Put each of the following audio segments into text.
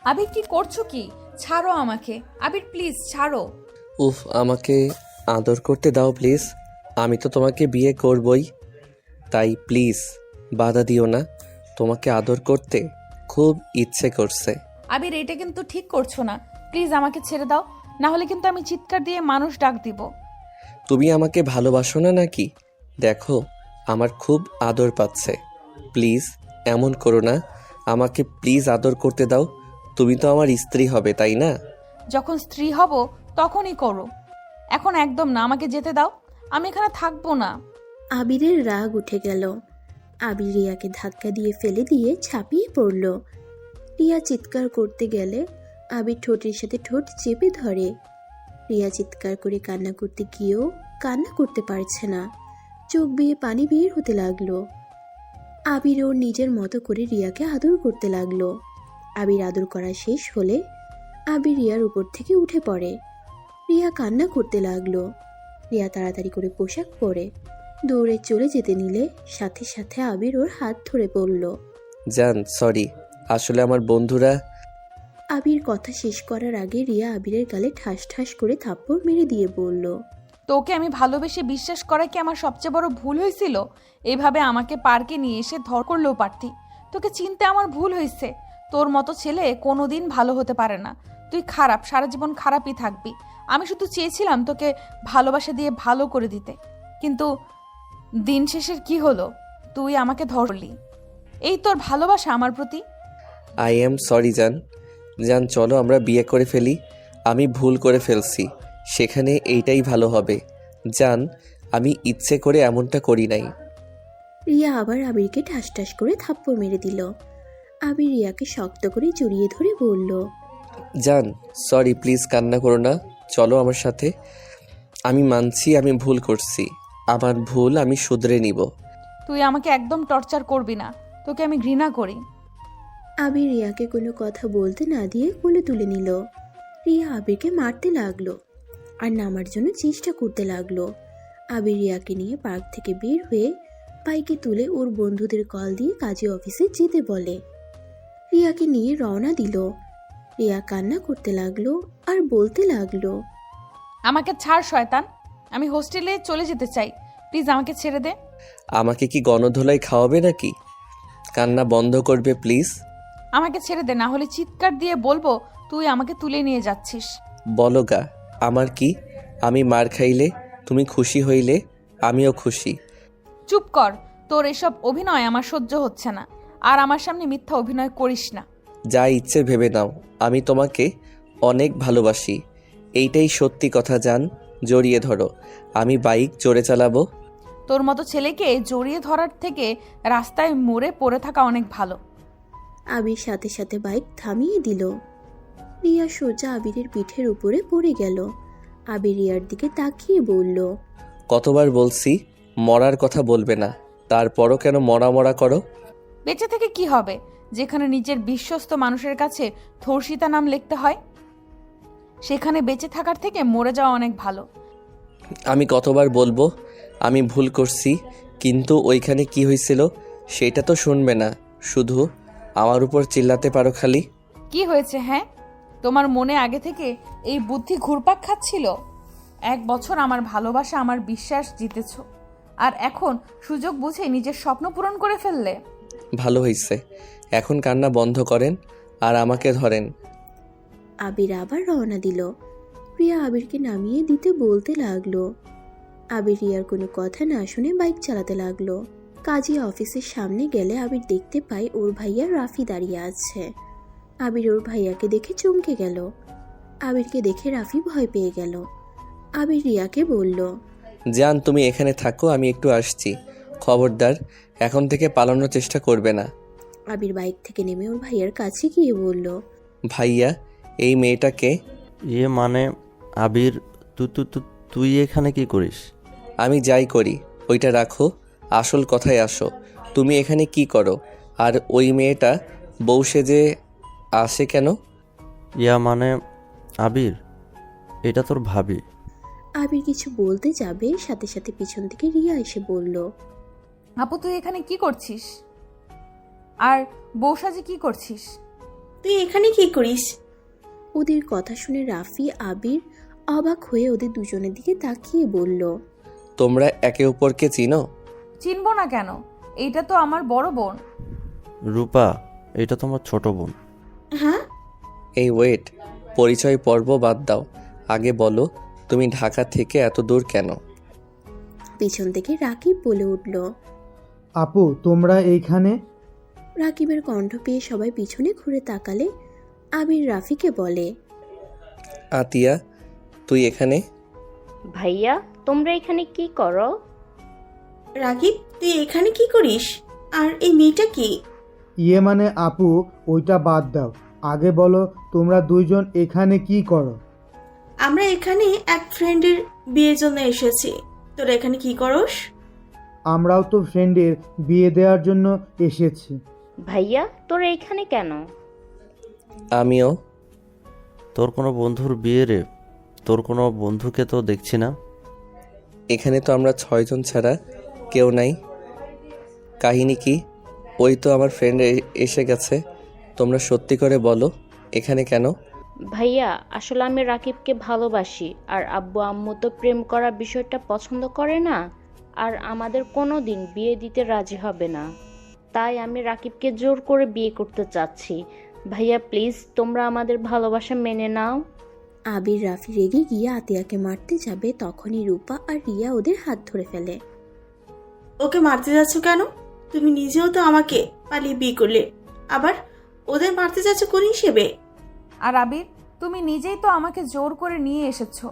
আবির কি করছো কি? ছাড়ো আমাকে আবির, প্লিজ ছাড়ো। উফ, আমাকে আদর করতে দাও প্লিজ। আমি তো তোমাকে বিয়ে করবই, তাই প্লিজ বাধা দিও না। তোমাকে আদর করতে খুব ইচ্ছে করছে। আবির, এটা কিন্তু ঠিক করছো না। প্লিজ আমাকে ছেড়ে দাও, না হলে কিন্তু আমি চিৎকার দিয়ে মানুষ ডাক দিব। তুমি আমাকে ভালোবাসো না নাকি? দেখো, আমার খুব আদর পাচ্ছে। প্লিজ এমন করো না, আমাকে প্লিজ আদর করতে দাও। তুমি তো আমার স্ত্রী হবে, তাই না? যখন স্ত্রী হব তখনই করো, এখন একদম না। আমাকে যেতে দাও, আমি এখানে থাকবো না। আবিরের রাগ উঠে গেল। আবির রিয়াকে ধাক্কা দিয়ে ফেলে দিয়ে ঝাঁপিয়ে পড়ল। রিয়া চিৎকার করতে গেলে আবির ঠোঁটের সাথে ঠোঁট চেপে ধরে। রিয়া চিৎকার করে কান্না করতে গিয়েও কান্না করতে পারছে না, চোখ বেয়ে পানি বের হতে লাগলো। আবির ওর নিজের মতো করে রিয়াকে আদর করতে লাগলো। আবির আদর করা শেষ হলে আবির রিয়ার উপর থেকে উঠে পড়ে। রিয়া কান্না করতে লাগলো। রিয়া তাড়াতাড়ি করে পোশাক পরে দৌড়ে চলে যেতে নিলে সাথে সাথে আবির ওর হাত ধরে পড়ল। জান, সরি, আসলে আমার বন্ধুরা। আবির কথা শেষ করার আগে রিয়া আবিরের গালে ঠাস ঠাস করে থাপ্পড় মেরে দিয়ে বলল, তোকে আমি ভালোবেসে বিশ্বাস করা কি আমার সবচেয়ে বড় ভুল হয়েছিল? এইভাবে আমাকে পার্কে নিয়ে এসে ধর করলেও পারতি। তোকে চিনতে আমার ভুল হয়েছে। তোর মতো ছেলে কোনোদিন ভালো হতে পারে না। তুই খারাপ, সারা জীবন খারাপই থাকবি। আমি শুধু চেয়েছিলাম তোকে ভালোবাসা দিয়ে ভালো করে দিতে, কিন্তু দিন শেষের কি হলো? তুই আমাকে ধরলি। এই তোর ভালোবাসা আমার প্রতি? আই এম সরি জান। জান, চলো আমরা বিয়ে করে ফেলি। আমি ভুল করে ফেলছি, সেখানে এইটাই ভালো হবে। জান, আমি ইচ্ছে করে এমনটা করি নাই। রিয়া আবার আবিরকে ঠাস ঠাস করে থাপ্পড় মেরে দিল। আবির রিয়াকে শক্ত করে জড়িয়ে ধরে বলল, জান, সরি, প্লিজ কান্না করো না। চলো আমার সাথে। আমি মানছি আমি ভুল করছি। আমার ভুল আমি শুধরে নিব। তুই আমাকে একদম টর্চার করবি না, তোকে আমি ঘৃণা করি। আবির রিয়াকে কোনো কথা বলতে না দিয়ে কোলে তুলে নিল। রিয়া আবিরকে মারতে লাগলো আর নামার জন্য চেষ্টা করতে লাগলো। আবির রিয়াকে নিয়ে পার্ক থেকে বের হয়ে বাইকে তুলে ওর বন্ধুদের কল দিয়ে কাজী অফিসে যেতে বলে। রিয়াকে নিয়ে রওনা দিল। রিয়া কান্না করতে লাগলো আর বলতে লাগলো, আমাকে ছাড় শয়তান, আমি হোস্টেলে চলে যেতে চাই। প্লিজ আমাকে ছেড়ে দে। আমাকে কি গণধোলাই খাওয়াবে নাকি? কান্না বন্ধ করবে প্লিজ। আমাকে ছেড়ে দে, না হলে চিৎকার দিয়ে বলবো তুই আমাকে তুলে নিয়ে যাচ্ছিস। বলো গা, আমার কি? আমি মার খাইলে তুমি খুশি হইলে আমিও খুশি। চুপ কর, তোর এসব অভিনয় আমার সহ্য হচ্ছে না। আর আমার সামনে মিথ্যা অভিনয় করিস না। যা ইচ্ছে ভেবে নাও, আমি তোমাকে অনেক ভালোবাসি। এইটাই সত্যি কথা জান। জড়িয়ে ধরো, আমি বাইক জোরে চালাবো। তোর মতো ছেলেকে জড়িয়ে ধরার থেকে রাস্তায় মরে পড়ে থাকা অনেক ভালো। আবির সাথে সাথে বাইক থামিয়ে দিল। রিয়া সোজা আবিরের পিঠের উপরে পড়ে গেল। আবির রিয়ার দিকে তাকিয়ে বলল, কতবার বলছি মরার কথা বলবে না, তারপরও কেন মরা মরা করো? বেঁচে থেকে কি হবে, যেখানে নিজের বিশ্বস্ত মানুষের কাছে ধর্ষিতা নাম লিখতে হয়? সেখানে বেঁচে থাকার থেকে মরে যাওয়া অনেক ভালো। আমি কতবার বলবো আমি ভুল করছি, কিন্তু ওইখানে কি হয়েছিল সেটা তো শুনবে না, শুধু আমার উপর চিল্লাতে পারো খালি। কি হয়েছে? হ্যাঁ, তোমার মনে আগে থেকে এই বুদ্ধি ঘুরপাক খাচ্ছিল? 1 বছর আমার ভালোবাসা, আমার বিশ্বাস জিতেছ, আর এখন সুযোগ বুঝে নিজের স্বপ্ন পূরণ করে ফেললে। ভালো হয়েছে, এখন কান্না বন্ধ করেন আর আমাকে ধরেন। আবির আবার রওনা দিল। রিয়া আবিরকে নামিয়ে দিতে বলতে লাগলো। আবির রিয়ার কোনো কথা না শুনে বাইক চালাতে লাগলো। কাজী অফিসের সামনে গেলে আবির দেখতে পায় ওর ভাইয়া রাফি দাঁড়িয়ে আছে। আবির ওর ভাইয়াকে দেখে চমকে গেল। আবিরকে দেখে রাফি ভয় পেয়ে গেল। আবির রিয়াকে বলল, জান, তুমি এখানে থাকো, আমি একটু আসছি। খবরদার এখন থেকে পালানোর চেষ্টা করবে না। আবির বাইক থেকে নেমে ওর ভাইয়ার কাছে গিয়ে বলল, ভাইয়া, এই মেয়েটাকে। মানে আবির, তুই এখানে কি করিস? আমি যাই করি ওইটা রাখো, আসল কথায় আসো। তুমি এখানে কি করো? আর ওই মেয়েটা বউ সেজে আসে কেন? মানে আবির, এটা তোর ভাবি। আবির কিছু বলতে যাবে, সাথে সাথে পিছন থেকে রিয়া এসে বলল, আপু, তুই এখানে কি করছিস? আর বউ সাজে কি করছিস? তুই এখানে কি করিস? ওদের কথা শুনে রাফি আবির অবাক হয়ে ওদের দুজনের দিকে তাকিয়ে বলল, তোমরা একে অপরকে চিনো? চিনবো না কেন? এইটা তো আমার বড় বোন। রূপা, এটা তোমার ছোট বোন। হ্যাঁ, এই ওয়েট, পরিচয় পর্ব বাদ দাও, আগে বলো তুমি ঢাকা থেকে এত দূর কেন? পিছন থেকে রাকিব বলে উঠল। আপু তোমরা এইখানে? রাকিবের কণ্ঠ পেয়ে সবাই পিছনে ঘুরে তাকালে আবির রাফিকে বলে, আতিয়া, তুই এখানে? ভাইয়া, তোমরা এখানে কি করো? রাকিব তুই এখানে কি করিস? আর এই মেয়েটা কি? ইয়ে মানে আপু, ওইটা বাদ দাও, আগে বলো তোমরা দুইজন এখানে কি করো? আমরা এখানে এক ফ্রেন্ডের বিয়ের জন্য এসেছি। তোরা এখানে কি করস? আমরাও তো ফ্রেন্ডের বিয়ে দেওয়ার জন্য এসেছি। ভাইয়া, তোরা এখানে কেন? আমিও। তোর কোনো বন্ধুর বিয়ে রে? তোর কোনো বন্ধুকে তো দেখছি না। এখানে তো আমরা 6 জন ছাড়া কেউ নাই। কাহিনী কি? ওই তো আমার ফ্রেন্ড এসে গেছে। তোমরা সত্যি করে বলো এখানে কেন? ভাইয়া, আসলে আমি রাকিবকে ভালোবাসি, আর আব্বু আম্মু তো প্রেম করার বিষয়টা পছন্দ করে না, আর আমাদের কোনো দিন বিয়ে দিতে রাজি হবে না। তাই আমি রাকিবকে জোর করে বিয়ে করতে চাচ্ছি। ভাইয়া প্লিজ, তোমরা আমাদের ভালোবাসা মেনে নাও। আবির রাফি রেগে গিয়ে আতিয়াকে মারতে যাবে, তখনই রূপা আর রিয়া ওদের হাত ধরে ফেলে। ওকে মারতে যাচ্ছ কেন? তুমি নিজেও তো আমাকে পালিয়ে বিয়ে করলে, আবার ওদের মারতে যাচ্ছ কোন হিসেবে? আর আবির, তুমি নিজেই তো আমাকে জোর করে নিয়ে এসেছো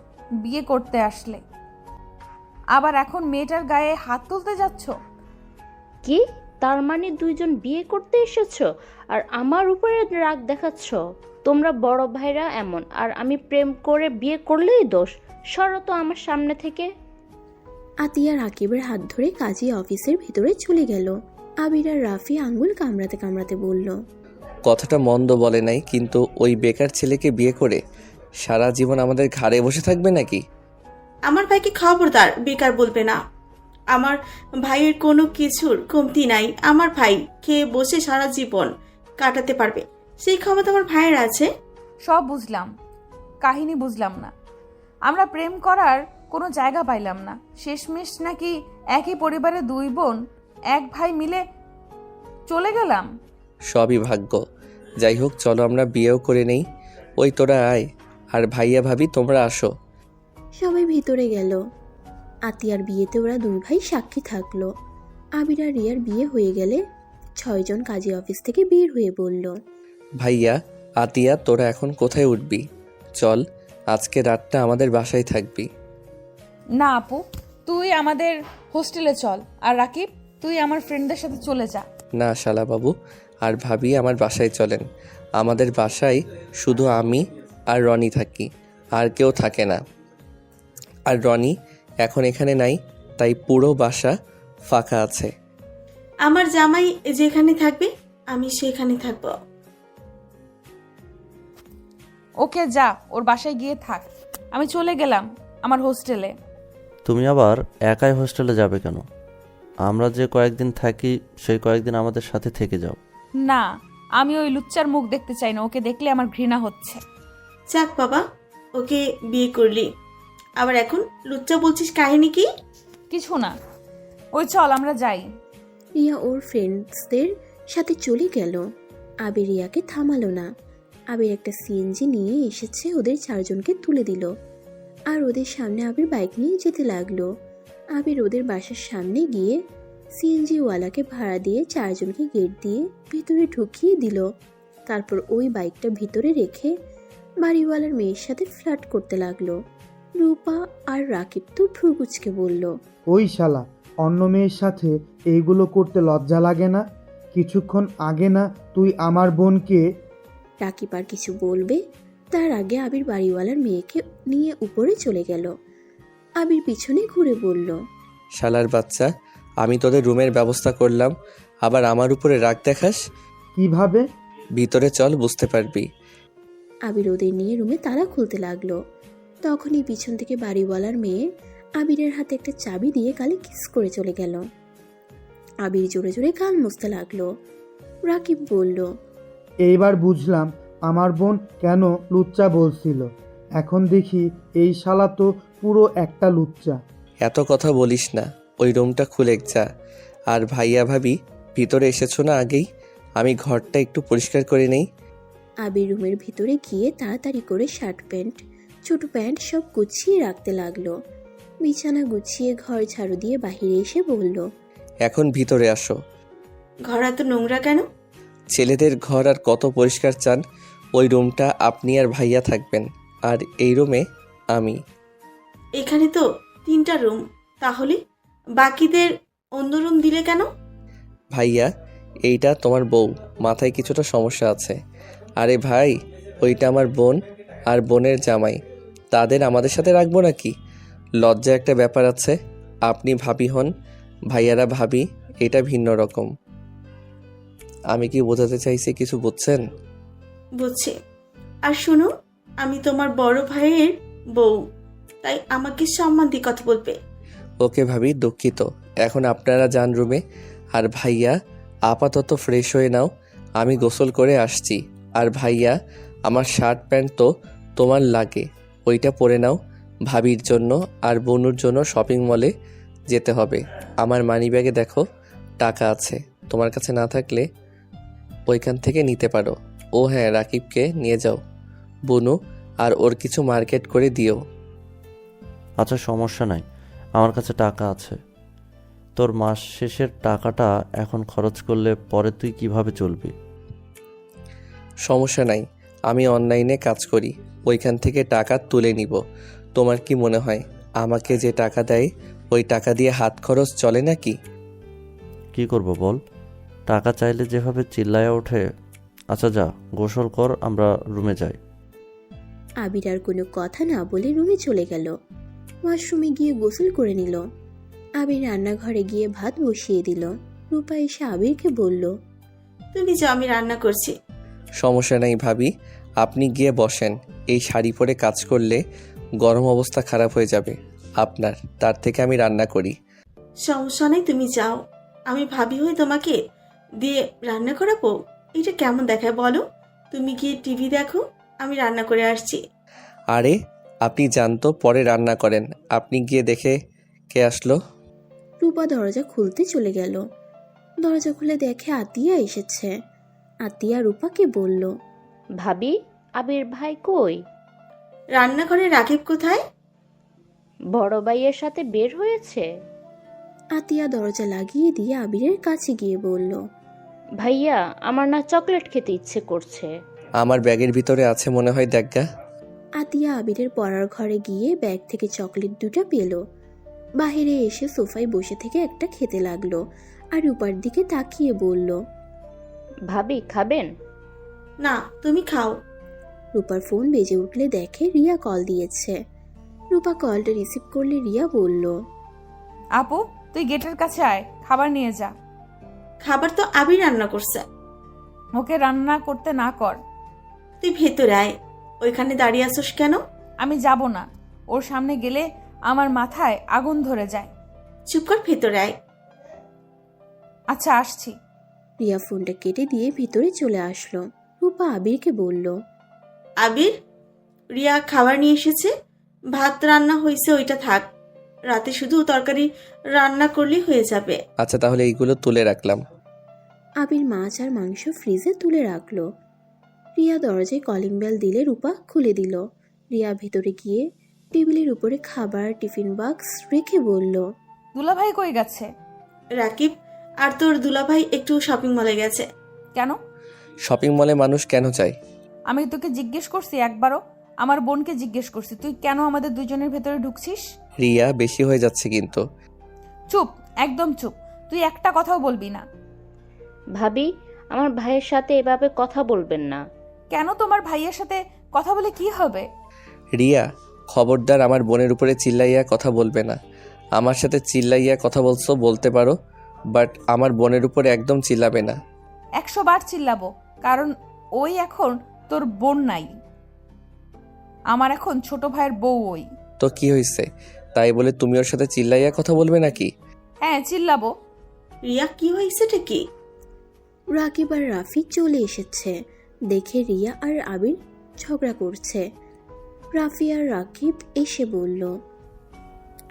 বিয়ে করতে আসলে, আবার এখন মেয়েটার গায়ে হাত তুলতে যাচ্ছ? কি? তার মানে দুইজন বিয়ে করতে এসেছো আর আমার উপরে রাগ দেখাচ্ছ? তোমরা বড় ভাইরা এমন, আর আমি প্রেম করে বিয়ে করলেই দোষ। সরো তো আমার সামনে থেকে। আতিয়া রাকিবের হাত ধরে কাজী অফিসের ভিতরে চলে গেল। আবির আর রাফি আঙ্গুল কামড়াতে কামড়াতে বলল, কথাটা মন্দ বলে নাই, কিন্তু ওই বেকার ছেলেকে বিয়ে করে সারা জীবন আমাদের ঘাড়ে বসে থাকবে নাকি? আমার ভাইকে খবরদার বেকার বলবে না। আমার ভাইয়ের কোনো কিছুর কমতি নাই। আমার ভাই খেয়ে বসে সারা জীবন কাটাতে পারবে, সেই ক্ষমতা আমার ভাইয়ের আছে। সব বুঝলাম, কাহিনী বুঝলাম না। আমরা প্রেম করার কোনো জায়গা পাইলাম না। শেষমেশ নাকি একই পরিবারে 2 বোন 1 ভাই মিলে চলে গেলাম। সবই ভাগ্য। যাই হোক, চলো আমরা বিয়েও করে নেই। ওই তোরা আয়, আর ভাইয়া ভাবি তোমরা আসো। সবাই ভিতরে গেল। আতিয়ার বিয়েতে ওরা 2 ভাই সাক্ষী থাকলো। আবির আর রিয়ার বিয়ে হয়ে গেলে 6 জন কাজী অফিস থেকে বের হয়ে বলল, ভাইয়া, আতিয়া, তোরা এখন কোথায় উঠবি? চল, আজকে রাতটা আমাদের বাসায় থাকবি। না আপু, তুই আমাদের হোস্টেলে চল, আর রাকিব তুই আমার ফ্রেন্ডদের সাথে চলে যা। না শালা বাবু আর ভাবি, আমার বাসায় চলেন। আমাদের বাসায় শুধু আমি আর রনি থাকি, আর কেউ থাকে না। আর রনি এখন এখানে নাই, তাই পুরো বাসা ফাঁকা আছে। আমার জামাই যেখানে থাকবে আমি সেখানে থাকবো। ওকে যা, ওর বাসায় গিয়ে থাক। আমি চলে গেলাম আমার হোস্টেলে। তুমি আবার একাই হোস্টেলে যাবে কেন? আমরা যে কয়েকদিন থাকি সেই কয়েকদিন আমাদের সাথে থেকে যাও। না, আমি ওই লুচ্চার মুখ দেখতে চাই না। ওকে দেখলে আমার ঘৃণা হচ্ছে। যাক বাবা, ওকে বিয়ে করলি, আবার এখন লুচ্চা বলছিস, কাহিনী কি? কিছু না, ওই চল আমরা যাই। রিয়া ওর ফ্রেন্ডসদের সাথে চলে গেল। আবির রিয়াকে থামালো না। আবির একটা সিএনজি নিয়ে এসেছে, ওদের 4 জনকে তুলে দিল, আর ওদের সামনে আবির বাইক নিয়ে যেতে লাগলো। আবির ওদের বাসার সামনে গিয়ে সিএনজি ওয়ালাকে ভাড়া দিয়ে 4 জনকে গেট দিয়ে ভিতরে ঢুকিয়ে দিল। তারপর ওই বাইকটা ভিতরে রেখে বাড়িওয়ালার মেয়ের সাথে ফ্লার্ট করতে লাগলো। রূপা আর রাকিব তো ভ্রুকুচকে বলল, ওই শালা, অন্য মেয়ের সাথে এইগুলো করতে লজ্জা লাগে না? কিছুক্ষণ আগে না তুই আমার বোনকে। রাকিব আর কিছু বলবে তার আগে আবির বাড়িওয়ালার মেয়েকে নিয়ে উপরে চলে গেল। আবির পিছনে ঘুরে বলল, শালার বাচ্চা, আমি তোদের রুমের ব্যবস্থা করলাম, আবার আমার উপরে রাগ দেখাস? কিভাবে? ভিতরে চল, বুঝতে পারবি। আবির ওদের নিয়ে রুমে তালা খুলতে লাগলো। তখনই পিছন থেকে বাড়িওয়ালার মেয়ে আবিরের হাতে একটা চাবি দিয়ে গালে কিস করে চলে গেল। আবির জোরে জোরে গাল মুছতে লাগলো। রাকিব বলল, এইবার বুঝলাম আমার বোন কেন লুচ্চা বলছিল, এখন দেখি এই শালা তো পুরো একটা লুচ্চা। এত কথা বলিস না, ওই রুমটা খুলে যা। আর ভাইয়া ভাবি ভিতরে এসেছো না আগেই? আমি ঘরটা একটু পরিষ্কার করে নেই। আবির রুমের ভিতরে গিয়ে তাড়াতাড়ি করে শার্ট প্যান্ট, ছোট প্যান্ট সব গুছিয়ে রাখতে লাগলো। বিছানা গুছিয়ে ঘর ঝাড়ু দিয়ে বাহিরে এসে বলল, এখন ভিতরে আসো। ঘর এত নোংরা কেন? ছেলেদের ঘর আর কত পরিষ্কার চান? ওই রুমটা আপনি আর ভাইয়া থাকবেন, আর এই রুমে আমি। এখানে তো 3টা রুম, তাহলে বাকিদের অন্য রুম দিলে কেন? ভাইয়া, এইটা তোমার বউ, মাথায় কিছুটা সমস্যা আছে। আরে ভাই, ওইটা আমার বোন আর বোনের জামাই, তাদের আমাদের সাথে রাখবো নাকি? লজ্জা একটা ব্যাপার আছে। আপনি ভাবি হন, ভাইয়ারা ভাবি, এটা ভিন্ন রকম। আমি কি বোঝাতে চাইছি কিছু বুঝছেন? বুঝছি। আর শোনো, আমি তোমার বড় ভাইয়ের বউ, তাই আমাকে সম্মান দিয়ে কথা বলবে। ওকে ভাবি, দুঃখিত। এখন আপনারা যান রুমে, আর ভাইয়া আপাতত ফ্রেশ হয়ে নাও, আমি গোসল করে আসছি। আর ভাইয়া, আমার শার্ট প্যান্ট তো তোমার লাগে, ওইটা পরে নাও। ভাবির জন্য আর বনুর জন্য শপিং মলে যেতে হবে। আমার মানিব্যাগে দেখো টাকা আছে, তোমার কাছে না থাকলে ওইখান থেকে নিতে পারো। ও হ্যাঁ, রাকিবকে নিয়ে যাও বনু, আর ওর কিছু মার্কেট করে দিও। আচ্ছা, সমস্যা নাই, আমার কাছে টাকা আছে। তোর মাস শেষের টাকাটা এখন খরচ করলে পরে তুই কিভাবে চলবি? সমস্যা নাই, আমি অনলাইনে কাজ করি, ওইখান থেকে টাকা তুলে নিব। তোমার কি মনে হয় আমাকে যে টাকা দেয় ওই টাকা দিয়ে হাত খরচ চলে নাকি? কি করব বল, টাকা চাইলে যেভাবে চিল্লায়া ওঠে। আচ্ছা যা, গোসল কর, আমরা রুমে যাই। আবির আর কোনো কথা না বলে রুমে চলে গেল। ওয়াশরুমে গিয়ে গোসল করে নিল। আবির রান্নাঘরে গিয়ে ভাত বসিয়ে দিল। রূপা এসে আবিরকে বলল, তুমি যাও, আমি রান্না করছি। সমস্যা নাই ভাবি, আপনি গিয়ে বসেন। এই শাড়ি পরে কাজ করলে গরম অবস্থা খারাপ হয়ে যাবে আপনার, তার থেকে আমি রান্না করি। সমস্যা নেই, তুমি যাও। আমি ভাবি হয়ে তোমাকে দিয়ে রান্না করাবো? এটা কেমন দেখায় বলো? তুমি গিয়ে টিভি দেখো, আমি রান্না করে আসছি। আরে আপনি জানতো পরে রান্না করেন, আপনি গিয়ে দেখে কে আসলো। রূপা দরজা খুলতে চলে গেল। দরজা খুলে দেখে আতিয়া এসেছে। আতিয়া রূপাকে বলল, ভাবি, আবির ভাই কই? রান্নাঘরে রাকিব কোথায়? বড় ভাইয়ের সাথে বের হয়েছে। আতিয়া দরজা লাগিয়ে দিয়ে আবিরের কাছে গিয়ে বলল, ভাইয়া, আমার না চকলেট খেতে ইচ্ছে করছে। আমার ব্যাগের ভিতরে আছে মনে হয়, দেখা। আতিয়া আবিরের পড়ার ঘরে গিয়ে ব্যাগ থেকে চকলেট 2টা পেল। বাহিরে এসে সোফায় বসে থেকে একটা খেতে লাগলো আর রূপার দিকে তাকিয়ে বলল, ভাবি, খাবেন? না, তুমি খাও। রূপার ফোন বেজে উঠলে দেখে রিয়া কল দিয়েছে। রূপা কলটা রিসিভ করলে রিয়া বলল, আপু, তুই গেটের কাছে আয়, খাবার নিয়ে যা। খাবার তো আবির রান্না করছে। ওকে রান্না করতে না কর। তুই ভেতরে আয়। ওইখানে দাঁড়িয়ে আসোস কেন? আমি যাব না, ওর সামনে গেলে আমার মাথায় আগুন ধরে যায়। চুপ কর, ভেতরে আয়। আচ্ছা, আসছি। রিয়া ফোনটা কেটে দিয়ে ভিতরে চলে আসলো। রূপা আবিরকে বলল, আবির, রিয়া খাবার নিয়ে এসেছে, ভাত রান্না হয়েছে, ওইটা থাক। রাতে শুধু তরকারি রান্না করলেই হয়ে যাবে। আচ্ছা তাহলে এইগুলো তুলে রাখলাম। আবির মাছ আর মাংস ফ্রিজে তুলে রাখলো। রিয়া দরজায় কলিং বেল দিলে রূপা খুলে দিল। রিয়া ভেতরে গিয়ে টেবিলের উপরে খাবার টিফিন বক্স রেখে বলল, দুলাভাই কই গেছে? রাকিব আর তোর দুলাভাই একটু শপিং মলে গেছে। কেন? শপিং মলে মানুষ কেন চায়? আমি তোকে জিজ্ঞেস করছি একবারও? আমার বোনকে জিজ্ঞেস করছি তুই কেন আমাদের দুজনের ভেতরে ঢুকছিস? রিয়া, বেশি হয়ে যাচ্ছে কিন্তু। চুপ, একদম চুপ, তুই একটা কথাও বলবি না। ভাবি, আমার ভাইয়ের সাথে এভাবে কথা বলবেন না। কেন? তোমার ভাইয়ের সাথে কথা বলে কি হবে? রিয়া, খবরদার আমার বোনের উপরে চিল্লাইয়া কথা বলবে না। আমার সাথে চিল্লাইয়া কথা বলছো বলতে পারো, বাট আমার বোনের উপরে একদম চিল্লাবে না। 100 বার চিল্লাবো, কারণ ওই এখন তোর বোন নাই, আমার এখন ছোট ভাইয়ের বউ ওই। তো কি হয়েছে, তাই বলে তুমি ওর সাথে চিল্লাইয়া কথা বলবে নাকি? হ্যাঁ, চিল্লাবো। রিয়া, কি হয়েছেটা কি? রাকিব আর রাফি চলে এসেছে। দেখে রিয়া আর আবির ঝগড়া করছে। রাফি আর রাকিব এসে বলল,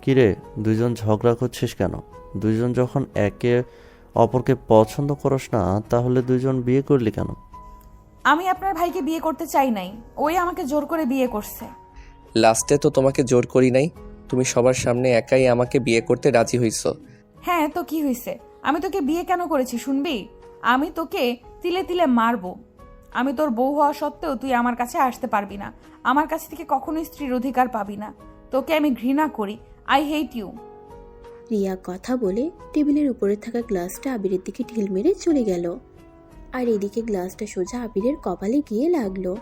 কিরে, দুইজন ঝগড়া করছিস কেন? দুইজন যখন একে অপরকে পছন্দ করস না, তাহলে দুইজন বিয়ে করলি কেন? আমি আপনার ভাইকে বিয়ে করতে চাই নাই, ওই আমাকে জোর করে বিয়ে করছে। লাস্টে তো তোমাকে জোর করি নাই, তুমি সবার সামনে একাই আমাকে বিয়ে করতে রাজি হইছো। হ্যাঁ তো কি হয়েছে? আমি তোকে বিয়ে কেন করেছি শুনবি? আমি তোকে তিলে তিলে মারবো। আমি তোর বউ হওয়া সত্ত্বেও তুই আমার কাছে আসতে পারবি না, আমার কাছ থেকে কখনোই স্ত্রীর অধিকার পাবি না। তোকে আমি ঘৃণা করি, আই হেট ইউ। রিয়া কথা বলে টেবিলের উপরে থাকা গ্লাসটা আবিরের দিকে ঢিল মেরে চলে গেল। আর এদিকে গ্লাসটা সোজা আবিরের কপালে গিয়ে লাগলো।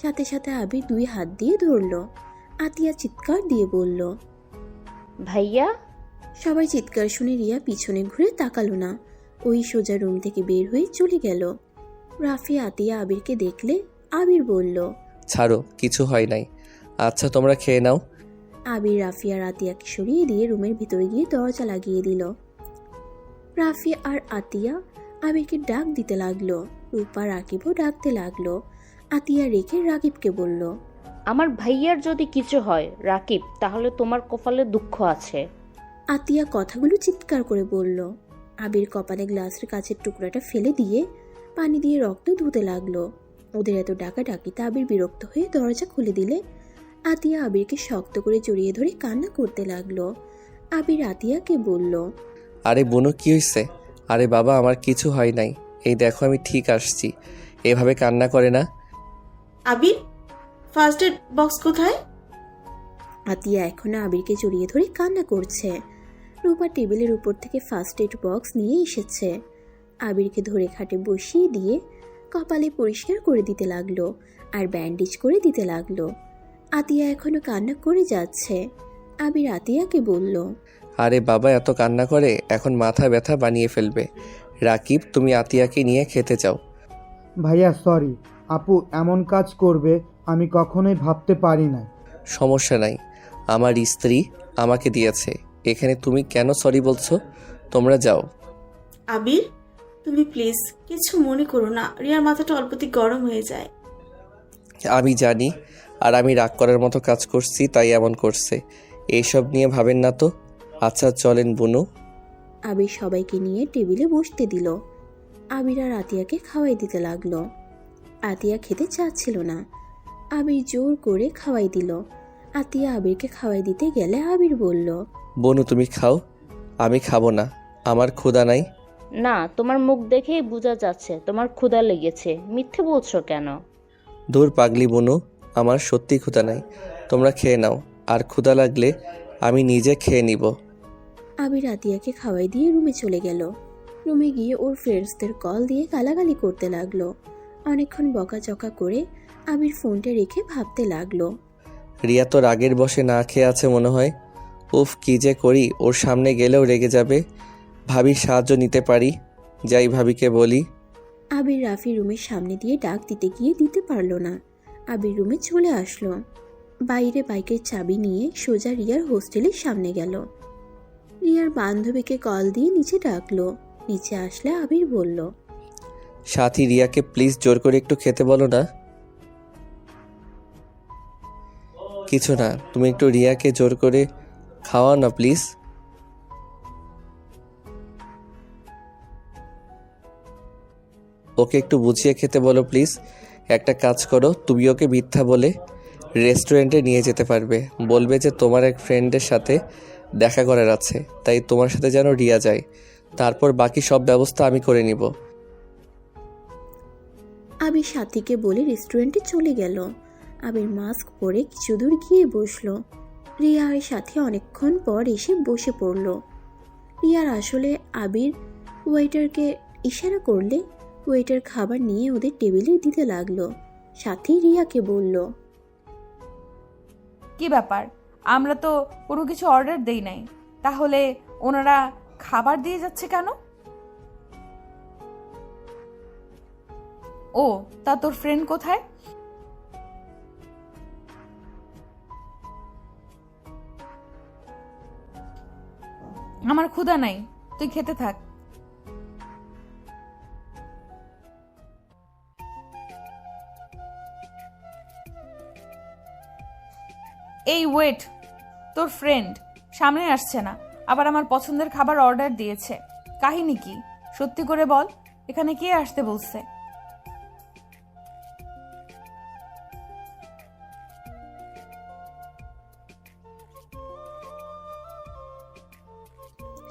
সাথে সাথে আবির 2 হাত দিয়ে ধরলো। আতিয়া চিৎকার দিয়ে বলল, ভাইয়া। সবাই চিৎকার শুনে রিয়া পিছনে ঘুরে তাকালো না, ওই সোজা রুম থেকে বের হয়ে চলে গেল। রাফি আতিয়া আবিরকে দেখলে আবির বলল, ছাড়ো, কিছু হয় নাই। আচ্ছা তোমরা খেয়ে নাও। আবির রাফি আর আতিয়াকে সরিয়ে দিয়ে রুমের ভিতরে গিয়ে দরজা লাগিয়ে দিল। রাফি আর আতিয়া আবিরকে ডাক দিতে লাগলো। রূপা রাকিবও ডাকতে লাগলো। আতিয়া রেখে রাকিবকে বলল, আমার ভাইয়ার যদি কিছু হয় রাকিব, তাহলে তোমার কপালে দুঃখ আছে। আতিয়া কথাগুলো চিৎকার করে বলল। আবির কপালে গ্লাসের কাছের টুকরাটা ফেলে দিয়ে পানি দিয়ে রক্ত ধুতে লাগলো। ওদের এত ডাকাডাকিতে আবির বিরক্ত হয়ে দরজা খুলে দিলে আতিয়া আবিরকে শক্ত করে জড়িয়ে ধরে কান্না করতে লাগলো। আবির আতিয়াকে বলল, আরে বোনো, কি হয়েছে? আরে বাবা, আমার কিছু হয় নাই, এই দেখো আমি ঠিক আসছি। এভাবে কান্না করে না। আবির, ফার্স্ট এড বক্স কোথায়? আতিয়া এখনো আবিরকে জড়িয়ে ধরে কান্না করছে। রূপা টেবিলের উপর থেকে ফার্স্ট এড বক্স নিয়ে এসেছে। আবিরকে ধরে খাটে বসিয়ে দিয়ে কপালে পরিষ্কার করে দিতে লাগলো আর ব্যান্ডেজ করে দিতে লাগলো। আতিয়া এখনো কান্না করে যাচ্ছে। আবির আতিয়াকে বলল, আরে বাবা, এত কান্না করে এখন মাথা ব্যথা বানিয়ে ফেলবে। রাকিব, তুমি আতিয়াকে নিয়ে খেতে যাও। ভাইয়া সরি, আপু এমন কাজ করবে আমি কখনোই ভাবতে পারি না। সমস্যা নাই, আমার স্ত্রী আমাকে দিয়েছে, এখানে তুমি কেন সরি বলছো? তোমরা যাও। আবির, তুমি প্লিজ কিছু মনে করো না, রিয়ার মাথাটা অল্পতেই গরম হয়ে যায়। আমি জানি, আর আমি রাগ করার মতো কাজ করছি তাই এমন করছে। এইসব নিয়ে ভাবেন না তো। আচ্ছা চলেন বুনু। আবির সবাইকে নিয়ে টেবিলে বসতে দিল। আবির আর আতিয়াকে খাওয়াই দিতে লাগলো। আতিয়া খেতে চাচ্ছিল না, আবির জোর করে খাওয়াই দিল। আতিয়া আবিরকে খাওয়াই দিতে গেলে আবির বলল, বনু তুমি খাও, আমি খাবো না, আমার ক্ষুধা নাই। না, তোমার মুখ দেখেই বোঝা যাচ্ছে তোমার ক্ষুধা লেগেছে, মিথ্যে বলছো কেন? দূর পাগলি বনু, আমার সত্যি ক্ষুধা নাই। তোমরা খেয়ে নাও, আর ক্ষুধা লাগলে আমি নিজে খেয়ে নিব। আবির আতিয়াকে খাওয়াই দিয়ে রুমে চলে গেল। রুমে গিয়ে ওর ফ্রেন্ডসদের কল দিয়ে গালাগালি করতে লাগলো। অনেকক্ষণ বকাঝকা করে আবির ফোনটা রেখে ভাবতে লাগলো। রিয়া তো রাগের বশে না খেয়ে আছে মনে হয়। উফ, কি যে করি, ওর সামনে গেলেও রেগে যাবে। ভাবির সাহায্য নিতে পারি, যাই ভাবিকে বলি। আবির রাফি রুমের সামনে দিয়ে ডাক দিতে গিয়ে দিতে পারলো না। আবির রুমে চলে আসলো। বাইরে বাইকের চাবি নিয়ে সোজা রিয়ার হোস্টেলের সামনে গেল। রিয়ার বান্ধবীকে কল দিয়ে নিচে ডাকলো। নিচে আসলে আবির বলল, সাথী রিয়াকে প্লিজ জোর করে একটু খেতে বলো না। কিছু না, তুমি একটু রিয়াকে জোর করে খাওয়াও না প্লিজ। ওকে একটু বুঝিয়ে খেতে বলো প্লিজ। একটা কাজ করো, তুমি ওকে মিথ্যা বলে রেস্টুরেন্টে নিয়ে যেতে পারবে। বলবে যে তোমার এক ফ্রেন্ডের সাথে দেখা করার আছে, তাই তোমার সাথে যেন রিয়া যায়। তারপর বাকি সব ব্যবস্থা আমি করে নিব। আবির সাথীকে বলে রেস্টুরেন্টে চলে গেল। আবির মাস্ক পরে কিছু দূর গিয়ে বসলো। রিয়া আর সাথী অনেকক্ষণ পর এসে বসে পড়ল। রিয়ার আসলে আবির ওয়েটারকে ইশারা করলে ওয়েটার খাবার নিয়ে ওদের টেবিলে দিতে লাগলো। সাথী রিয়াকে বলল, কি ব্যাপার, আমরা তো কোনো কিছু অর্ডার দেই নাই, তাহলে ওনারা খাবার দিয়ে যাচ্ছে কেন? ও, তা তোর ফ্রেন্ড কোথায়? আমার ক্ষুধা নাই, তুই খেতে থাক। এই ওয়েট, তোর ফ্রেন্ড সামনে আসছে না, আবার আমার পছন্দের খাবার অর্ডার দিয়েছে। কাহিনী কি? সত্যি করে বল, এখানে কে আসতে বলছে?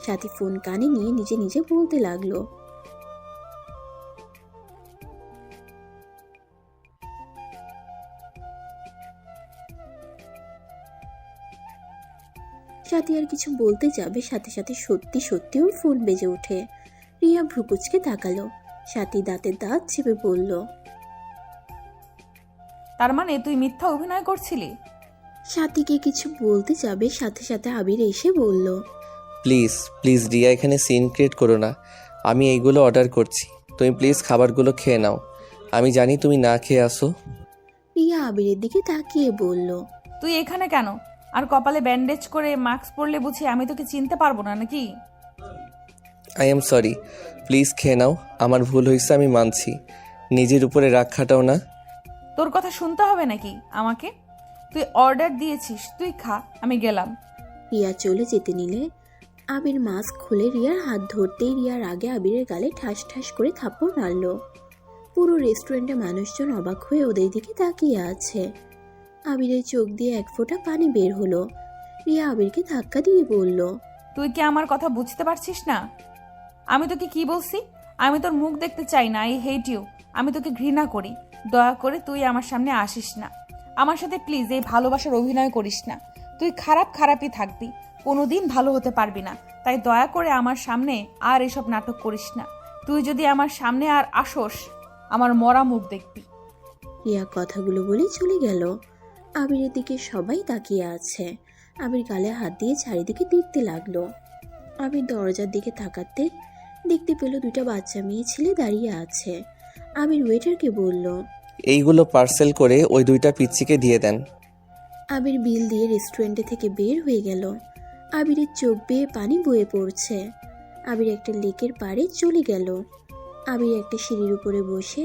সাথী ফোন কানে নিয়ে নিজে নিজে বলতে লাগলো, সাথী আর কিছু বলতে যাবে, সাথে সাথে সত্যি সত্যি ওর ফোন বেজে ওঠে। রিয়া ভ্রুকুচকে তাকালো। সাথী দাঁতের দাঁত চেপে বলল, তার মানে তুই মিথ্যা অভিনয় করছিলি? সাথীকে কিছু বলতে যাবে, সাথে সাথে আবির এসে বলল, প্লিজ প্লিজ রিয়া, এখানে সিন ক্রিয়েট করো না। আমি এইগুলো অর্ডার করছি, তুমি প্লিজ খাবারগুলো খেয়ে নাও। আমি জানি তুমি না খেয়ে আসো। রিয়া আবিরের দিকে তাকিয়ে বলল, তুই এখানে কেন? আর কপালে ব্যান্ডেজ করে মাস্ক পরলে বুঝি আমি তোকে চিনতে পারবো না নাকি? আই এম সরি, প্লিজ খেয়ে নাও। আমার ভুল হয়েছে, আমি মানছি। নিজের উপরে রাগ খাটাও না। তোর কথা শুনতে হবে নাকি আমাকে? তুই অর্ডার দিয়েছিস, তুই খা, আমি গেলাম। রিয়া চলে যেতে নিলে আবির মাস্ক খুলে রিয়ার হাত ধরতেই রিয়ার আগে আবিরের গালে ঠাস ঠাস করে থাপ্পড় মারল। পুরো রেস্টুরেন্টে মানুষজন অবাক হয়ে ওদের দিকে তাকিয়ে আছে। আবিরের চোখ দিয়ে এক ফোঁটা পানি বের হলো। রিয়া আবিরকে ধাক্কা দিয়ে বলল, তুই কি আমার কথা বুঝতে পারছিস না? আমি তোকে কি বলছি? আমি তোর মুখ দেখতে চাই না, আই হেট ইউ। আমি তোকে ঘৃণা করি। দয়া করে তুই আমার সামনে আসিস না। আমার সাথে প্লিজ এই ভালোবাসার অভিনয় করিস না। তুই খারাপই থাকবি, কোনোদিন ভালো হতে পারবি না। তাই দয়া করে আমার সামনে আর এসব নাটক করিস না। তুই যদি আমার সামনে আর আসোস, আমার মরা মুখ দেখবি। রিয়া কথাগুলো বলে চলে গেল। আবিরের দিকে সবাই তাকিয়ে আছে। আবির গালে হাত দিয়ে চারিদিকে দেখতে লাগলো। আবির দরজার দিকে তাকাতে দেখতে পেল দুটো বাচ্চা মেয়ে ছেলে দাঁড়িয়ে আছে। আবির ওয়েটারকে বলল, এইগুলো পার্সেল করে ওই দুইটা পিচ্চিকে দিয়ে দেন। আবির বিল দিয়ে রেস্টুরেন্টে থেকে বের হয়ে গেল। আবিরের চোখ বেয়ে পানি বয়ে পড়ছে। আবির একটা লেকের পাড়ে চলে গেল। আবির একটা সিঁড়ির উপরে বসে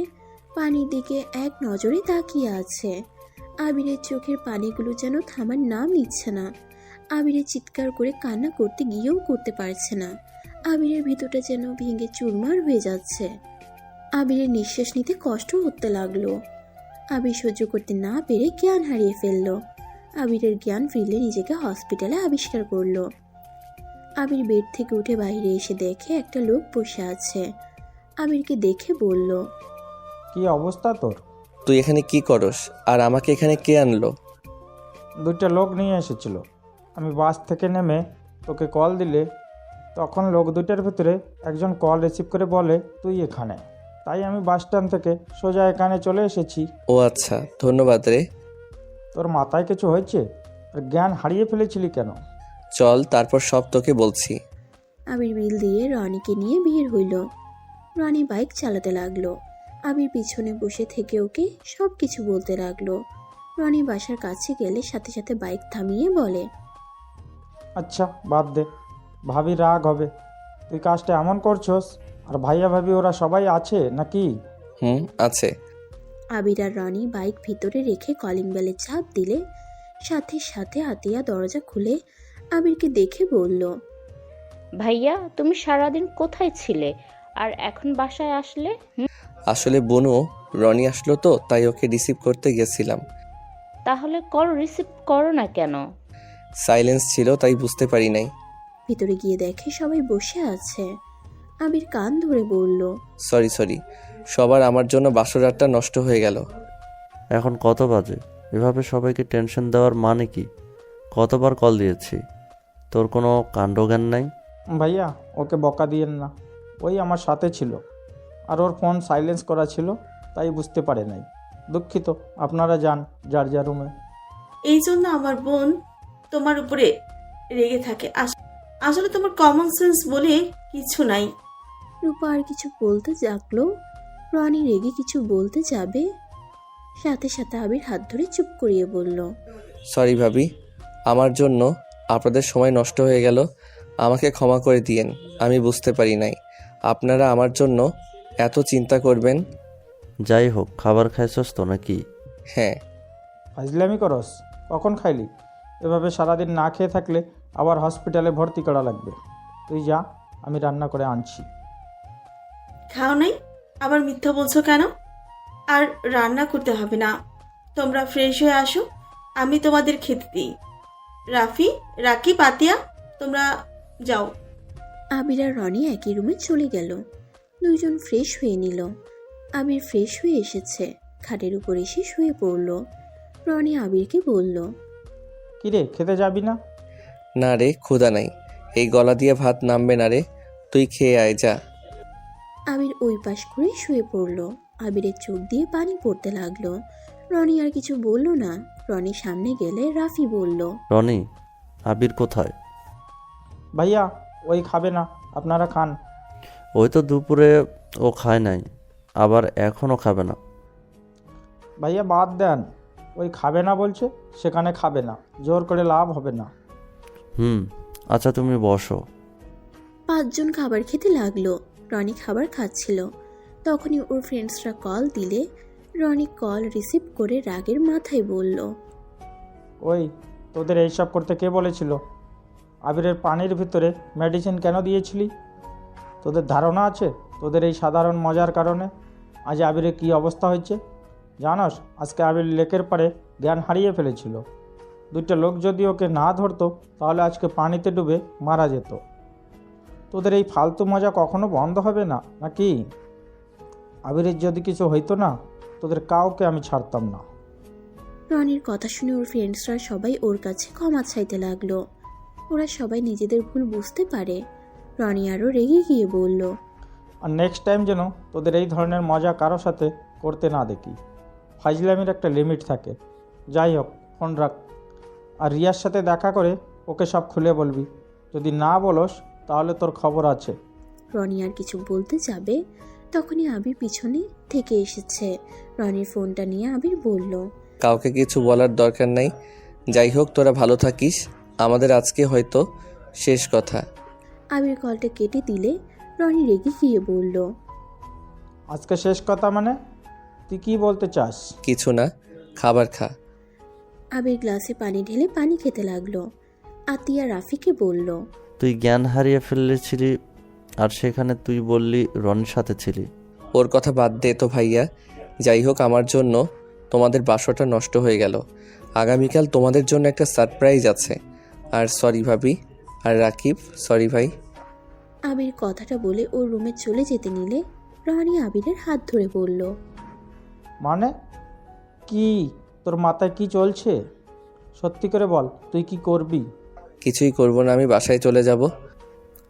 পানির দিকে এক নজরে তাকিয়ে আছে। আবিরের চোখের পানিগুলো যেন থামার নাম নিচ্ছে না। আবিরের চিৎকার করে কান্না করতে গিয়েও করতে পারছে না। আবিরের ভিতরটা যেন ভেঙে চুরমার হয়ে যাচ্ছে। আবিরের নিঃশ্বাস নিতে কষ্ট হতে লাগলো। আবির সহ্য করতে না পেরে জ্ঞান হারিয়ে ফেললো। আবিরের জ্ঞান ফিরলে নিজেকে হসপিটালে আবিষ্কার করলো। আবির বেড থেকে উঠে বাইরে এসে দেখে একটা লোক বসে আছে। আবিরকে দেখে বলল, কি অবস্থা তোর? তুই এখানে কি করস? আর আমাকে এখানে কে আনলো? দুইটা লোক নিয়ে এসেছিল। আমি বাস থেকে নেমে তোকে কল দিলে তখন লোক দুইটার ভিতরে একজন কল রিসিভ করে বলে তুই এখানে। তাই আমি বাস স্ট্যান্ড থেকে সোজা এখানে চলে এসেছি। ও আচ্ছা, ধন্যবাদ রে। তোর মাথায় কিছু হয়েছে? আর জ্ঞান হারিয়ে ফেলেছিলি কেন? চল, তারপর সব তোকে বলছি। আবির বিল দিয়ে রনিকে নিয়ে বের হইল। রনি বাইক চালাতে লাগলো। আবির পিছনে বসে থেকে ওকে সব কিছু বলতে লাগলো। রনি বাসার কাছে গেলে সাথে সাথে বাইক থামিয়ে বলে, আচ্ছা বাদ দে, ভাবি রাগ হবে। তুই কাজটা এমন করছস। আর ভাইয়া ভাবি ওরা সবাই আছে নাকি? আছে। আবির আর রনি বাইক ভিতরে রেখে কলিং বেলে চাপ দিলে সাথে সাথে আতিয়া দরজা খুলে আবিরকে দেখে বলল, ভাইয়া, তুমি সারাদিন কোথায় ছিলে আর এখন বাসায় আসলে? আসলে বনু, রনি আসলো তো তাই ওকে রিসিভ করতে গেছিলাম। তাহলে কল রিসিভ করো না কেন? সাইলেন্স ছিল তাই বুঝতে পারি নাই। ভিতরে গিয়ে দেখে সবাই বসে আছে। আবির কান ধরে বলল, সরি, সবার আমার জন্য বাসরাতটা নষ্ট হয়ে গেল। এখন কত বাজে? এভাবে সবাইকে টেনশন দেওয়ার মানে কি? কতবার কল দিয়েছি, তোর কোনো কাণ্ডজ্ঞান নাই? ভাইয়া ওকে বকা দিয়েন না, ওই আমার সাথে ছিল আর ওর ফোন সাইলেন্স করা ছিল তাই বুঝতে পারে নাই। দুঃখিত, আপনারা যান যার যার রুমে। এই জন্য আমার বোন তোমার উপরে রেগে থাকে। আসলে তোমার কমন সেন্স বলে কিছু নাই। রূপা আর কিছু বলতে যাকলো। রনি রেগে কিছু বলতে যাবে, সাথে সাথে আবির হাত ধরে চুপ করিয়ে বলল, সরি ভাবি, আমার জন্য আপনাদের সময় নষ্ট হয়ে গেল। আমাকে ক্ষমা করে দিয়েন, আমি বুঝতে পারি নাই আপনারা আমার জন্য এত চিন্তা করবেন। যাই হোক, খাবার খাইছস তো নাকি? হ্যাঁ। ফাজলামি করস? কখন খাইলি? এভাবে সারাদিন না খেয়ে থাকলে আবার হসপিটালে ভর্তি করা লাগবে। তুই যা, আমি রান্না করে আনছি। খাও নাই? আবার মিথ্যা বলছো কেন? আর রান্না করতে হবে না, তোমরা ফ্রেশ হয়ে আসো, আমি তোমাদের খেতে দিই। রাফি, রাকিব, আতিয়া, তোমরা যাও। আবির আর রনি একই রুমে চলে গেল। দুইজন ফ্রেশ হয়ে নিল। আবির ফ্রেশ হয়ে এসেছে, খাটের উপর এসে শুয়ে পড়ল। রনি আবিরকে বলল, কিরে, খেতে যাবি না? না রে, ক্ষুধা নাই, এই গলা দিয়ে ভাত নামবে না রে, তুই খেয়ে আয় যা। আবির ওই পাশ করে শুয়ে পড়ল। আবিরের চোখ দিয়ে পানি পড়তে লাগলো। রনি আর কিছু বলল না। রনি সামনে গেলে রাফি বলল, রনি, আবির কোথায়? ভাইয়া, ওই খাবে না, আপনারা খান। ওই তো দুপুরে ও খায় নাই, আবার এখনও খাবে না। ভাইয়া বাদ দেন, ওই খাবে না বলছে, সেখানে খাবে না, জোর করে লাভ হবে না। আচ্ছা তুমি বসো। 5 জন খাবার খেতে লাগলো। রনি খাবার খাচ্ছিল। তখনই ওর ফ্রেন্ডসরা কল দিলে রনি কল রিসিভ করে রাগের মাথায় বলল, ওই, তোদের এইসব করতে কে বলেছিল? আবিরের পানির ভিতরে মেডিসিন কেন দিয়েছিলি? তোদের ধারণা আছে তোদের এই সাধারণ মজার কারণে আজ আবিরের কী অবস্থা হয়েছে? জানোস, আজকে আবির লেকের পাড়ে জ্ঞান হারিয়ে ফেলেছিল। 2টা লোক যদি ওকে না ধরতো তাহলে আজকে পানিতে ডুবে মারা যেত। তোদের এই ফালতু মজা কখনো বন্ধ হবে না নাকি? আবিরের যদি কিছু হইতো না, তোদের কাউকে আমি ছাড়তাম না। রনির কথা শুনে ওর ফ্রেন্ডসরা সবাই ওর কাছে ক্ষমা চাইতে লাগলো। ওরা সবাই নিজেদের ভুল বুঝতে পারে। রনি আরও রেগে গিয়ে বলল, আর নেক্সট টাইম যেন তোদের এই ধরনের মজা কারো সাথে করতে না দেখি। ফাজলামির একটা লিমিট থাকে। যাই হোক, ফোন রাখ, আর রিয়ার সাথে দেখা করে ওকে সব খুলে বলবি। যদি না বলোস তাহলে তোর খবর আছে। রনি আর কিছু বলতে যাবে, তখনই আবির পিছনে থেকে এসেছে। রনির ফোনটা নিয়ে আবির বলল, কাউকে কিছু বলার দরকার নাই। যাই হোক, তোরা ভালো থাকিস, আমাদের আজকে হয়তো শেষ কথা। আবির কলটা কেটে দিলে রনি রেগে গিয়ে বলল, আজকে শেষ কথা মানে? তুই কী বলতে চাস? কিছু না, খাবার খা। আবির গ্লাসে পানি ঢেলে পানি খেতে লাগলো। আতিয়া রাফিকে বলল, তুই জ্ঞান হারিয়ে ফেলেছিলি, আর সেখানে তুই বললি রনির সাথে ছিলি। ওর কথা বাদ দে তো ভাইয়া। যাই হোক, আমার জন্য তোমাদের বাসরটা নষ্ট হয়ে গেল। আগামীকাল তোমাদের জন্য একটা সারপ্রাইজ আছে। আর সরি ভাবি, আর রাকিব, সরি ভাই। আবির কথাটা বলে ওর রুমে চলে যেতে নিলে রনি আবিরের হাত ধরে বলল, মানে কি? তোর মাথায় কি চলছে? সত্যি করে বল, তুই কি করবি? কিছুই করব না, আমি বাসায় চলে যাব।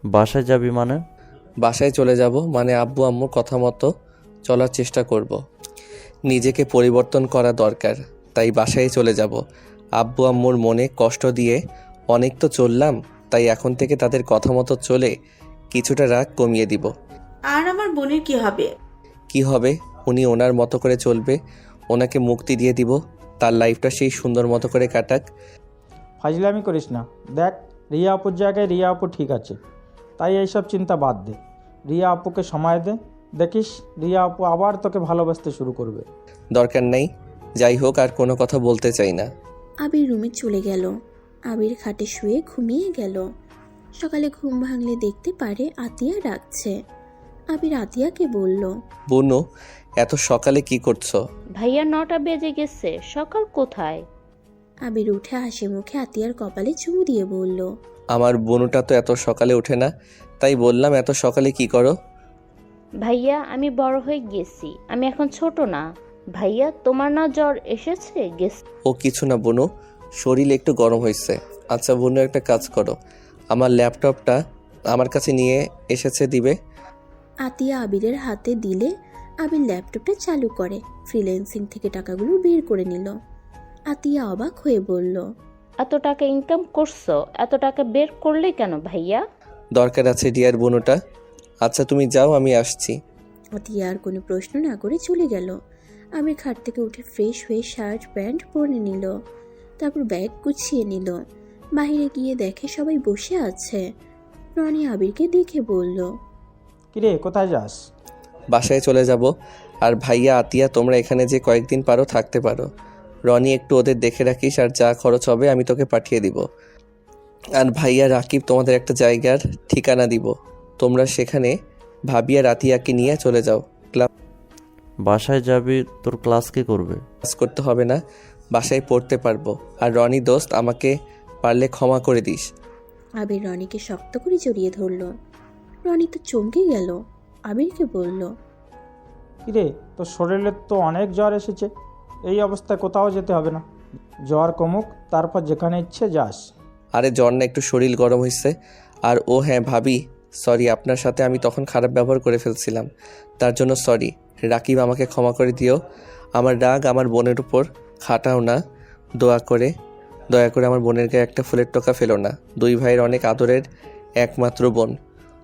বাসায় যাবি মানে? বাসায় চলে যাব মানে আব্বু আম্মুর কথা মতো চলার চেষ্টা করব। নিজেকে পরিবর্তন করা দরকার, তাই বাসায় চলে যাব। আব্বু আম্মুর মনে কষ্ট দিয়ে অনেক তো চললাম, তাই এখন থেকে তাদের কথা মতো চলে কিছুটা রাগ কমিয়ে দিব। আর আমার বোনের কি হবে? কি হবে? উনি ওনার মতো করে চলবে, ওনাকে মুক্তি দিয়ে দিব, তার লাইফটা সেই সুন্দর মতো করে কাটাক। ফাজলামি করিস না। দেখ, রিয়া আপুর জায়গায় রিয়া আপু ঠিক আছে, তাই এইসব চিন্তা বাদ দে। রিয়া আপুকে সময় দে, দেখিস রিয়া আপু আবার তোকে ভালোবাসতে শুরু করবে। দরকার নেই, যাই হোক, আর কোনো কথা বলতে চাই না। আবির রুমে চলে গেল। আবির খাটে শুয়ে ঘুমিয়ে গেল। সকালে ঘুম ভাঙলে দেখতে পারে আতিয়া ডাকছে। আবির আতিয়াকে বলল, বুনু, এত সকালে কি করছো? ভাইয়া 9টা বেজে গেছে, সকাল কোথায়? আবির উঠে হাসি মুখে আতিয়ার কপালে চুমু দিয়ে বলল, আমার বুনুটা তো এত সকালে ওঠে না, তাই বললাম এত সকালে কি করো? ভাইয়া আমি বড় হয়ে গেছি, আমি এখন ছোট না। ভাইয়া তোমার না জ্বর এসেছে গেছে? ও কিছু না বুনু, শরীর একটু গরম হয়েছে। আচ্ছা বুনু, একটা কাজ করো, আমার ল্যাপটপটা আমার কাছে নিয়ে এসেছে দিবে। আতিয়া আবিরের হাতে দিলে আবির ল্যাপটপটা চালু করে ফ্রিল্যান্সিং থেকে টাকাগুলো বের করে নিল। আতিয়া অবাক হয়ে বলল, এত টাকা ইনকাম করছো, এত টাকা বের করলে কেন ভাইয়া? দরকার আছে ডিয়ার বুনুটা। আচ্ছা তুমি যাও, আমি আসছি। আতিয়া আর কোনো প্রশ্ন না করে চলে গেল। আবির খাট থেকে উঠে ফ্রেশ হয়ে শার্ট প্যান্ট পরে নিল, তারপর ব্যাগ গুছিয়ে নিল। বাইরে গিয়ে দেখে সবাই বসে আছে। রনি আবিরকে দেখে বলল, কিরে, কোথায় যাস? বাসায় চলে যাব। আর ভাইয়া আতিয়া, তোমরা এখানে যে কয়েকদিন পারো থাকতে পারো। রনি একটু ওদের দেখে রাখিস, আর যা খরচ হবে আমি তোকে পাঠিয়ে দিব। আর ভাইয়া রাকিব তোমাদের একটা জায়গার ঠিকানা দিব, তোমরা সেখানে ভাবি আর আতিয়াকে নিয়ে চলে যাও। বাসায় যাবি, তোর ক্লাস কে করবে? ক্লাস করতে হবে না, বাসায় পড়তে পারবো। আর রনি দোস্ত, আমাকে পারলে ক্ষমা করে দিস। আবির রনিকে শক্ত করে জড়িয়ে ধরল। রনি তো চমকে গেল। আবিরকে বলল, কিরে, তোর শরীরে তো অনেক জ্বর এসেছে, এই অবস্থায় কোথাও যেতে হবে না, জ্বর কমুক তারপর যেখানে ইচ্ছে যাস। আরে জ্বর না, একটু শরীর গরম হয়েছে। আর ও হ্যাঁ ভাবি, সরি, আপনার সাথে আমি তখন খারাপ ব্যবহার করে ফেলছিলাম, তার জন্য সরি। রাকিব, আমাকে ক্ষমা করে দিও। আমার রাগ আমার বোনের উপর খাটাও না, দয়া করে আমার বোনের গায়ে একটা ফুলের টোকা ফেলো না। দুই ভাইয়ের অনেক আদরের একমাত্র বোন,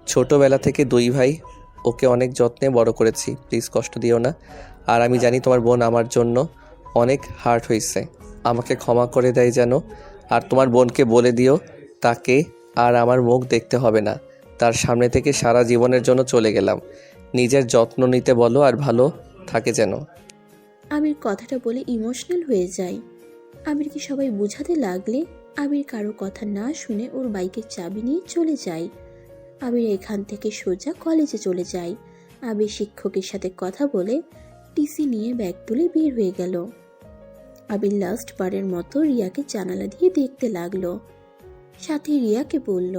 ছোটবেলা থেকে দুই ভাই ওকে অনেক যত্নে বড় করেছি, প্লিজ কষ্ট দিও না। আর আমি জানি তোমার বোন আমার জন্য অনেক হার্ট হয়েছে, আমাকে ক্ষমা করে দেয় যেন। আর তোমার বোনকে বলে দিও তাকে আর আমার মুখ দেখতে হবে না, তার সামনে থেকে সারা জীবনের জন্য চলে গেলাম। নিজের যত্ন নিতে বলো আর ভালো থাকে যেন। আবির কথাটা বলে ইমোশনাল হয়ে যায়। আবিরকে সবাই বোঝাতে লাগলে আবির কারো কথা না শুনে ওর বাইকের চাবি নিয়ে চলে যায়। আবির এখান থেকে সোজা কলেজে চলে যায়। আবির শিক্ষকের সাথে কথা বলে টিসি নিয়ে ব্যাগ তুলে বের হয়ে গেল। আবির লাস্ট বারের মতো রিয়াকে জানালা দিয়ে দেখতে লাগলো, সাথে রিয়াকে বলল,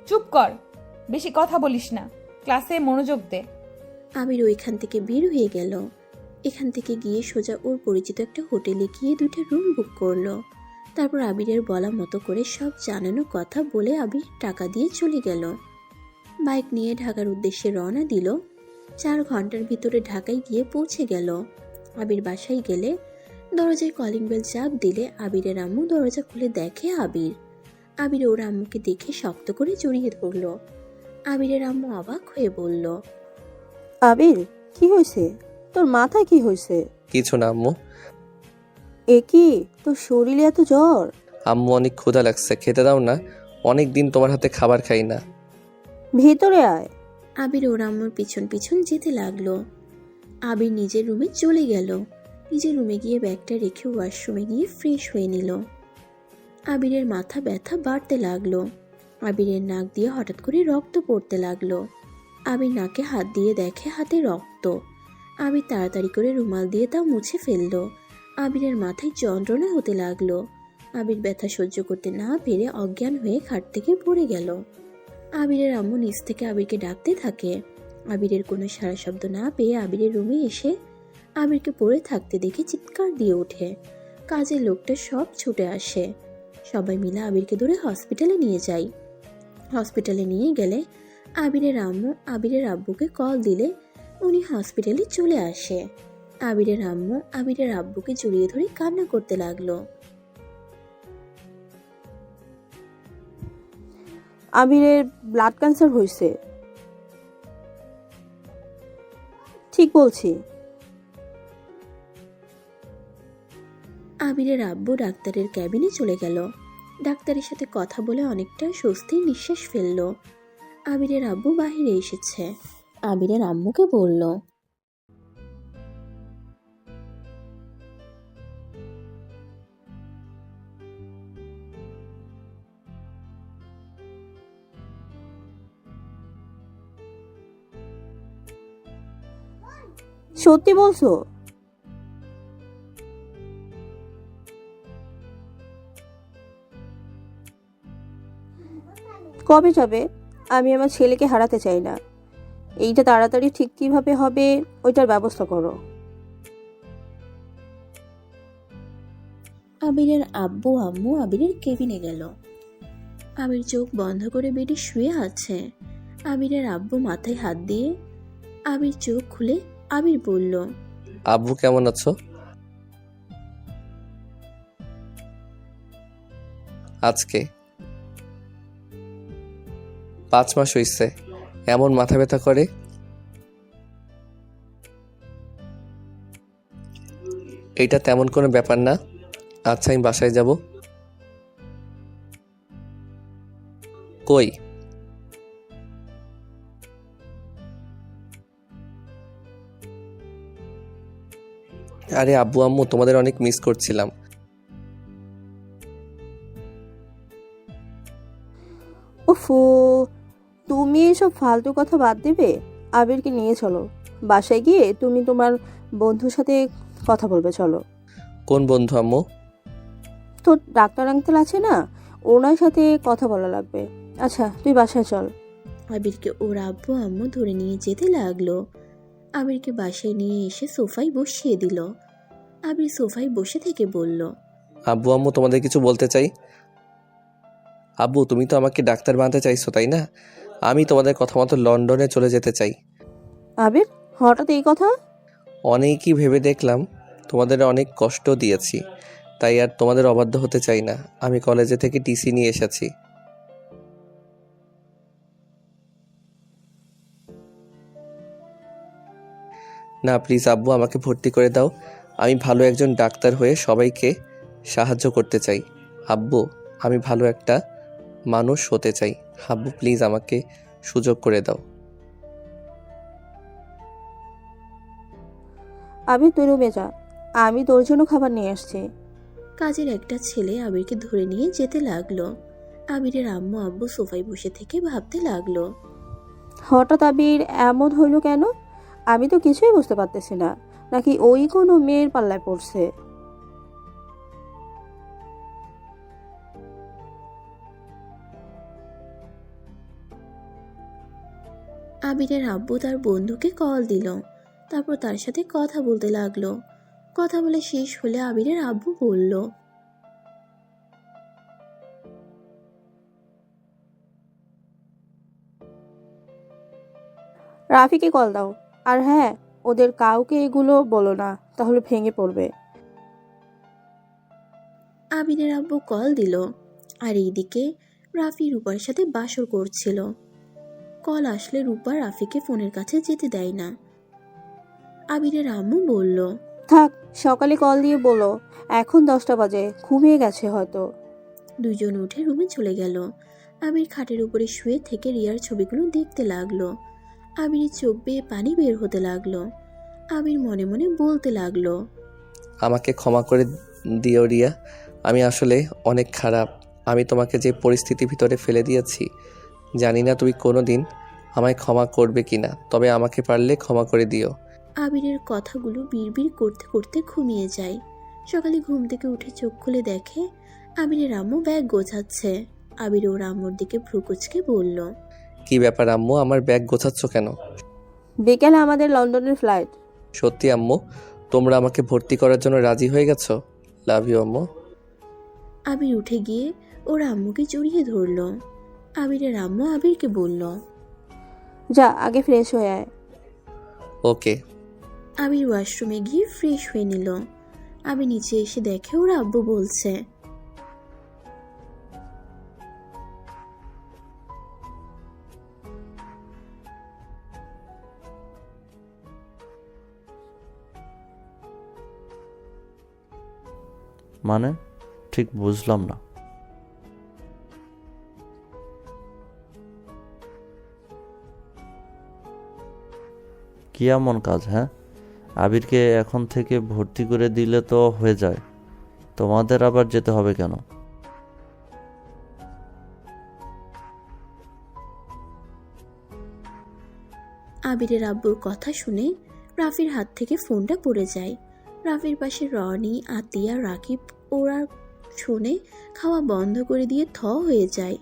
চুপ কর, বেশি কথা বলিস না, ক্লাসে মনোযোগ দে। আবির ওইখান থেকে বের হয়ে গেল। এখান থেকে গিয়ে সোজা ওর পরিচিত একটা হোটেলে গিয়ে 2টা রুম বুক করলো। তারপর আবিরের বলা মতো করে সব জানানো কথা বলে আবির টাকা দিয়ে চলে গেল। বাইক নিয়ে ঢাকার উদ্দেশ্যে রওনা দিল। 4 ঘন্টার ভিতরে ঢাকায় গিয়ে পৌঁছে গেল। আবির বাসায় গেলে দরজায় কলিং বেল চাপ দিলে আবিরের আম্মু দরজা খুলে দেখে আবির। আবির ওর আম্মুকে দেখে শক্ত করে জড়িয়ে ধরল। আবিরের আম্মু অবাক হয়ে বলল, আবির, কি হয়েছে? তোর মাথায় কি হয়েছে? কিছু না আম্মু। এ কি, তোর শরীরে এত জ্বর? আম্মু, অনেক ক্ষুধা লাগছে, খেতে দাও না, অনেক দিন তোমার হাতে খাবার খাই না। ভেতরে আয়। আবির ওর আম্মুর পিছন পিছন যেতে লাগলো। আবির নিজের রুমে চলে গেল। নিজের রুমে গিয়ে ব্যাগটা রেখে ওয়াশরুমে গিয়ে ফ্রেশ হয়ে নিল। আবিরের মাথা ব্যথা বাড়তে লাগলো। আবিরের নাক দিয়ে হঠাৎ করে রক্ত পড়তে লাগলো। আবির নাকে হাত দিয়ে দেখে হাতে রক্ত। আবির তাড়াতাড়ি করে রুমাল দিয়ে তা মুছে ফেললো। আবিরের মাথায় যন্ত্রণা হতে লাগলো। আবির ব্যথা সহ্য করতে না পেরে অজ্ঞান হয়ে খাট থেকে পড়ে গেল। আবিরের আম্মু নিচ থেকে আবিরকে ডাকতে থাকে। আবিরের কোনো সাড়া শব্দ না পেয়ে আবিরের রুমে এসে আবিরকে পড়ে থাকতে দেখে চিৎকার দিয়ে ওঠে। কাজের লোকটা সব ছুটে আসে। সবাই মিলে আবিরকে ধরে হসপিটালে নিয়ে যায়। হসপিটালে নিয়ে গেলে আবিরের আম্মু আবিরের আব্বুকে কল দিলে উনি হসপিটালে চলে আসে। আবিরের আম্মু আবিরের আব্বুকে জড়িয়ে ধরে কান্না করতে লাগলো। আবিরের ব্লাড ক্যান্সার হয়েছে। ঠিক বলছি। আবিরের আব্বু ডাক্তারের ক্যাবিনে চলে গেল। ডাক্তারের সাথে কথা বলে অনেকটা স্বস্তির নিঃশ্বাস ফেলল। আবিরের আব্বু বাহিরে এসেছে। আবিরের আম্মুকে বলল, সত্যি বলছো? কবে যাবে? আমি আমার ছেলেকে হারাতে চাই না। এইটা তাড়াতাড়ি ঠিক কিভাবে হবে ওইটার ব্যবস্থা করো। আবিরের আব্বু আম্মু আবিরের কেবিনে গেল। আবির চোখ বন্ধ করে বেডে শুয়ে আছে। আবিরের আব্বু মাথায় হাত দিয়ে আবির চোখ খুলে আবির বলল, আব্বু কেমন আছো? আজকে 5 মাস হইছে, এমন মাথা ব্যথা করে। এটা তেমন কোনো ব্যাপার না। আচ্ছা, আমি বাসায় যাব। কই? আরে আব্বু আম্মু, তোমাদের অনেক মিস করছিলাম। ওফো, তুমি এসব ফালতু কথা বাদ দেবে। আবিরকে নিয়ে চলো, বাসায় গিয়ে তুমি তোমার বন্ধুর সাথে কথা বলবে। চলো। কোন বন্ধু আম্মু? তো ডাক্তার আঙ্কেল আছে না, ওনার সাথে কথা বলা লাগবে। আচ্ছা তুই বাসায় চল। আবিরকে ওর আব্বু আম্মু ধরে নিয়ে যেতে লাগলো। আবিরকে বাসায় নিয়ে এসে সোফায় বসিয়ে দিল। আবির সোফায় বসে থেকে বলল, আব্বু আম্মু, তোমাদের কিছু বলতে চাই। আব্বু, তুমি তো আমাকে ডাক্তার বানাতে চাইছো, তাই না? আমি তোমাদের কথা মতো লন্ডনে চলে যেতে চাই। আবির, হঠাৎ এই কথা? অনেকই ভেবে দেখলাম তোমাদের অনেক কষ্ট দিয়েছি, তাই আর তোমাদের অবাধ্য হতে চাই না। আমি কলেজে থেকে টিসি নিয়ে এসেছি। না প্লিজ আব্বু, আমাকে ভর্তি করে দাও। আমি ভালো একজন ডাক্তার হয়ে সবাইকে সাহায্য করতে চাই। আব্বু, আমি ভালো একটা মানুষ হতে চাই। আব্বু প্লিজ আমাকে সুযোগ করে দাও। আবির তুই রুমে যা, আমি তোর জন্য খাবার নিয়ে আসছি। কাজের একটা ছেলে আবিরকে ধরে নিয়ে যেতে লাগলো। আবিরের আম্মু আব্বু সোফায় বসে থেকে ভাবতে লাগলো, হঠাৎ আবির এমন হইল কেন? আমি তো কিছুই বুঝতে পারতেছি না। নাকি ওই কোনো মেয়ের পাল্লায় পড়ছে? আবিরের আব্বু তার বন্ধুকে কল দিল। তারপর তার সাথে কথা বলতে লাগলো। কথা বলে শেষ হলে আবিরের আব্বু বলল, রাফিকে কল দাও। আর হ্যাঁ, ওদের কাউকে এগুলো বলো না, তাহলে ভেঙে পড়বে। আবিরের আব্বু কল দিল। আর এইদিকে রাফি রূপার সাথে বাসর করছিল। কল আসলে রূপা রাফিকে ফোনের কাছে যেতে দেয় না। আবিরের আম্মু বলল, থাক, সকালে কল দিয়ে বলো এখন 10টা বাজে, ঘুমিয়ে গেছে হয়তো। দুজন উঠে রুমে চলে গেল। আবির খাটের উপরে শুয়ে থেকে রিয়ার ছবিগুলো দেখতে লাগলো। আবিরের চোখ বেয়ে পানি বের হতে লাগলো। আবির মনে মনে বলতে লাগলো, আমাকে ক্ষমা করে দিও রিয়া, আমি আসলে অনেক খারাপ। আমি তোমাকে যে পরিস্থিতির ভিতরে ফেলে দিয়েছি, জানি না তুমি কোনো দিন আমায় ক্ষমা করবে কিনা, তবে আমাকে পারলে ক্ষমা করে দিও। আবিরের কথাগুলো বিড়বিড় করতে করতে ঘুমিয়ে যায়। সকালে ঘুম থেকে উঠে চোখ খুলে দেখে আবিরের আম্মু ব্যাগ গোছাচ্ছে। আবির ওর আম্মুর দিকে ভ্রুকুচকে বলল, কি ব্যাপার আম্মু, আমার ব্যাগ গোছাচ্ছ কেন? বিকেলে আমাদের লন্ডনের ফ্লাইট। সত্যি আম্মু, তোমরা আমাকে ভর্তি করার জন্য রাজি হয়ে গেছো? লাভ ইউ আম্মু। আবির উঠে গিয়ে ওর আম্মুকে জড়িয়ে ধরল। আবিরের আম্মু আবিরকে বলল, যা আগে ফ্রেশ হয়ে আয়। ওকে। আবির ওয়াশরুমে গিয়ে ফ্রেশ হয়ে নিল। আবির নিচে এসে দেখে ওর আব্বু বলছে, মানে ঠিক বুঝলাম না। কি এমন কাজ? হ্যাঁ, আবিরকে এখন থেকে ভর্তি করে দিলে তো হয়ে যায়, তোমাদের আবার যেতে হবে কেন? আবিরের আব্বুর কথা শুনে রাফির হাত থেকে ফোনটা পড়ে যায়। রাফির পাশে রনি, আতিয়া, রাকিব ওরা শুনে খাওয়া বন্ধ করে দিয়ে থ হয়ে যায়।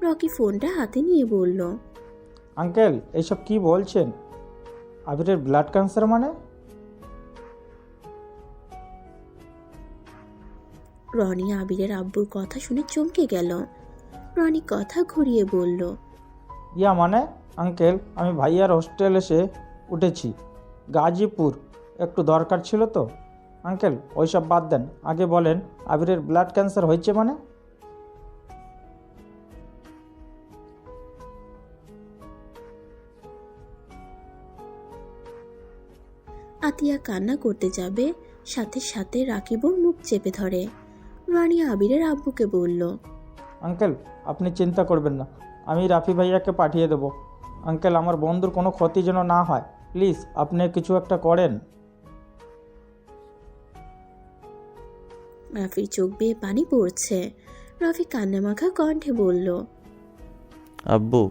রকি ফোনটা হাতে নিয়ে বলল, আঙ্কেল এইসব কি বলছেন? আবিরের ব্লাড ক্যান্সার মানে? রনি আবিরের আব্বুর কথা শুনে চমকে গেল। রনি কথা ঘুরিয়ে বলল, ইয়া মানে আঙ্কেল, আমি ভাইয়ার হোস্টেল এসে উঠেছি, গাজীপুর, একটু দরকার ছিল তো। আঙ্কেল ওইসব বাদ দেন, আগে বলেন আবিরের ব্লাড ক্যান্সার হয়েছে মানে? আতিয়া কান্না করতে যাবে, সাথে সাথে রাকিবর মুখ চেপে ধরে। রনি আবিরের আব্বুকে বলল, আঙ্কেল আপনি চিন্তা করবেন না, আমি রাফি ভাইয়াকে পাঠিয়ে দেবো। আঙ্কেল আমার বন্ধুর কোনো ক্ষতি যেন না হয়, প্লিজ আপনি কিছু একটা করেন। রাফির চোখ বেয়ে পানি পড়ছে। রাফি কান্নামাখা কণ্ঠে বলল, আব্বু,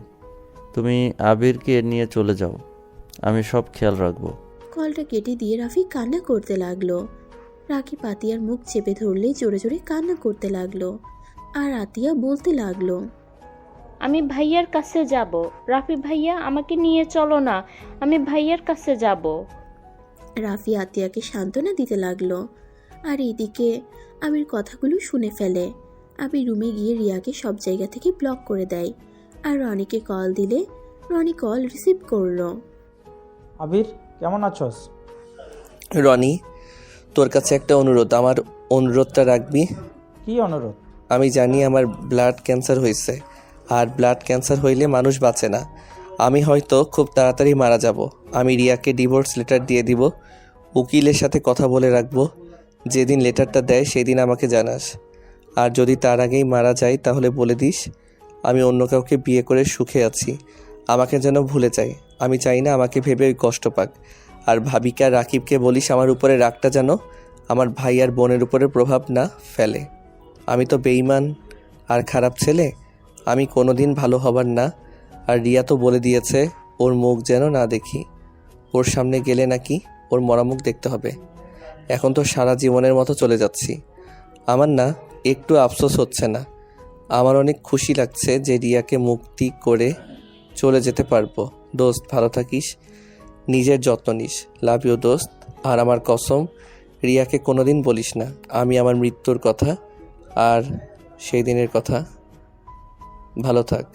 তুমি আবিরকে নিয়ে চলে যাও, আমি সব খেয়াল রাখবো। কলটা কেটে দিয়ে রাফি কান্না করতে লাগলো। রাকিব আতিয়ার মুখ চেপে ধরলে জোরে জোরে কান্না করতে লাগলো। আর আতিয়া বলতে লাগলো, আমি ভাইয়ার কাছে যাব। রাফি ভাইয়া, আমাকে নিয়ে চলো না, আমি ভাইয়ার কাছে যাব। রাফি আতিয়াকে সান্ত্বনা দিতে লাগলো। আর এদিকে আবির কথাগুলো শুনে ফেলে। আবির রুমে গিয়ে রিয়াকে সব জায়গা থেকে ব্লক করে দেয়। আর রনিকে কল দিলে রনি কল রিসিভ করলো। আবির, কেমন আছোস? রনি, তোর কাছে একটা অনুরোধ, আমার অনুরোধটা রাখবি? কি অনুরোধ? আমি জানি আমার ব্লাড ক্যান্সার হয়েছে, আর ব্লাড ক্যান্সার হইলে মানুষ বাঁচে না। আমি হয়তো খুব তাড়াতাড়ি মারা যাব। আমি রিয়াকে ডিভোর্স লেটার দিয়ে দিব। উকিলের সাথে কথা বলে রাখবো। যেদিন লেটারটা দেয় সেদিন আমাকে জানাস। আর যদি তার আগেই মারা যায় তাহলে বলে দিস আমি অন্য কাউকে বিয়ে করে সুখে আছি। আমাকে যেন ভুলে যায়। আমি চাই না আমাকে ভেবে ওই কষ্ট পাক। আর ভাবিকে আর রাকিবকে বলিস আমার উপরে রাগটা যেন আমার ভাই আর বোনের উপরে প্রভাব না ফেলে। আমি তো বেঈমান আর খারাপ ছেলে, আমি কোনোদিন ভালো হবার না। আর রিয়া তো বলে দিয়েছে ওর মুখ যেন না দেখি। ওর সামনে গেলে নাকি ওর মরা মুখ দেখতে হবে। এখন তো সারা জীবনের মতো চলে যাচ্ছি। আমার না একটু আফসোস হচ্ছে না, আমার অনেক খুশি লাগছে যে রিয়াকে মুক্তি করে চলে যেতে পারবো। দোস্ত, ভালো থাকিস, নিজের যত্ন নিস। লাভ ইউ দোস্ত। আর আমার কসম, রিয়াকে কোনোদিন বলিস না আমি আমার মৃত্যুর কথা আর সেই দিনের কথা। ভালো থাক।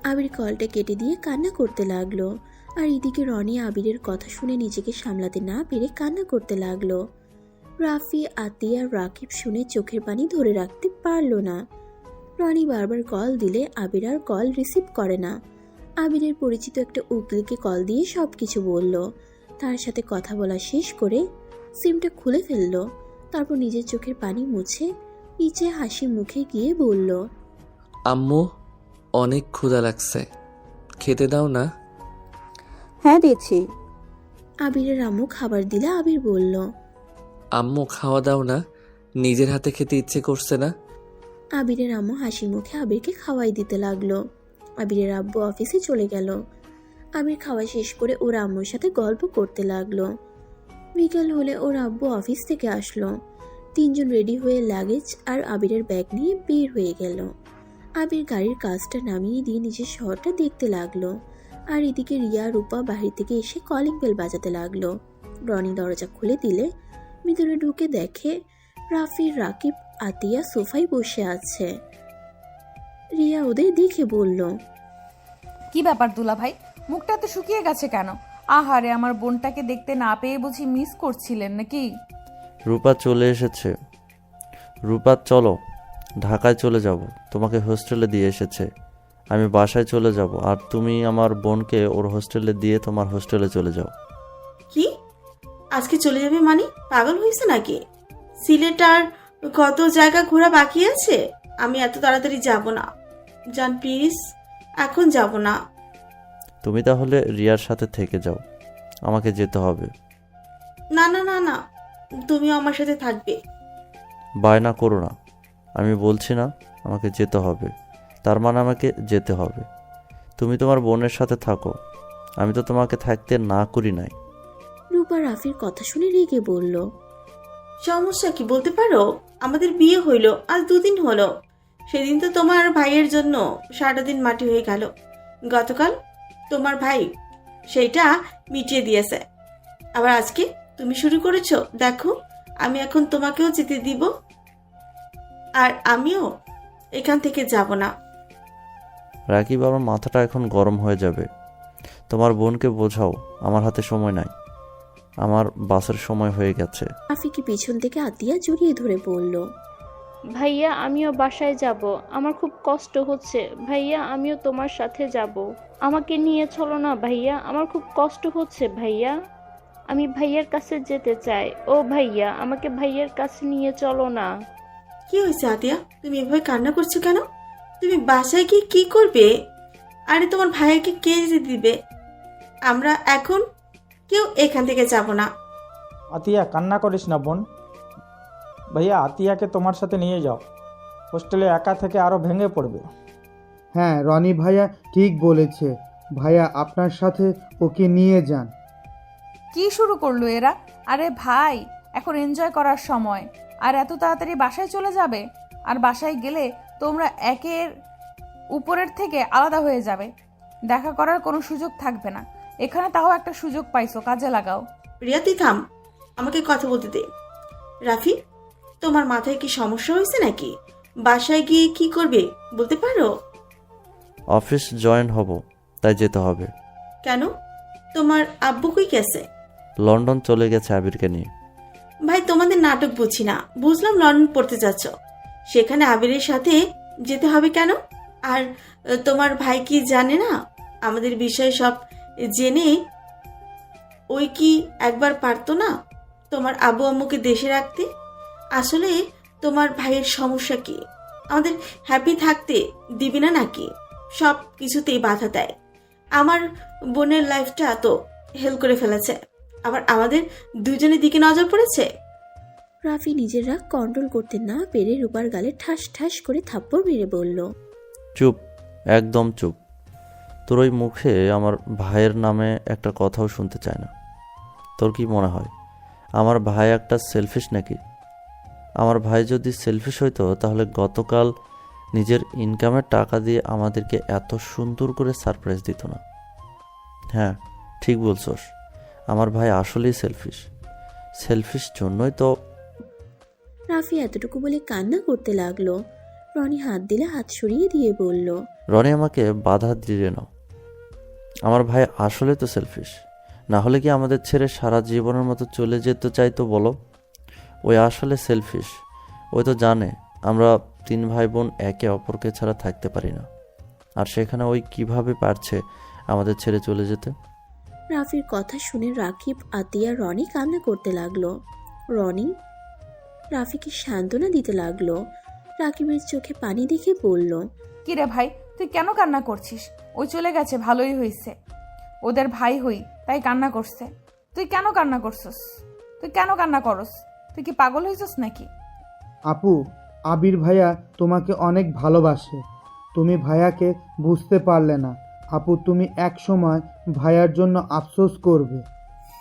আবির কলটা কেটে দিয়ে কান্না করতে লাগলো। আর এদিকে রনি আবিরের কথা শুনে নিজেকে সামলাতে না পেরে কান্না করতে লাগলো। রাফি, আতিয়া, রাকিব শুনে চোখের পানি ধরে রাখতে পারলো না। রনি বারবার কল দিলে আবির আর কল রিসিভ করে না। আবিরের পরিচিত একটা উকিলকে কল দিয়ে সব কিছু বলল। তার সাথে কথা বলা শেষ করে সিমটা খুলে ফেললো। তারপর নিজের চোখের পানি মুছে নিচে হাসি মুখে গিয়ে বলল, আম্মু, অনেক ক্ষুধা লাগছে, খেতে দাও না? হ্যাঁ দিচ্ছি। আবিরের আম্মু খাবার দিলে আবির বলল, আম্মু খাওয়া দাও না, নিজের হাতে খেতে ইচ্ছে করছে না? আবিরের আম্মু হাসি মুখে আবিরকে খাওয়াই দিতে লাগলো। আবিরের আব্বু অফিসে চলে গেল। আবির খাওয়া শেষ করে ওর আম্মুর সাথে গল্প করতে লাগলো। বিকাল হলে ওর আব্বু অফিস থেকে আসলো। তিনজন রেডি হয়ে লাগেজ আর আবিরের ব্যাগ নিয়ে বের হয়ে গেল। আবির গাড়ির কাজটা নামিয়ে দিয়ে নিজের শহরটা দেখতে লাগলো। আর এদিকে রিয়া রূপা বাহির থেকে এসে কলিং বেল বাজাতে লাগলো। রনি দরজা খুলে দিলে ভিতরে ঢুকে দেখে রাফি, রাকিব, আতিয়া সোফায় বসে আছে। রিয়া ওদের দেখে বলল, কি ব্যাপার দুলা ভাই, মুখটা তো শুকিয়ে গেছে কেন? আহারে, আমার বোনটাকে দেখতে না পেয়ে বুঝি মিস করছিলেন নাকি? রূপা চলে এসেছে। রূপা, চলো ঢাকায় চলে যাব, তোমাকে হোস্টেলে দিয়ে এসেছে। আমি বাসায় চলে যাব, আর তুমি আমার বোনকে ওর হোস্টেলে দিয়ে তোমার হোস্টেলে চলে যাও। কি, আজকে চলে যাবে মানে? পাগল হয়েছে নাকি? সিলেট আর কত জায়গা ঘোরা বাকি আছে। আমি এত তাড়াতাড়ি যাব না জান, প্লিজ, এখন যাব না। তুমি তাহলে রিয়ার সাথে থেকে যাও, আমাকে যেতে হবে। না না না না, তুমিও আমার সাথে থাকবে। বায়না করো না, আমি বলছি না আমাকে যেতে হবে, তার মানে আমাকে যেতে হবে। তুমি তোমার বোনের সাথে থাকো, আমি তো তোমাকে থাকতে না করি নাই। রূপা রাফির কথা শুনে রেগে বলল, সমস্যা কি বলতে পারো? আমাদের বিয়ে হইল আজ 2 দিন হলো। সেদিন তো তোমার ভাইয়ের জন্য সারাটা দিন মাটি হয়ে গেল। গতকাল তোমার ভাই সেইটা মিটিয়ে দিয়েছে, আবার আজকে তুমি শুরু করেছো। দেখো, আমি এখন তোমাকেও যেতে দিব, আর আমিও এখান থেকে যাব না। রাকিব, আমার মাথাটা এখন গরম হয়ে যাবে। তোমার বোনকে বোঝাও আমার হাতে সময় নাই, আমার বাসের সময় হয়ে গেছে। রাফিকে পিছন থেকে আতিয়া জড়িয়ে ধরে বলল, ভাইয়া, আমিও বাসায় যাব, আমার খুব কষ্ট হচ্ছে। ভাইয়া, আমিও তোমার সাথে যাব, আমাকে নিয়ে চলো না ভাইয়া, আমার খুব কষ্ট হচ্ছে ভাইয়া, আমি ভাইয়ার কাছে যেতে চাই। ও ভাইয়া, আমাকে ভাইয়ার কাছে নিয়ে চলো না। কি হয়েছে আতিয়া, তুমি এভাবে কান্না করছো কেন? তুমি বাসায় গিয়ে কি করবে? আরে তোমার ভাইয়াকে কে যেতে দিবে? আমরা এখন কেউ এখান থেকে যাব না। আতিয়া, কান্না করিস না বোন। ভাইয়া আতিয়াকে তোমার সাথে নিয়ে যাও, হোস্টেলে একা থেকে আরও ভেঙে পড়বে। হ্যাঁ, রনি ভাইয়া ঠিক বলেছে। ভাইয়া আপনার সাথে ওকে নিয়ে যান। কি শুরু করলো এরা? আরে ভাই, এখন এনজয় করার সময়, আর এত তাড়াতাড়ি বাসায় চলে যাবে? আর বাসায় গেলে তোমরা একের উপরের থেকে আলাদা হয়ে যাবে, দেখা করার কোনো সুযোগ থাকবে না। এখানে তাও একটা সুযোগ পাইছো, কাজে লাগাও। রিয়া তুই থাম, আমাকে কথা বলতে দে। রাফি, তোমার মাথায় কি সমস্যা হয়েছে নাকি? বাসায় গিয়ে কি করবে বলতে পারো? অফিস জয়েন হব, তাই যেতে হবে। কেন? তোমার আব্বু কই গেছে? লন্ডন চলে গেছে আবিরকে নিয়ে। ভাই তোমাদের নাটক বুঝি না। বুঝলাম লন্ডন পড়তে যাচ্ছ, সেখানে আবিরের সাথে যেতে হবে কেন? আর তোমার ভাই কি জানে না আমাদের বিষয়ে সব জেনে? ওই কি একবার পারতো না তোমার আব্বু আম্মুকে দেশে রাখতে? আসলে তোমার ভাইয়ের সমস্যা কি? আমাদের হ্যাপি থাকতে দিবি না নাকি? সব কিছুতেই বাধা দেয়। আমার বোনের লাইফটা তো হেল করে ফেলেছে, আবার আমাদের দুজনের দিকে নজর পড়েছে। রাফি নিজের রাগ কন্ট্রোল করতে না পেরে রূপার গালে ঠাস ঠাস করে থাপ্পড় মেরে বলল, চুপ, একদম চুপ। তোর ওই মুখে আমার ভাইয়ের নামে একটা কথাও শুনতে চায় না। তোর কি মনে হয় আমার ভাই একটা সেলফিশ নাকি? আমার ভাই যদি সেলফিশ হইতো তাহলে গতকাল নিজের ইনকামের টাকা দিয়ে আমাদেরকে এত সুন্দর করে সারপ্রাইজ দিত না। হ্যাঁ, ঠিক বলছস, আমার ভাই আসলেই সেলফিশ। সেলফিশ জন্যই তো। রাফি এতটুকু বলে কান্না করতে লাগলো। রনি হাত দিলে হাত সরিয়ে দিয়ে বলল, রনি আমাকে বাধা দিয়ে নাও। আমার ভাই আসলে তো সেলফিশ, না হলে কি আমাদের ছেড়ে সারা জীবনের মতো চলে যেতে চাইতো বলো? ওই আসলে সেলফিশ। ওই তো জানে আমরা 3 ভাই বোন একে অপরকে ছাড়া থাকতে পারি না, আর সেখানে ওই কিভাবে পারছে আমাদের ছেড়ে চলে যেতে? রাফির কথা শুনে রাকিব, আতিয়া, রনি কান্না করতে লাগলো। রনি রাফিকে সান্ত্বনা দিতে লাগলো। রাকিবের চোখে পানি দেখে বলল, কিরে ভাই, তুই কেন কান্না করছিস? ওই চলে গেছে, ভালোই হয়েছে। ওদের ভাই হই তাই কান্না করছে। তুই কেন কান্না করছস? তুই কেন কান্না করস? তুই কি পাগল হয়েছস নাকি? আপু, আবির ভাইয়া তোমাকে অনেক ভালোবাসে। তুমি ভাইয়াকে বুঝতে পারলে না। আপু, তুমি এক সময় ভাইয়ার জন্য আফসোস করবে।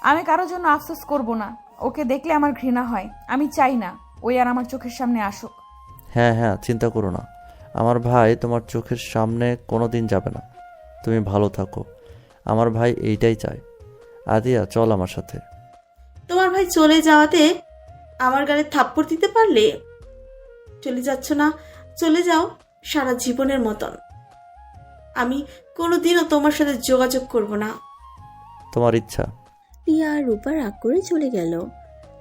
আমি কারোর জন্য আফসোস করব না। ওকে দেখলে আমার ঘৃণা হয়। আমি চাই না ওই আর আমার চোখের সামনে আসুক। হ্যাঁ হ্যাঁ, চিন্তা করো না, আমার ভাই তোমার চোখের সামনে কোনো দিন যাবে না। তুমি ভালো থাকো, আমার ভাই এইটাই চায়। আদিয়া, চল আমার সাথে। তোমার ভাই চলে যাওয়াতে আমার গালে থাপ্পড় দিতে পারলে? চলে যাচ্ছ না? চলে যাও সারা জীবনের মতন। আমি কোনোদিনও তোমার সাথে যোগাযোগ করব না। তোমার ইচ্ছা। রিয়া আর রূপা রাগ করে চলে গেল।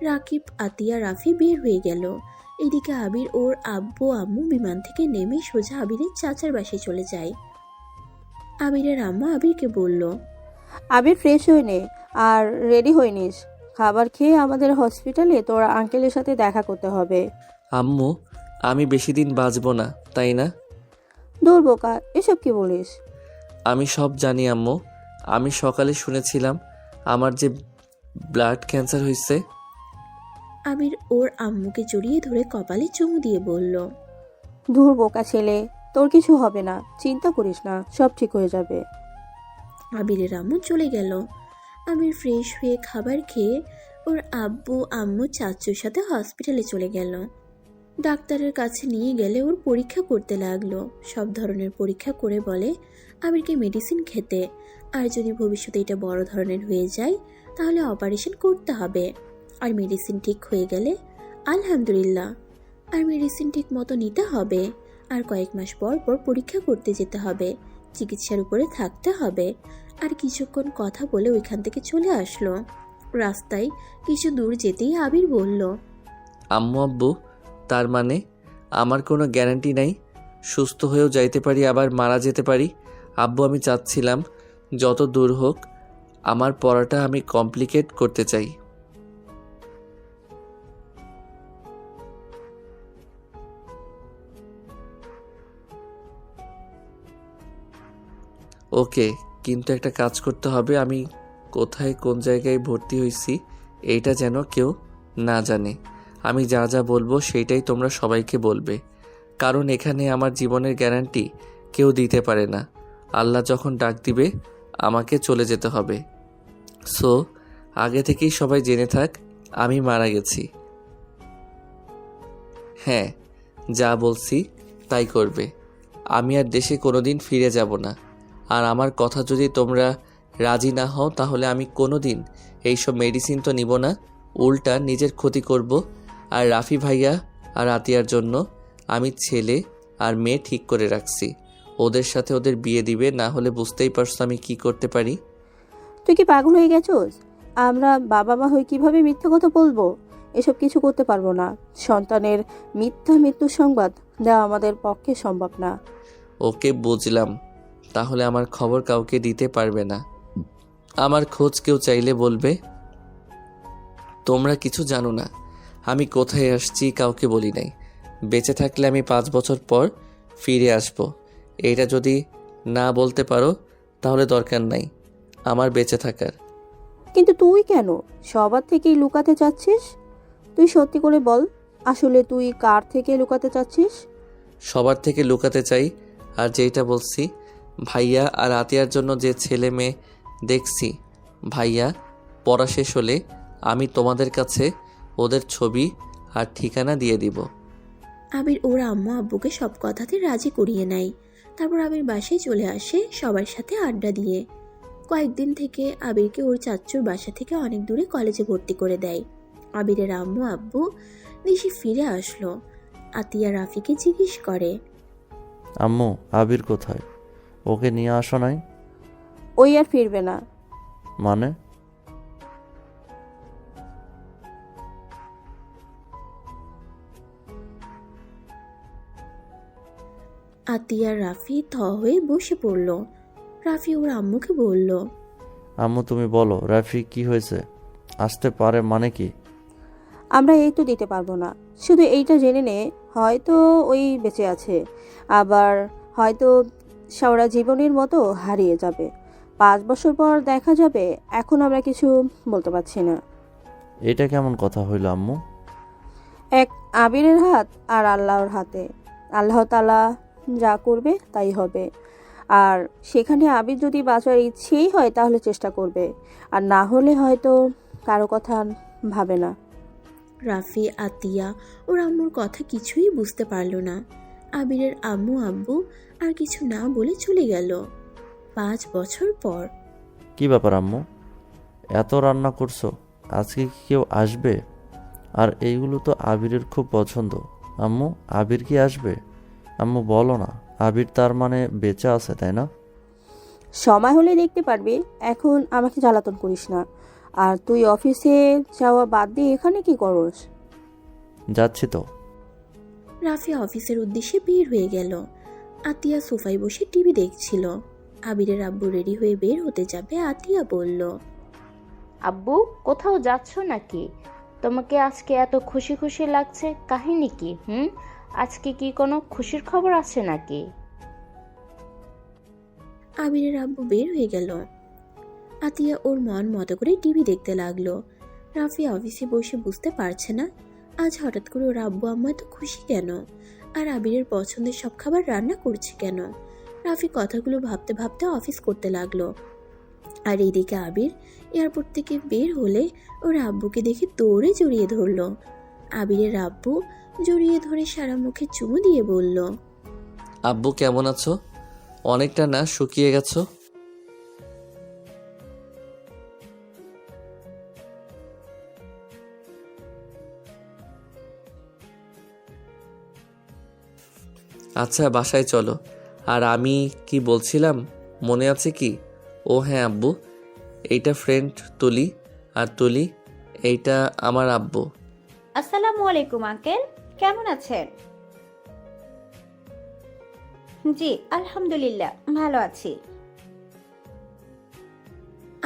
রাকিব, আতিয়া, রাফি বের হয়ে গেল। এদিকে আবির ওর আব্বু আম্মু বিমান থেকে নেমে সোজা আবিরের চাচার বাসায় চলে যায়। আবিরের আম্মা আবিরকে বলল, আবির ফ্রেশ হয়ে নে আর রেডি হয়ে নিস। খাবার খেয়ে আমাদের হসপিটালে তোর আঙ্কেলের সাথে দেখা করতে হবে। আম্মু, আমি বেশি দিন বাঁচবো না, তাই না? দূর বোকা, এসব কি বলিস? আমি সব জানি আম্মু। আমি সকালে শুনেছিলাম আমার যে ব্লাড ক্যান্সার হয়েছে। আবির ওর আম্মুকে জড়িয়ে ধরে কপালে চুমু দিয়ে বলল, দূর বোকা ছেলে, তোর কিছু হবে না, চিন্তা করিস না, সব ঠিক হয়ে যাবে। আবিরের আম্মু চলে গেল। আবির ফ্রেশ হয়ে খাবার খেয়ে ওর আব্বু আম্মু চাচুর সাথে হসপিটালে চলে গেল। ডাক্তারের কাছে নিয়ে গেলে ওর পরীক্ষা করতে লাগলো। সব ধরনের পরীক্ষা করে বলে আবিরকে মেডিসিন খেতে, আর যদি ভবিষ্যতে এটা বড় ধরনের হয়ে যায় তাহলে অপারেশন করতে হবে। আর মেডিসিন ঠিক হয়ে গেলে আলহামদুলিল্লাহ, আর মেডিসিন ঠিক মতো নিতে হবে। আর কয়েক মাস পর পর পরীক্ষা করতে যেতে হবে, চিকিৎসার উপরে থাকতে হবে। আর কিছুক্ষণ কথা বলে ওইখান থেকে চলে আসলো। রাস্তায় কিছু দূর যেতেই আবির বলল, আম্মু আব্বু, তার মানে আমার কোনো গ্যারান্টি নাই? সুস্থ হয়েও যাইতে পারি, আবার মারা যেতে পারি। আব্বু, আমি চাচ্ছিলাম যত দূর হোক আমার পড়াটা আমি কমপ্লিকেট করতে চাই। ওকে, কিন্তু একটা কাজ করতে হবে। আমি কোথায় কোন জায়গায় ভর্তি হয়েছি এইটা যেন কেউ না জানে। আমি যা যা বলবো সেইটাই তোমরা সবাইকে বলবে, কারণ এখানে আমার জীবনের গ্যারান্টি কেউ দিতে পারে না। আল্লাহ যখন ডাক দিবে আমাকে চলে যেতে হবে। সো আগে থেকেই সবাই জেনে থাক আমি মারা গেছি। হ্যাঁ, যা বলছি তাই করবে। আমি আর দেশে কোনোদিন ফিরে যাব না। আর আমার কথা যদি তোমরা রাজি না হও তাহলে আমি কোনোদিন এইসব মেডিসিন তো নিব না, উল্টা নিজের ক্ষতি করব। আর রাফি ভাইয়া আর আতিয়ার জন্য আমি ছেলে আর মেয়ে ঠিক করে রাখছি। ওদের সাথে ওদের বিয়ে দিবে, না হলে বুঝতেই পারছো আমি কি করতে পারি। তুই কি পাগল হয়ে গেছোস? আমরা বাবা মা হয়ে কিভাবে মিথ্যা কথা বলবো? এসব কিছু করতে পারবো না। সন্তানের মিথ্যা মৃত্যুর সংবাদ দেওয়া আমাদের পক্ষে সম্ভব না। ওকে, বুঝলাম। তাহলে আমার খবর কাউকে দিতে পারবে না। আমার খোঁজ কেউ চাইলে বলবে। তোমরা কিছু জানো না আমি কোথায় আসছি, কাউকে বলি নাই। বেঁচে থাকলে আমি 5 বছর পর ফিরে আসব। এটা যদি না বলতে পারো তাহলে দরকার নাই আমার বেঁচে থাকার। কিন্তু তুই কেন সবার থেকেই লুকাতে চাচ্ছিস? তুই সত্যি করে বল, আসলে তুই কার থেকে লুকাতে চাচ্ছিস? সবার থেকে লুকাতে চাই, আর যেটা বলছি, ভাইয়া আর আতিয়ার জন্য যে ছেলে মেয়ে দেখছি, ভাইয়া পড়া শেষ হলে আমি তোমাদের কাছে ওদের ছবি আর ঠিকানা দিয়ে দিব। আবির ওর আম্মু আব্বুকে সব কথাতে রাজি করিয়ে নেয়। তারপর আবির বাসায় চলে আসে সবার সাথে আড্ডা দিয়ে। কয়েকদিন থেকে আবিরকে ওর চাচ্চুর বাসা থেকে অনেক দূরে কলেজে ভর্তি করে দেয়। আবিরের আম্মু আব্বু দেশে ফিরে আসলো। আতিয়া রাফিকে জিজ্ঞেস করে, আম্মু, আবির কোথায়? ওকে নিয়ে আসো নাই? ওই আর ফিরবে না। মানে? আতিয়া রাফি থ হয়ে বসে পড়ল। রাফি ওর আম্মুকে বলল, আম্মু তুমি বলো, রাফি কি হয়েছে? আসতে পারে মানে কি? আমরা এই তো দিতে পারবো না। শুধু এইটা জেনে নে, হয়তো ওই বেঁচে আছে, আবার হয়তো সারা জীবনের মতো হারিয়ে যাবে। 5 বছর পর দেখা যাবে। এখন আমরা কিছু বলতে পারছি না। এটা কেমন কথা হইল আম্মু? এক আবিরের হাত আর আল্লাহর হাতে। আল্লাহ তাআলা যা করবে তাই হবে। আর সেখানে আবির যদি বাঁচার ইচ্ছেই হয় তাহলে চেষ্টা করবে, আর না হলে হয়তো কারো কথা ভাবে না। রাফি আতিয়া ওর আম্মুর কথা কিছুই বুঝতে পারল না। আবিরের আম্মু আব্বু আর কিছু না বলে চলে গেল। 5 বছর পর। কি ব্যাপার আম্মু, এত রান্না করছো? আজকে কি কেউ আসবে? আর এইগুলো তো আবিরের খুব পছন্দ। আম্মু, আবির কি আসবে? আম্মু বলো না, আবির তার মানে বেঁচে আছে, তাই না? সময় হলে দেখতে পারবি। এখন আমাকে জ্বালাতন করিস না। আর তুই অফিসে যাওয়া বাদ দিয়ে এখানে কি করস? যাচ্ছি তো। রাফি অফিসের উদ্দেশ্যে বের হয়ে গেল। আতিয়া সোফায় বসে টিভি দেখছিল। আবিরের আব্বু রেডি হয়ে বের হতে যাবে। আতিয়া বলল, আব্বু, কোথাও যাচ্ছ নাকি? তোমাকে আজকে এত খুশি খুশি লাগছে, কাহিনী কি? আজকে কি কোনো খুশির খবর আছে নাকি? আবিরের আব্বু বের হয়ে গেল। আতিয়া ওর মন মতো করে টিভি দেখতে লাগলো। রাফি অফিসে বসে বুঝতে পারছে না আজ হঠাৎ করে ওর আব্বু আম্মা এত খুশি কেন, আর আবিরের পছন্দের সব খাবার রান্না করছে কেন। রাফি কথাগুলো ভাবতে ভাবতে অফিস করতে লাগলো। আর এইদিকে আবির এয়ারপোর্ট থেকে বের হলে ওর আব্বুকে দেখে দৌড়ে জড়িয়ে ধরলো। আবিরের আব্বু জড়িয়ে ধরে সারা মুখে চুমু দিয়ে বলল, আব্বু কেমন আছো? অনেকটা না শুকিয়ে গেছো। আচ্ছা বাসায় চলো। আর আমি কি বলছিলাম মনে আছে কি? ও হ্যাঁ আব্বু, এইটা ফ্রেন্ড তুলি, আর তুলি এইটা আমার আব্বু। আসসালামু আলাইকুম আঙ্কেল, কেমন আছেন? জি আলহামদুলিল্লাহ, ভালো আছি।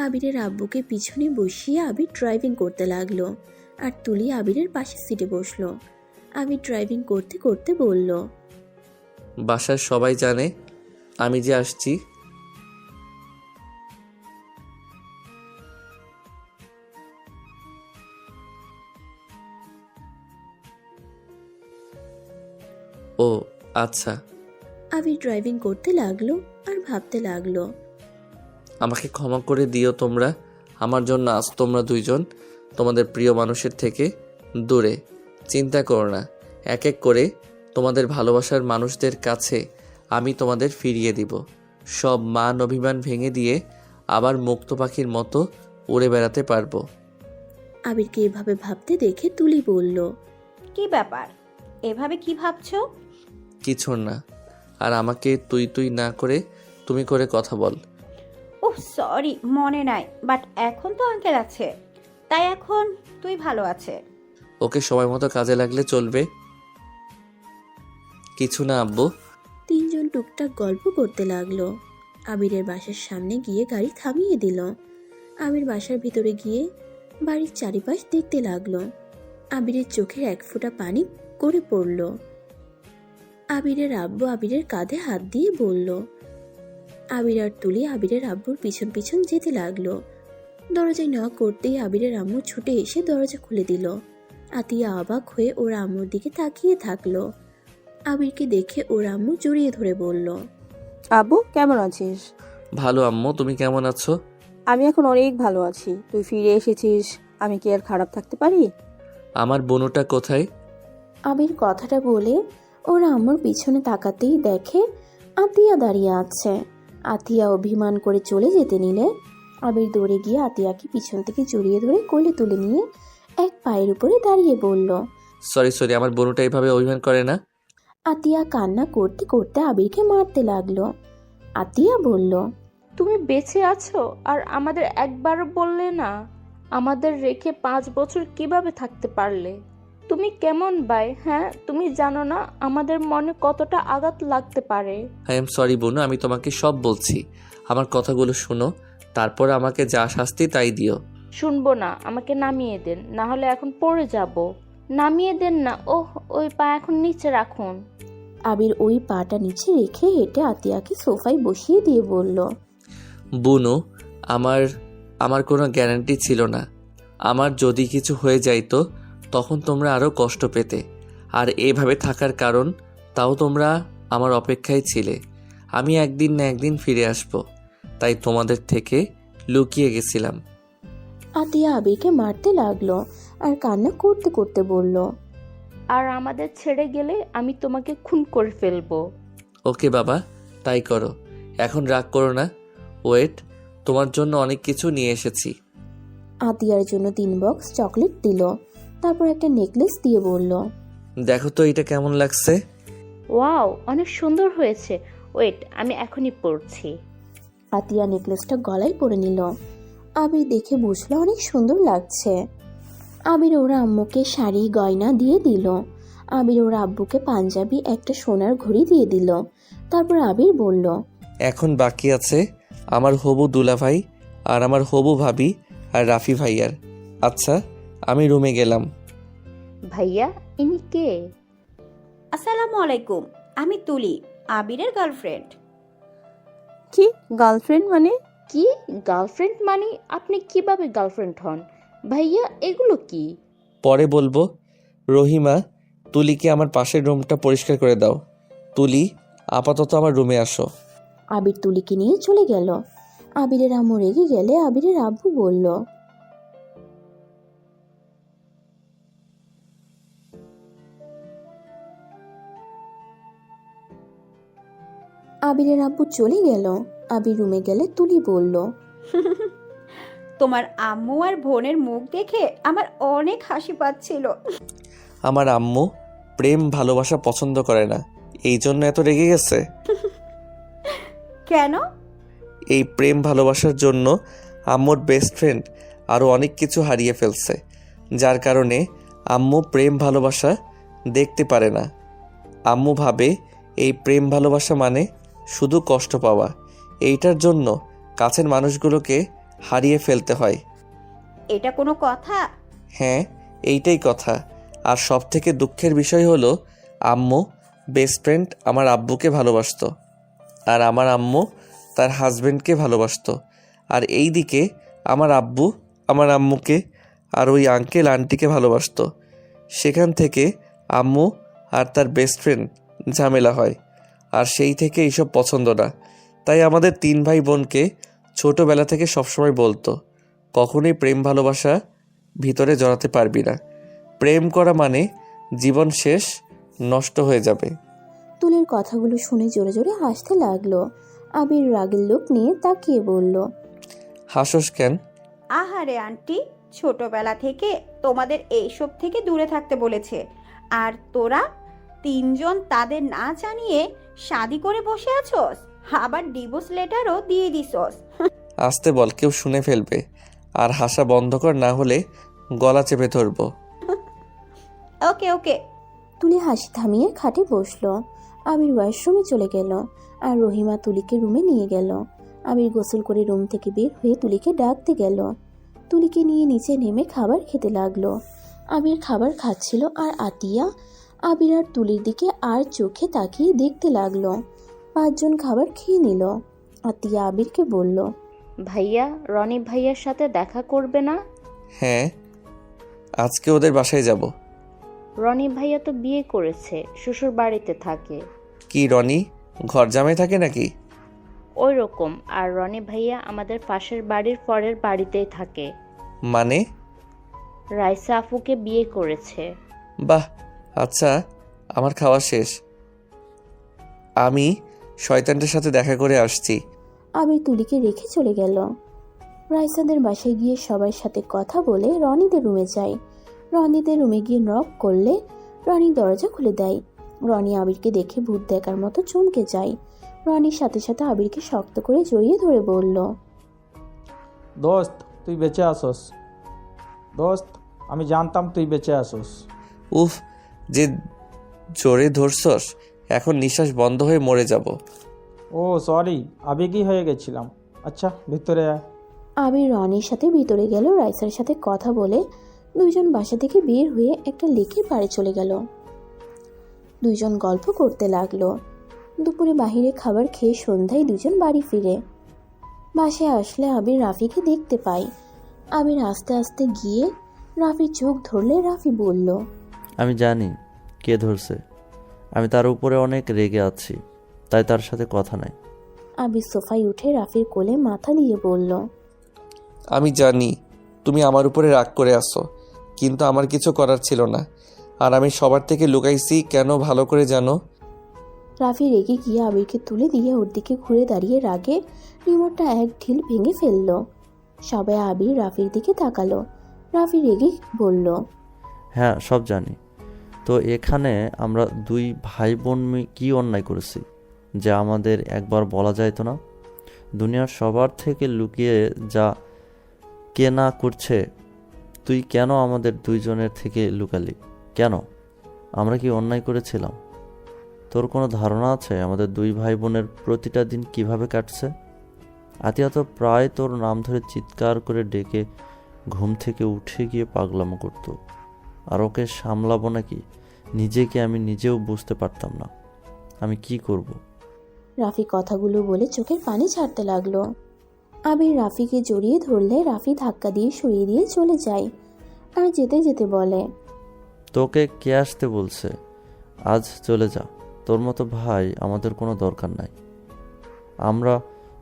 আবিরের আব্বুকে পিছনে বসিয়ে আবির ড্রাইভিং করতে লাগলো, আর তুলি আবিরের পাশের সিটে বসলো। আবির ড্রাইভিং করতে করতে বলল, বাসার সবাই জানে আমি যে আসছি। ও আচ্ছা। আবির ড্রাইভিং করতে লাগলো আর ভাবতে লাগলো। আমাকে ক্ষমা করে দিও তোমরা। আমার জন্য আজ তোমরা দুইজন তোমাদের প্রিয় মানুষের থেকে দূরে। চিন্তা করো না, এক এক করে তোমাদের ভালোবাসার মানুষদের কাছে আমি তোমাদের ফিরিয়ে দিব। সব মান অভিমান ভেঙে দিয়ে আবার মুক্ত পাখির মতো উড়ে বেড়াতে পারবো। আবিরকে এভাবে ভাবতে দেখে তুলি বলল, কি ব্যাপার, এভাবে কি ভাবছো? কিছু না। আর আমাকে তুই তুই না করে তুমি করে কথা বল। ওহ সরি, মনে নাই, বাট এখন তো আঙ্কেল আছে, তাই এখন তুই ভালো আছে। ওকে সময় মতো কাজে লাগলে চলবে। কিছু না আব্বু। তিনজন টুকটাক গল্প করতে লাগলো। আবিরের বাসার সামনে গিয়ে গাড়ি থামিয়ে দিল। আবির বাসার ভিতরে গিয়ে বাড়ির চারিপাশ দেখতে লাগলো। আবিরের চোখের এক ফোঁটা পানি করে পড়ল। আবিরের আব্বু আবিরের কাঁধে হাত দিয়ে বলল। আবির আর তুলি আবিরের আব্বুর পিছন পিছন যেতে লাগলো। দরজায় নক করতেই আবিরের আম্মু ছুটে এসে দরজা খুলে দিল। আতিয়া অবাক হয়ে ওর আম্মুর দিকে তাকিয়ে থাকলো। আবিরকে দেখে ওর আম্মু জড়িয়ে ধরে বলল, আব্বু কেমন আছিস? ভালো আম্মু, তুমি কেমন আছো? আমি এখন অনেক ভালো আছি। তুই ফিরে এসেছিস, আমি কি আর খারাপ থাকতে পারি? আমার বোনটা কোথায়? আবির কথাটা বলে ওর আম্মুর পিছনে তাকাতেই দেখে আতিয়া দাঁড়িয়ে আছে। আতিয়া অভিমান করে চলে যেতে নিলে আবির দৌড়ে গিয়ে আতিয়াকে পিছন থেকে জড়িয়ে ধরে কোলে তুলে নিয়ে এক পায়ের উপরে দাঁড়িয়ে বলল। সরি, আমার বোনটা এইভাবে অভিমান করে না। আতিয়া কান্না করতে করতে আবিরকে মারতে লাগলো। আতিয়া বলল, তুমি বেঁচে আছো আর আমাদের একবারও বললে না? আমাদের রেখে 5 বছর কিভাবে থাকতে পারলে? তুমি কেমন ভাই? হ্যাঁ, তুমি জানো না আমাদের মনে কতটা আঘাত লাগতে পারে। আই এম সরি বোনু, আমি তোমাকে সব বলছি। আমার কথাগুলো শোনো, তারপর আমাকে যা শাস্তি তাই দিও। শুনবো না, আমাকে নামিয়ে দেন, না হলে এখন পড়ে যাব। নামিয়ে দেন না। ওহ, ওই পা এখন নিচে রাখুন। আবির ওই পাটা নিচে রেখে হেঁটে আতিয়াকে সোফায় বসিয়ে দিয়ে বলল, বুনু, আমার কোনো গ্যারান্টি ছিল না। আমার যদি কিছু হয়ে যাইতো তখন তোমরা আরও কষ্ট পেতে। আর এভাবে থাকার কারণ তাও তোমরা আমার অপেক্ষায় ছিলে। আমি একদিন না একদিন ফিরে আসব, তাই তোমাদের থেকে লুকিয়ে গেছিলাম। আতিয়া আবিরকে মারতে লাগলো আর কান্না করতে করতে বলল, আর আমাদের ছেড়ে গেলে আমি তোমাকে খুন করে ফেলবো। ওকে বাবা, তাই করো। এখন রাগ করো না। ওয়েট, তোমার জন্য অনেক কিছু নিয়ে এসেছি। আতিয়ার জন্য 3 বক্স চকলেট দিল, তারপর একটা নেকলেস দিয়ে বলল, দেখো তো এটা কেমন লাগছে। ওয়াও, অনেক সুন্দর হয়েছে। ওয়েট, আমি এখনই পড়ছি। আতিয়া নেকলেসটা গলায় পরে নিল। আবির দেখে বুঝলো অনেক সুন্দর লাগছে। আবির ওর আম্মুকে শাড়ি গয়না দিয়ে দিল। আবির ওর আব্বুকে পাঞ্জাবি একটা সোনার ঘড়ি দিয়ে দিল। তারপর আবির বলল, এখন বাকি আছে আমার হবু দুলাভাই আর আমার হবু ভাবি আর রাফি ভাইয়ার। আচ্ছা, আমি রুমে গেলাম। ভাইয়া, ইনি কে? আসসালামু আলাইকুম, আমি তুলি, আবিরের গার্লফ্রেন্ড। কি গার্লফ্রেন্ড মানে? কি গার্লফ্রেন্ড মানে? আপনি কিভাবে গার্লফ্রেন্ড হন? ভাইয়া, এগুলো কি? পরে বলবো। রহিমা, তুলিকে আমার পাশের রুমটা পরিষ্কার করে দাও। তুলি, আপাতত আমার রুমে আসো। আবির তুলিকে নিয়ে চলে গেল। আবিরের আম্মু রেগে গেলে আবিরের আব্বু বলল, আবিরের আব্বু চলে গেল। আবির রুমে গেলে তুলি বলল, তোমার আম্মু আর বোনের মুখ দেখে আমার অনেক হাসি পাচ্ছিল। আমার আম্মু প্রেম ভালোবাসা পছন্দ করে না, এই জন্য এত রেগে গেছে। কেন? এই প্রেম ভালোবাসার জন্য আম্মুর বেস্ট ফ্রেন্ড আরও অনেক কিছু হারিয়ে ফেলছে, যার কারণে আম্মু প্রেম ভালোবাসা দেখতে পারে না। আম্মু ভাবে এই প্রেম ভালোবাসা মানে শুধু কষ্ট পাওয়া। এইটার জন্য কাছের মানুষগুলোকে হারিয়ে ফেলতে হয়। এটা কোনো কথা? হ্যাঁ, এইটাই কথা। আর সব থেকে দুঃখের বিষয় হলো আম্মু বেস্ট ফ্রেন্ড আমার আব্বুকে ভালোবাসতো, আর আমার আম্মু তার হাজব্যান্ডকে ভালোবাসতো। আর এই দিকে আমার আব্বু আমার আম্মুকে আর ওই আঙ্কেল আন্টিকে ভালোবাসতো। সেখান থেকে আম্মু আর তার বেস্ট ফ্রেন্ড ঝামেলা হয়, আর সেই থেকে এইসব পছন্দ না। তাই আমাদের 3 ভাই বোনকে ছোটবেলা থেকে সবসময় বলতো, কখনোই প্রেম ভালোবাসা ভিতরে জড়াতে পারবি না। প্রেম করা মানে জীবন শেষ, নষ্ট হয়ে যাবে। তুলির কথাগুলো শুনে জোরে জোরে হাসতে লাগলো। আবির রাগের লোক নিয়ে তাকিয়ে বলল, হাসোস কেন? আহারে আন্টি, ছোটবেলা থেকে তোমাদের এইসব থেকে দূরে থাকতে বলেছে, আর তোরা 3জন তাদের না জানিয়ে শাদি করে বসে আছোস, আবার ডিভোর্স লেটারও দিয়ে দিছস। আসতে বল, কেউ শুনে ফেলবে। আর হাসা বন্ধ কর, না হলে গলা চেপে ধরবো। ওকে ওকে। তুলি হাসি থামিয়ে খাটে বসলো। আবির ওয়াশরুমে চলে গেল, আর রহিমা তুলিকে রুমে নিয়ে গেল। আবির গোসল করে রুম থেকে বের হয়ে তুলিকে ডাকতে গেল। তুলিকে নিয়ে নিচে নেমে খাবার খেতে লাগলো। আবির খাবার খাচ্ছিল, আর আতিয়া আবির আর তুলির দিকে আর চোখে তাকিয়ে দেখতে লাগলো। 5 জন খাবার খেয়ে নিল। আতিয়া আবিরকে বলল, ভাইয়া, রনি ভাইয়ার সাথে দেখা করবে না? হ্যাঁ, আজকে ওদের বাসায় যাব। রনি ভাইয়া তো বিয়ে করেছে, শ্বশুর বাড়িতে থাকে। কি রনি ঘর জামাই থাকে নাকি? ওই রকম। আর রনি ভাইয়া আমাদের পাশের বাড়ির পরের বাড়িতেই থাকে। মানে? রাইসা আপুকে বিয়ে করেছে। বাহ, আচ্ছা, আমার খাওয়া শেষ, আমি শয়তানটার সাথে দেখা করে আসছি। আবির তুলিকে রেখে চলে গেল। রাইসাদের বাসায় গিয়ে সবার সাথে কথা বলে রনিদের রুমে যায়। রনিদের রুমে গিয়ে নক করলে রনি দরজা খুলে দেয়। রনি আবিরকে দেখে ভূত দেখার মতো চমকে যায়। রনির সাথে সাথে আবিরকে শক্ত করে জড়িয়ে ধরে বলল, দোস্ত, তুই বেঁচে আসোস। দোস্ত, আমি জানতাম তুই বেঁচে আসোস। উফ, যে জোরে ধরছস, এখন নিঃশ্বাস বন্ধ হয়ে মরে যাব। ও সরি, আবেগী হয়ে গেছিলাম। আচ্ছা, ভিতরে আয়। আবির রনির সাথে ভিতরে গেল। রাইসার সাথে কথা বলে 2 জন বাসা থেকে বের হয়ে একটা লেকের পাড়ে চলে গেল। 2 জন গল্প করতে লাগলো। দুপুরে বাহিরে খাবার খেয়ে সন্ধ্যায় 2 জন বাড়ি ফিরে। বাসায় আসলে আবির রাফিকে দেখতে পায়। আবির আস্তে আস্তে গিয়ে রাফির চোখ ধরলে রাফি বলল, আমি জানি কে ধরছে। আমি তার উপরে অনেক রেগে আছি, তাই তার সাথে কথা নাই। আবির সোফায় উঠে রাফির কোলে মাথা দিয়ে বলল, আমি জানি তুমি আমার উপরে রাগ করে আসো, কিন্তু আমার কিছু করার ছিল না, আর আমি সবার থেকে লুকাইছি কেন ভালো করে জানো। রাফি রেগে গিয়ে আবিরকে তুলে দিয়ে ওর দিকে ঘুরে দাঁড়িয়ে রাগে রিমোটটা এক ঢিল ভেঙে ফেলল। সবাই আবির রাফির দিকে তাকালো। রাফি রেগে বলল, হ্যাঁ, সব জানি। তো এখানে আমরা 2 ভাই বোন কি অন্যায় করেছি যা আমাদের একবার বলা যাইতো না? দুনিয়ার সবার থেকে লুকিয়ে যা কে না করছে, তুই কেন আমাদের 2 জনের থেকে লুকালি? কেন? আমরা কি অন্যায় করেছিলাম? তোর কোনো ধারণা আছে আমাদের 2 ভাই বোনের প্রতিটা দিন কিভাবে কাটছে? আতিয়া তো প্রায় তোর নাম ধরে চিৎকার করে ডেকে ঘুম থেকে উঠে গিয়ে পাগলামো করতো। আর ওকে সামলাবো নাকি নিজেকে আমি নিজেও বুঝতে পারতাম না। আমি কি করব? রাফি কথাগুলো বলে চোখের পানি ছাড়তে লাগলো। আবির রাফিকে জড়িয়ে ধরলে রাফি ধাক্কা দিয়ে সরিয়ে দিয়ে চলে যায়, আর যেতে যেতে বলে, তোকে কে আসতে বলছে? আজ চলে যা। তোর মতো ভাই আমাদের কোনো দরকার নাই। আমরা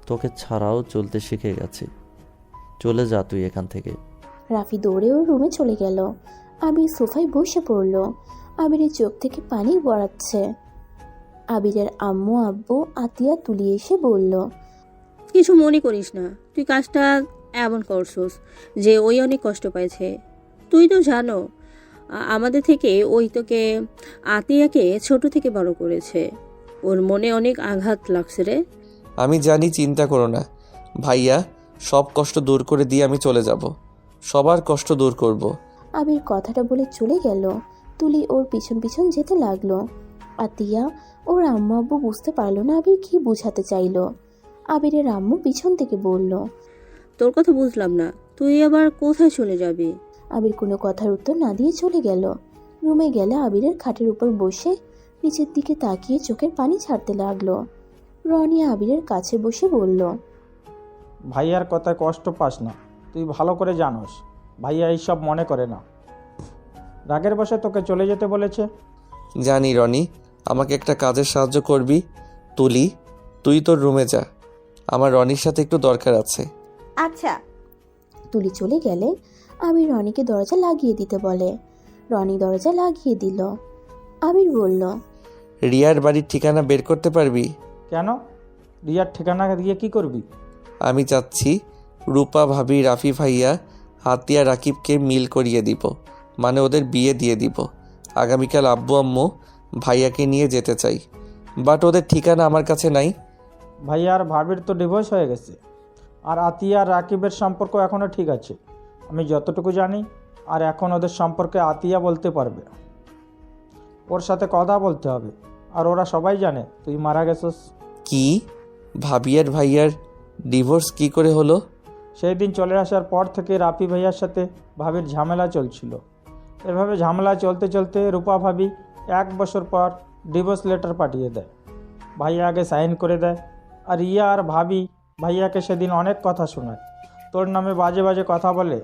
তোকে ছাড়াও চলতে শিখে গেছি। চলে যা তুই এখান থেকে। রাফি দৌড়ে ওর রুমে চলে গেল। আবির সোফায় বসে পড়ল। আবিরের চোখ থেকে পানি গড়াচ্ছে। আবিরের আম্মু আব্বু আতিয়া তুলি এসে বলল, কিছু মনে করিস না, তুই কাজটা এমন করছিস যে ওই অনেক কষ্ট পাইছে। তুই তো জানো আমাদের থেকে ওই তোকে আতিয়াকে ছোট থেকে বড় করেছে। ওর মনে অনেক আঘাত লাগছে রে। আমি জানি, চিন্তা করো না ভাইয়া, সব কষ্ট দূর করে দিয়ে আমি চলে যাব, সবার কষ্ট দূর করব। আবির কথাটা বলে চলে গেল। তুলি ওর পিছন পিছন যেতে লাগলো। আতিয়া ওর আম্মু আব্বু বুঝতে পারলো না আবির কি বুঝাতে চাইলো। আবিরের আম্মু পিছন থেকে বলল, তোর কথা বুঝলাম না, তুই আবার কোথায় চলে যাবি? আবির কোনো কথার উত্তর না দিয়ে চলে গেল। রুমে গেলে আবিরের খাটের উপর বসে নিচের দিকে তাকিয়ে চোখের পানি ছাড়তে লাগলো। রনি আবিরের কাছে বসে বলল, ভাইয়ার কথায় কষ্ট পাস না, তুই ভালো করে জানোস ভাইয়া এইসব মনে করে না। রাগের বশে তোকে চলে যেতে বলেছে। জানি রনি, আমাকে একটা কাজের সাহায্য করবি? তুলি, তুই তোর রুমে যা, আমার রনির সাথে একটু দরকার আছে। আচ্ছা। তুলি চলে গেলে আবির রনিকে দরজা লাগিয়ে দিতে বলে। রনি দরজা লাগিয়ে দিল। আবির বলল, রিয়ার বাড়ির ঠিকানা বের করতে পারবি? কেন? রিয়ার ঠিকানা দিয়ে কি করবি? আমি চাচ্ছি রূপা ভাবি, রাফি ভাইয়া, হাতিয়া, রাকিবকে মিল করিয়ে দিব, মানে ওদের বিয়ে দিয়ে দিব। আগামীকাল আব্বু আম্মু ভাইয়াকে নিয়ে যেতে চাই, বাট ওদের ঠিকানা আমার কাছে নাই। ভাইয়া আর ভাবির তো ডিভোর্স হয়ে গেছে, আর আতিয়া আর রাকিবের সম্পর্ক এখনও ঠিক আছে আমি যতটুকু জানি। আর এখন ওদের সম্পর্কে আতিয়া বলতে পারবে, ওর সাথে কথা বলতে হবে। আর ওরা সবাই জানে তুই মারা গেছিস। কি? ভাবি আর ভাইয়ার ডিভোর্স কি করে হলো? সেই দিন চলে আসার পর থেকে রাফি ভাইয়ার সাথে ভাবির ঝামেলা চলছিল। এভাবে ঝামেলা চলতে চলতে রূপা ভাবি 1 বছর পর ডিভোর্স লেটার পাঠিয়ে দেয়। ভাইয়া আগে সাইন করে দেয়। আর রিয়া আর ভাবি ভাইয়াকে সেদিন অনেক কথা শোনায়, তোর নামে বাজে বাজে কথা বলে।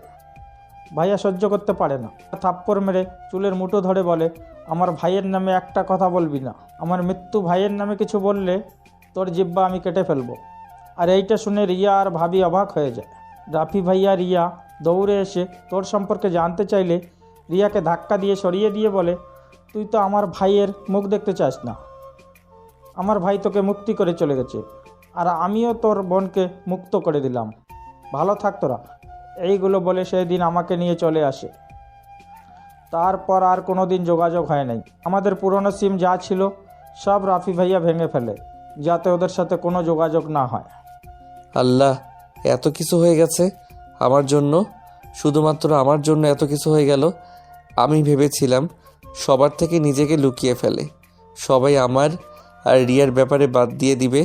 ভাইয়া সহ্য করতে পারে না, থাপ্পড় মেরে চুলের মুঠো ধরে বলে, আমার ভাইয়ের নামে একটা কথা বলবি না, আমার মৃত্যু ভাইয়ের নামে কিছু বললে তোর জিব্বা আমি কেটে ফেলবো। আর এইটা শুনে রিয়া আর ভাবি অবাক হয়ে যায়। রাফি ভাইয়া রিয়া দৌড়ে এসে তোর সম্পর্কে জানতে চাইলে রিয়াকে ধাক্কা দিয়ে সরিয়ে দিয়ে বলে, তুই তো আমার ভাইয়ের মুখ দেখতে চাস না, আমার ভাই তোকে মুক্তি করে চলে গেছে, আর আমিও তোর বোনকে মুক্ত করে দিলাম, ভালো থাক তোরা। এইগুলো বলে সেই দিন আমাকে নিয়ে চলে আসে। তারপর আর কোনো দিন যোগাযোগ হয় নাই। আমাদের পুরনো সিম যা ছিল সব রাফি ভাইয়া ভেঙে ফেলে, যাতে ওদের সাথে কোনো যোগাযোগ না হয়। আল্লাহ, এত কিছু হয়ে গেছে আমার জন্য, শুধুমাত্র আমার জন্য এত কিছু হয়ে গেল। আমি ভেবেছিলাম সবার থেকে নিজেকে লুকিয়ে ফেলে সবাই আমার আর রিয়ার ব্যাপারে বাদ দিয়ে দিবে।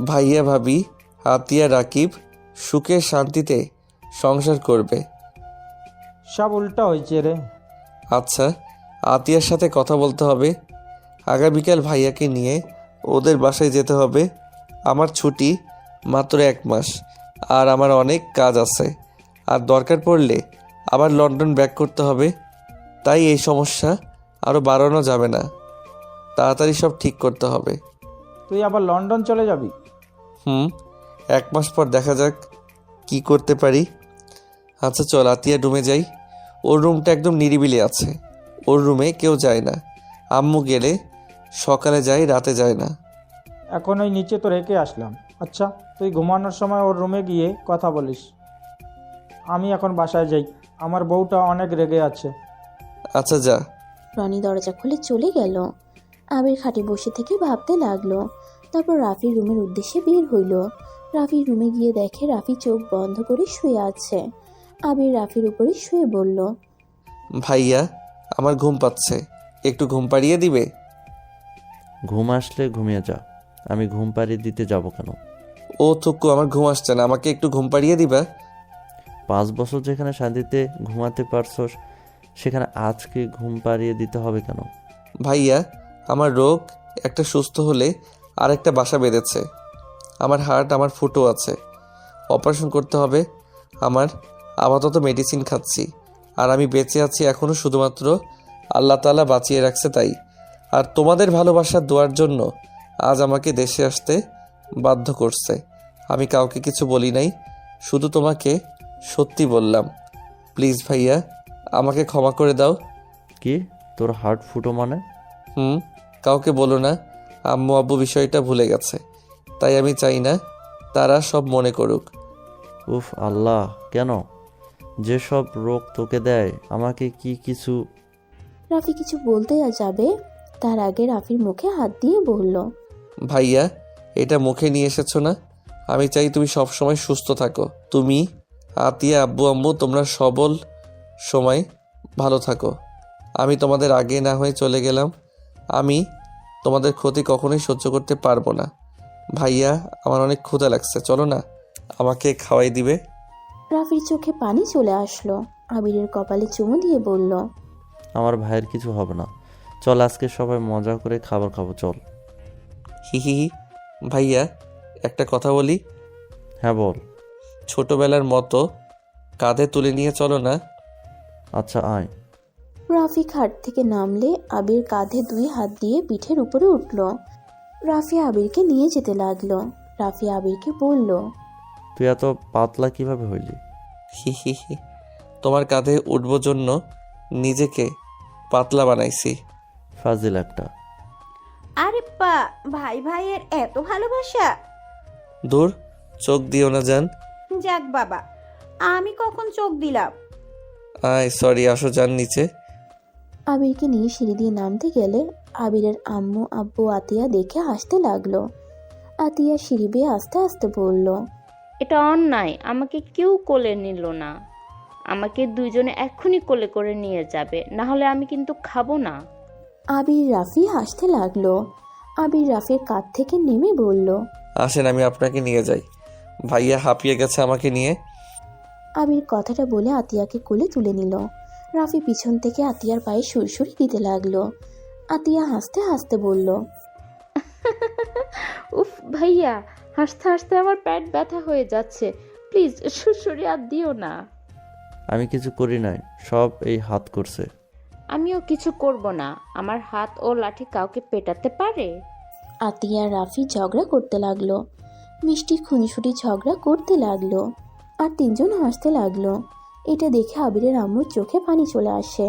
ভাইয়া ভাবি, আতিয়া, রাকিব সুখে শান্তিতে সংসার করবে। সব উল্টা হয়েছে রে। আচ্ছা, আতিয়ার সাথে কথা বলতে হবে। আগামীকাল ভাইয়াকে নিয়ে ওদের বাসায় যেতে হবে। আমার ছুটি মাত্র 1 মাস, আর আমার অনেক কাজ আছে, আর দরকার পড়লে আবার লন্ডন ব্যাক করতে হবে। তাই এই সমস্যা আরও বাড়ানো যাবে না, তাড়াতাড়ি সব ঠিক করতে হবে। তুই আবার লন্ডন চলে যাবি? 1 মাস পর দেখা যাক কি করতে পারি। আচ্ছা চল, আতিয়া রুমে যাই। ওর রুমটা একদম নিরিবিলি আছে, ওর রুমে কেউ যায় না। আম্মু গেলে সকালে যায়, রাতে যায় না। এখন ওই নিচে তো রেখে আসলাম। আচ্ছা, তুই ঘুমানোর সময় ওর রুমে গিয়ে কথা বলিস। আমি এখন বাসায় যাই, আমার বউটা অনেক রেগে আছে। আচ্ছা যা। রনি দরজা খুলে চলে গেল। আবির খাটে বসে থেকে ভাবতে লাগলো। তারপর রাফির রুমের উদ্দেশ্যে বের হইল। রাফির রুমে গিয়ে দেখে রাফি চোখ বন্ধ করে শুয়ে আছে। আবির রাফির উপরে শুয়ে বলল, ভাইয়া, আমার ঘুম পাচ্ছে, একটু ঘুম পাড়িয়ে দিবে? ঘুম আসলে ঘুমিয়ে যা, আমি ঘুম পাড়িয়ে দিতে যাব কেন? ও থুকু, আমার ঘুম আসছে না, আমাকে একটু ঘুম পাড়িয়ে দিবা? 5 বছর যেখানে শান্তিতে ঘুমাতে পারছস, সেখানে আজকে ঘুম পাড়িয়ে দিতে হবে কেন? ভাইয়া, আমার রোগ একটা সুস্থ হলে আর একটা বাসা বেঁধেছে। আমার হার্ট, আমার ফুটো আছে, অপারেশন করতে হবে আমার। আপাতত মেডিসিন খাচ্ছি, আর আমি বেঁচে আছি এখনও শুধুমাত্র আল্লাহ তাআলা বাঁচিয়ে রাখছে তাই। আর তোমাদের ভালোবাসার দোয়ার জন্য আজ আমাকে দেশে আসতে বাধ্য করছে। আমি কাউকে কিছু বলি নাই, শুধু তোমাকে সত্যি বললাম। প্লিজ ভাইয়া, আমাকে ক্ষমা করে দাও। কি তোর হার্ট ফুটো মানে? কাউকে বলো না, আম্মু আব্বু বিষয়টা ভুলে গেছে, তাই আমি চাই না তারা সব মনে করুক। উফ আল্লাহ, কেন? যেসব রোগ তোকে দেয় আমাকে কি কিছু? রাফি কিছু বলতে যাবে, তার আগে রাফির মুখে হাত দিয়ে বলল, ভাইয়া, এটা মুখে নিয়ে এসেছো না? আমি চাই তুমি সব সময় সুস্থ থাকো। তুমি, আতিয়া, আব্বু আম্মু, তোমরা সবল সময় ভালো থাকো। আমি তোমাদের আগে না হয়ে চলে গেলাম। আমি তোমাদের ক্ষতি কখনোই সহ্য করতে পারবো না। ভাইয়া, আমার অনেক ক্ষুধা লাগছে, চলো না, আমাকে খাওয়াই দিবে? রাফির চোখে পানি চলে আসলো। আবিরের কপালে চুমু দিয়ে বলল, আমার ভাইয়ের কিছু হবে না, চল আজকে সবাই মজা করে খাবার খাবো, চল। হি হি হি। ভাইয়া, একটা কথা বলি? হ্যাঁ বল। ছোটবেলার মতো কাঁধে তুলে নিয়ে চলো না। আচ্ছা আয়। রাফি খাট থেকে নামলে আবির কাঁধে 2 হাত দিয়ে পিঠের উপরে উঠল। রাফি আবিরকে নিয়ে যেতে লাগলো। রাফি আবিরকে বলল, তুই এত পাতলা কিভাবে হইলি? হি হি হি, তোমার কাঁধে উঠবো জন্য নিজেকে পাতলা বানাইছি। ফাজিল একটা। আরে পা, ভাই ভাইয়ের এত ভালোবাসা! দূর, চোখ দিও না জান। যাক বাবা, আমি কখন চোখ দিলাম? আয় সরি, আসো যান নিচে। আবিরকে নিয়ে সিঁড়ি দিয়ে নামতে গেলে আবিরের আম্মু আব্বু আতিয়া দেখে হাসতে লাগলো। আতিয়া সিঁড়ি বেয়ে আস্তে আস্তে বলল, এটা অন্যায়, আমাকে কেউ কোলে নিল না। আমাকে দুইজনে এক্ষুনি কোলে করে নিয়ে যাবে, না হলে আমি কিন্তু খাবো না। আবির রাফি হাসতে লাগলো। আবির রাফির কাঁধ থেকে নেমে বলল, আসেন আমি আপনাকে নিয়ে যাই, ভাইয়া হাঁপিয়ে গেছে আমাকে নিয়ে। আবির কথাটা বলে আতিয়াকে কোলে তুলে নিল। রাফি পিছন থেকে আতিয়ার পায়ে সুরসুরি দিতে লাগলো। আতিয়া হাসতে হাসতে বলল, উফ ভাইয়া, হাসতে হাসতে আমার পেট ব্যথা হয়ে যাচ্ছে, প্লিজ সুরসুরি আর দিও না। আমি কিছু করি নাই, সব এই হাত করছে। আমিও কিছু করব না, আমার হাত ও লাঠি কাউকে পেটাতে পারে? আতিয়া আর রাফি ঝগড়া করতে লাগলো। মিষ্টি খুনসুটি ঝগড়া করতে লাগলো আর 3 জন হাসতে লাগলো। এটা দেখে আবিরের আম্মুর চোখে পানি চলে আসে।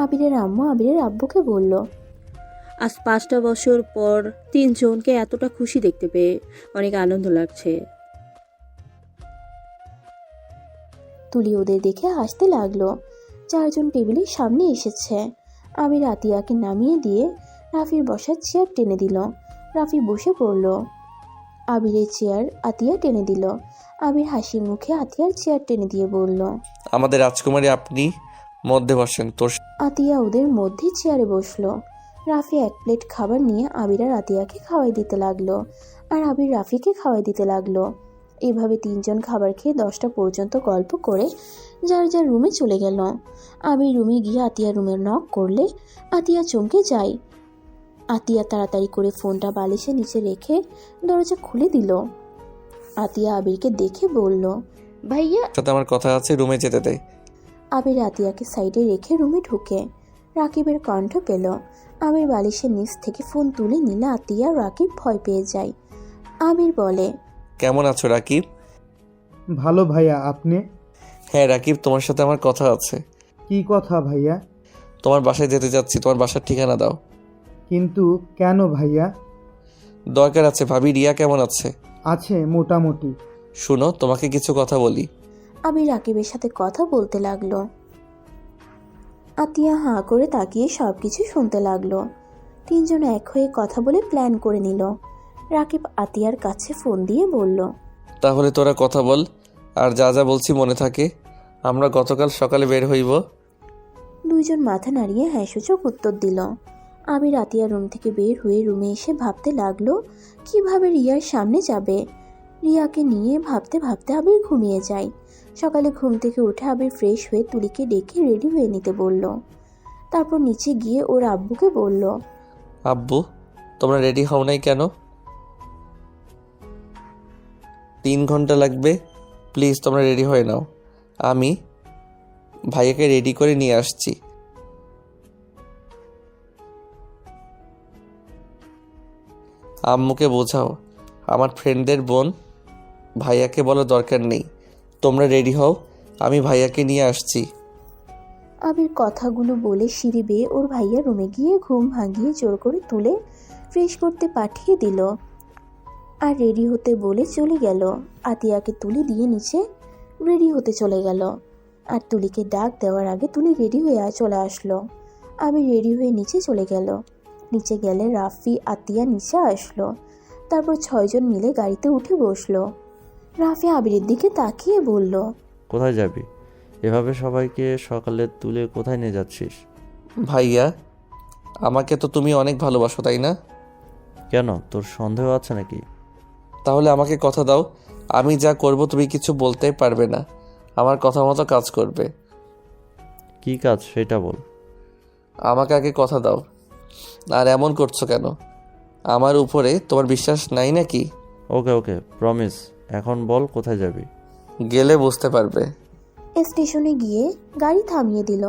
আবিরের আম্মু আবিরের আব্বুকে বলল, আজ 5টা বছর পর 3 জনকে এতটা খুশি দেখতে পেয়ে অনেক আনন্দ লাগছে। তুলি ওদের দেখে হাসতে লাগলো। 4 জন টেবিলের সামনে এসেছে। আবির আতিয়াকে নামিয়ে দিয়ে রাফির বসার চেয়ার টেনে দিল। রাফি বসে পড়ল। আবিরের চেয়ার আতিয়া টেনে দিল। আবির হাসি মুখে আতিয়ার চেয়ার টেনে দিয়ে বলল, আমাদের রাজকুমারী আপনি মধ্যে বসেন। তোর আতিয়া ওদের মধ্যে চেয়ারে বসলো। রাফি 1 প্লেট খাবার নিয়ে আবির আর আতিয়াকে খাওয়াই দিতে লাগলো আর আবির রাফিকে খাওয়াই দিতে লাগলো। এভাবে 3 জন খাবার খেয়ে 10টা পর্যন্ত গল্প করে যার যার রুমে চলে গেল। আবির রুমে গিয়ে আতিয়ার রুমে নক করলে আতিয়া চমকে যায়। আতিয়া তাড়াতাড়ি করে ফোনটা বালিশের নিচে রেখে দরজা খুলে দিল। আতিয়া আবিরকে দেখে বলল, ভাইয়া, সাথে আমার কথা আছে, রুমে যেতে দে। আবির আতিয়াকে সাইডে রেখে রুমে ঢুকে রাকিবের কণ্ঠ পেল। আবির বালিশের নিচ থেকে ফোন তুলে নিলে আতিয়া রাকিব ভয় পেয়ে যায়। আবির বলে, কেমন আছো রাকিব? ভালো ভাইয়া, আপনি? হ্যাঁ রাকিব, তোমার সাথে আমার কথা আছে। কি কথা ভাইয়া? তোমার বাসায় যেতে যাচ্ছি, তোমার বাসার ঠিকানা দাও। কিন্তু কেন ভাইয়া? দরকার আছে। ভাবি রিয়া কেমন আছে? আছে মোটামুটি। শুনো, তোমাকে কিছু কথা বলি। আবির রাকিবের সাথে কথা বলতে লাগলো। আতিয়া হাঁ করে তাকিয়ে সবকিছু শুনতে লাগলো। 3 জন এক হয়ে কথা বলে প্ল্যান করে নিল। রাকিব আতিয়ার কাছে ফোন দিয়ে বলল, তাহলে তোরা কথা বল, আর যা যা বলছি মনে থাকে। আমরা গতকাল সকালে বের হইব। 2 জন মাথা নাড়িয়ে হ্যাঁ সূচক উত্তর দিল। আবির আতিয়া রুম থেকে বের হয়ে রুমে এসে ভাবতে লাগলো কিভাবে রিয়ার সামনে যাবে। রিয়াকে নিয়ে ভাবতে ভাবতে আবির ঘুমিয়ে যায়। সকালে ঘুম থেকে উঠে আবির ফ্রেশ হয়ে তুলিকে ডেকে রেডি হয়ে নিতে বলল। তারপর নিচে গিয়ে ওর আব্বুকে বলল, আব্বু, তোমরা রেডি হও নাই কেন? 3 ঘন্টা লাগবে, প্লিজ তোমরা রেডি হয়ে নাও। আমি ভাইয়াকে রেডি করে নিয়ে আসছি। আম্মুকে বোঝাও, আমার ফ্রেন্ডদের বোন, ভাইয়াকে বলো দরকার নেই। তোমরা রেডি হও, আমি ভাইয়াকে নিয়ে আসছি। আবির কথাগুলো বলে সিঁড়ি বেয়ে ওর ভাইয়া রুমে গিয়ে ঘুম ভাঙিয়ে জোর করে তুলে ফ্রেশ করতে পাঠিয়ে দিল আর রেডি হতে বলে চলে গেল। আতিয়াকে তুলি দিয়ে নিচে রেডি হতে চলে গেল আর তুলিকে ডাক দেওয়ার আগে তুলি রেডি হয়ে চলে আসলো। আবির রেডি হয়ে নিচে চলে গেল। নিচে গেলে রাফি আতিয়া নিচে আসলো। তারপর 6 জন মিলে গাড়িতে উঠে বসলো। রাফি আবিরের দিকে তাকিয়ে বলল, কোথায় যাবি? এভাবে সবাইকে সকালে তুলে কোথায় নিয়ে যাচ্ছিস? ভাইয়া, আমাকে তো তুমি অনেক ভালোবাসো, তাই না? কেন, তোর সন্দেহ আছে নাকি? তাহলে আমাকে কথা দাও, আমি যা করব তুমি কিছু বলতে পারবে না, আমার কথা মতো কাজ করবে। কি কাজ সেটা বল। আমাকে আগে কথা দাও। আর এমন করছো কেন? আমার উপরে তোমার বিশ্বাস নাই নাকি? ওকে ওকে, প্রমিস। এখন বল কোথায় যাবি? গেলে বুঝতে পারবে। স্টেশনে গিয়ে গাড়ি থামিয়ে দিল।